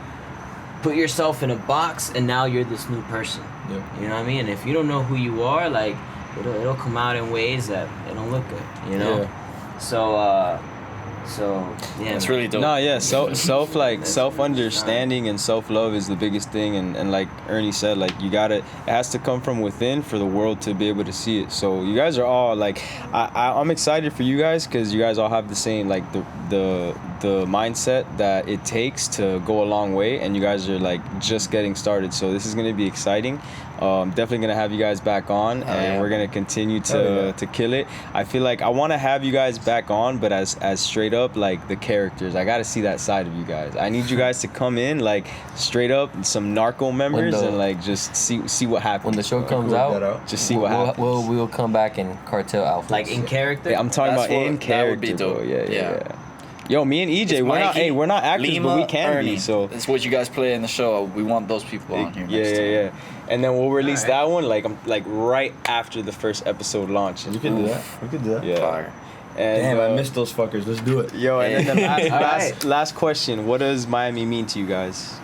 D: put yourself in a box, and now you're this new person.
B: Yeah.
D: You know what I mean? And if you don't know who you are, like it'll come out in ways that they don't look good. You know.
E: Yeah.
D: So yeah,
C: It's really dope.
A: No, yeah, self understanding and self love is the biggest thing, and like Ernie said, like it has to come from within for the world to be able to see it. So you guys are all like, I'm excited for you guys because you guys all have the same like the mindset that it takes to go a long way, and you guys are like just getting started. So this is gonna be exciting. Definitely gonna have you guys back on, and we're gonna continue to kill it. I feel like I want to have you guys back on, but as straight up like the characters. I gotta see that side of you guys. I need you guys to come in like straight up some narco members and like just see what happens.
E: When the show comes out,
A: just see what happens.
E: We'll come back in cartel outfits.
D: like in character.
A: Yeah, I'm talking
C: That's
A: about in
C: what- that would be
A: character, bro.
C: dope.
A: Yeah. Yo, me and EJ, we're not actors,
C: Lima,
A: but we can
C: Ernie.
A: be. So
C: That's what you guys play in the show. We want those people on here. next time.
A: yeah. And then we'll release that one like right after the first episode launches.
B: We can do that. We could do that.
A: Yeah.
C: Fire.
A: And,
B: Damn, I missed those fuckers. Let's do it.
A: Yo, and then the
D: Alright.
A: last question. What does Miami mean to you guys?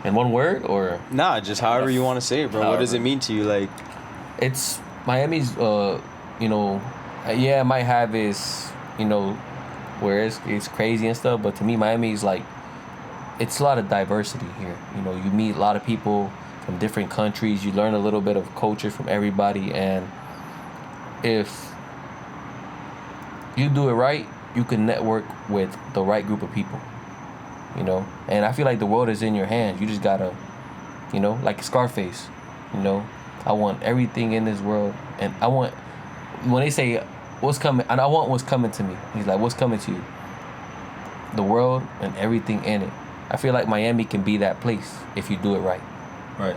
E: In one word, or
A: Nah, just however you want to say it, bro. What does it mean to you? Like,
E: it's Miami's. You know, yeah, it might have its, you know, where it's crazy and stuff, but to me, Miami's like, it's a lot of diversity here. You know, you meet a lot of people from different countries. You learn a little bit of culture from everybody, and if you do it right, you can network with the right group of people. You know, and I feel like the world is in your hands. You just gotta, you know, like Scarface. You know, I want everything in this world, and I want, when they say what's coming, and I want what's coming to me. He's like, what's coming to you? The world and everything in it. I feel like Miami can be that place if you do it right.
B: Right.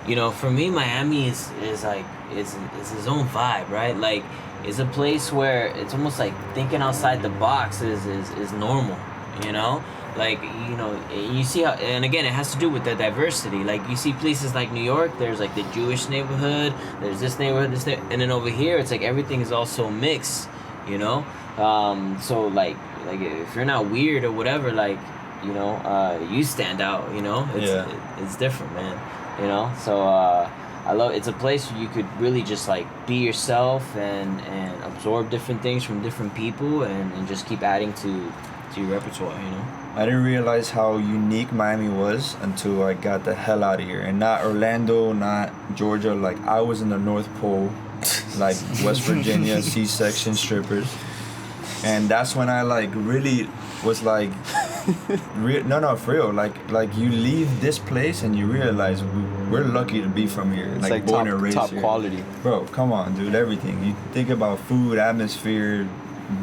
D: You know, for me, Miami is like is his own vibe, right? Like, it's a place where it's almost like thinking outside the box is normal. You know, like, you know, you see how, and again, it has to do with the diversity. Like, you see places like New York, there's like the Jewish neighborhood, there's this neighborhood, and then over here, it's like everything is also mixed. You know, so like if you're not weird or whatever, like, you know, you stand out. You know, it's different, man. You know, so I love, it's a place where you could really just like be yourself and absorb different things from different people and just keep adding to your repertoire, you know.
B: I didn't realize how unique Miami was until I got the hell out of here. And not Orlando, not Georgia. Like, I was in the North Pole, like West Virginia, C-section strippers. And that's when I like really was like, no, for real. Like you leave this place and you realize we're lucky to be from here.
A: it's like
B: born and raised
A: top
B: here.
A: quality.
B: Bro, come on, dude. Everything. You think about food, atmosphere,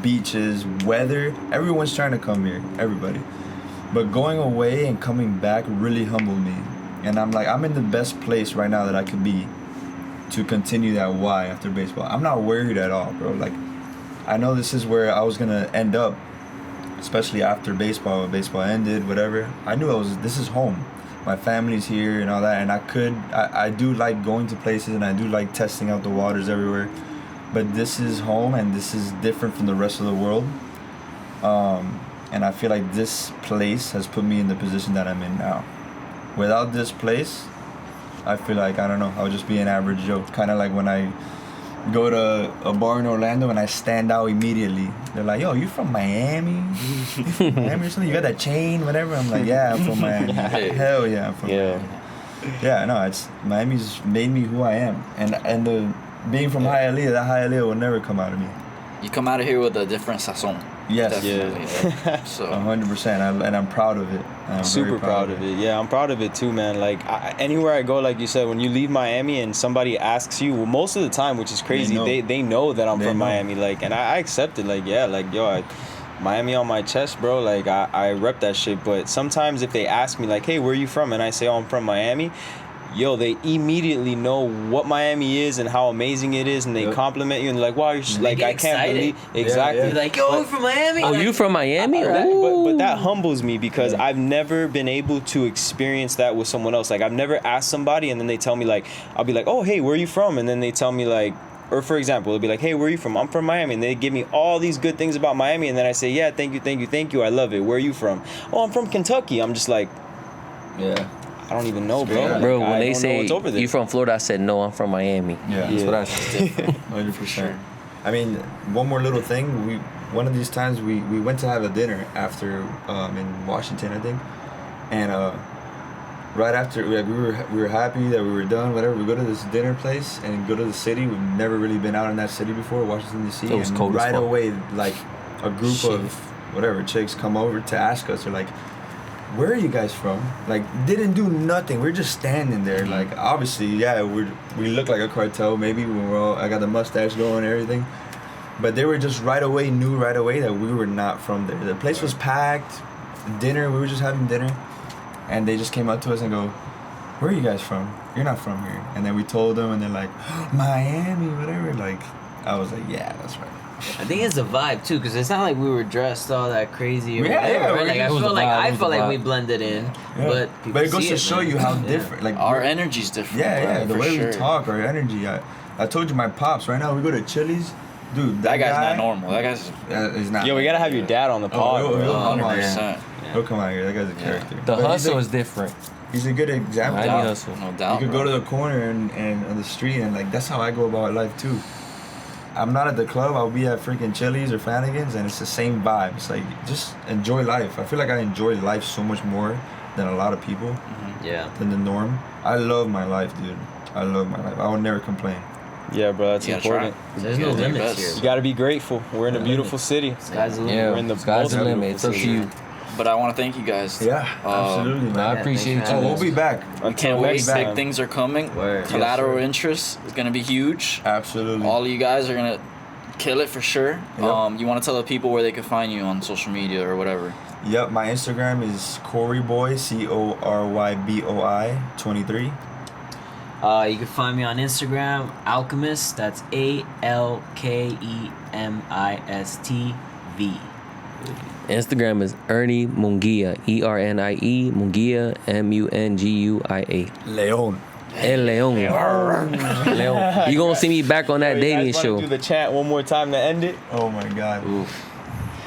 B: beaches, weather. Everyone's trying to come here. Everybody. But going away and coming back really humbled me. And I'm like, I'm in the best place right now that I could be to continue that why after baseball. I'm not worried at all, bro. Like, I know this is where I was gonna end up, especially after baseball. When baseball ended, whatever. I knew this is home. My family's here and all that. And I do like going to places, and I do like testing out the waters everywhere. But this is home, and this is different from the rest of the world. And I feel like this place has put me in the position that I'm in now. Without this place, I feel like, I don't know, I would just be an average Joe. Kind of like when I go to a bar in Orlando and I stand out immediately. They're like, yo, you from Miami? You from Miami or something? You got that chain, whatever? I'm like, yeah, I'm from Miami. Hell yeah, I'm from Miami. Yeah, no, Miami's made me who I am. And the being from Hialeah, that Hialeah will never come out of me.
C: You come out of here with a different sazon.
B: Yes.
C: Definitely. So
B: 100%, and I'm proud of it. I'm
A: Super
B: very
A: proud of it. Yeah, I'm proud of it too, man. Like, anywhere I go, like you said, when you leave Miami and somebody asks you, well, most of the time, which is crazy, they know that I'm from Miami. Like, and I accept it. Like, yeah, like, yo, Miami on my chest, bro. Like, I rep that shit. But sometimes if they ask me, like, hey, where are you from? And I say, oh, I'm from Miami. Yo, they immediately know what Miami is and how amazing it is, and they compliment you and they're like, wow, you're like, I can't believe. Exactly.
D: You're like, yo, I'm from Miami.
E: Oh, you from Miami?
A: But that humbles me because I've never been able to experience that with someone else. Like, I've never asked somebody and then they tell me, like, I'll be like, oh, hey, where are you from? And then they tell me, like, or for example, it'll be like, hey, where are you from? I'm from Miami. And they give me all these good things about Miami. And then I say, yeah, thank you. I love it. Where are you from? Oh, I'm from Kentucky. I'm just like,
B: Yeah.
A: I don't even know, bro.
B: Yeah.
A: Like,
E: Bro, when
A: I
E: they
A: don't know
E: say
A: what's over there.
E: you from Florida, I said no, I'm from Miami.
B: Yeah.
E: That's what I said.
B: 100%. I mean, one more little thing. One of these times we went to have a dinner after in Washington, I think, and right after we were happy that we were done. Whatever, we go to this dinner place and go to the city. We've never really been out in that city before, Washington D.C.
E: It was
B: and
E: cold as
B: right
E: fuck.
B: away, like a group of whatever chicks come over to ask us. They're like, where are you guys from? Like, didn't do nothing. We're just standing there. Like, obviously, yeah, we look like a cartel. Maybe I got the mustache going and everything. But they were just knew right away that we were not from there. The place was packed. Dinner, we were just having dinner. And they just came up to us and go, where are you guys from? You're not from here. And then we told them, and they're like, Miami, whatever. Like, I was like, yeah, that's right.
D: I think it's the vibe too, because it's not like we were dressed all that crazy or
B: Yeah,
D: whatever.
B: yeah,
D: Right? Like
E: it was the vibe,
D: I
E: it was
D: felt
E: the
D: like we
E: vibe.
D: blended in,
B: Yeah.
D: but people
B: But it goes
D: see
B: to show you how different. Like
C: Our energy's different.
B: Yeah,
C: bro,
B: the
C: for
B: way
C: sure.
B: we talk, our energy. I told you my pops. Right now we go to Chili's, dude.
C: That guy's
B: guy,
C: not normal. That guy's
B: Is not.
A: Yo, we gotta have your dad on the pod,
B: he'll
A: bro.
B: come out
C: 100%.
B: here. He'll come out here. That guy's a character.
E: The
B: But
E: hustle is different.
B: He's a good example.
E: I
C: doubt.
E: hustle.
C: No
B: You
C: doubt.
B: could
C: bro.
B: go to the corner and on the street and like that's how I go about life too. I'm not at the club. I'll be at freaking Chili's or Flanagan's, and it's the same vibe. It's like just enjoy life. I feel like I enjoy life so much more than a lot of people,
D: Yeah.
B: than the norm. I love my life, dude. I love my life. I would never complain.
A: Yeah, bro, that's
C: You gotta
A: important.
C: try.
D: There's
C: You
D: no
C: gotta do your
D: limits
C: best.
A: You
D: here.
A: gotta be grateful. We're in a beautiful city.
D: Sky's the limit.
E: Yeah,
A: We're in the
E: sky's the
A: most
E: limit. It's up to
A: beautiful
E: you.
C: But I want to thank you guys.
B: Yeah, absolutely, man.
E: I appreciate
D: thanks
E: you.
D: for
B: Oh,
D: having
B: we'll be back.
C: We can't wait.
A: next
C: Big
A: time.
C: things are coming.
D: Word.
C: Collateral
B: Yes, sir.
C: interest is gonna be huge.
B: Absolutely.
C: All of you guys are gonna kill it for sure.
B: Yep.
C: You want to tell the people where they can find you on social media or whatever?
B: Yep, my Instagram is CORYBOY, CORYBOI 23.
D: You can find me on Instagram, Alchemist. That's ALKEMISTV.
E: Instagram is Ernie Munguia, ERNIE Munguia, MUNGUIA.
B: Leon.
E: El Leon. Leon. You gonna see me back on that
A: Yo, you
E: dating
A: guys wanna
E: show.
A: do the chant one more time to end it?
B: Oh my God.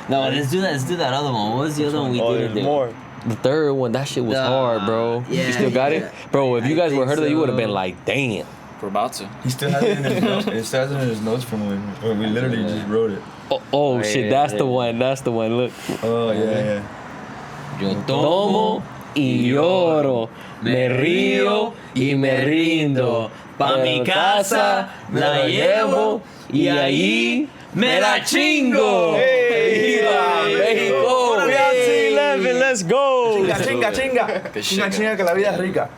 D: No, let's do that. Let's do that other one. What was the other one we
A: Oh,
D: didn't
A: there's
D: do?
A: more.
E: The third one, that shit was hard, bro.
D: yeah,
E: You still got
D: yeah.
E: it? Bro, if you
D: I
E: guys would
D: think
E: have heard of it, you would have
D: so.
E: been like, damn.
C: We're about to.
B: He still has it in his notes. It still has it in his notes from when we literally just wrote it.
E: Oh shit,
D: yeah,
E: that's
D: yeah.
E: the one. That's the one. Look.
B: Oh yeah.
D: Yo
E: Tomo y lloro, me río y me rindo. Pa mi casa la llevo y allí me la chingo.
A: Hey,
E: México.
A: we out to 11. Let's go.
B: Chinga, chinga, chinga.
C: Good shit,
B: Chinga, chinga, que la vida es rica.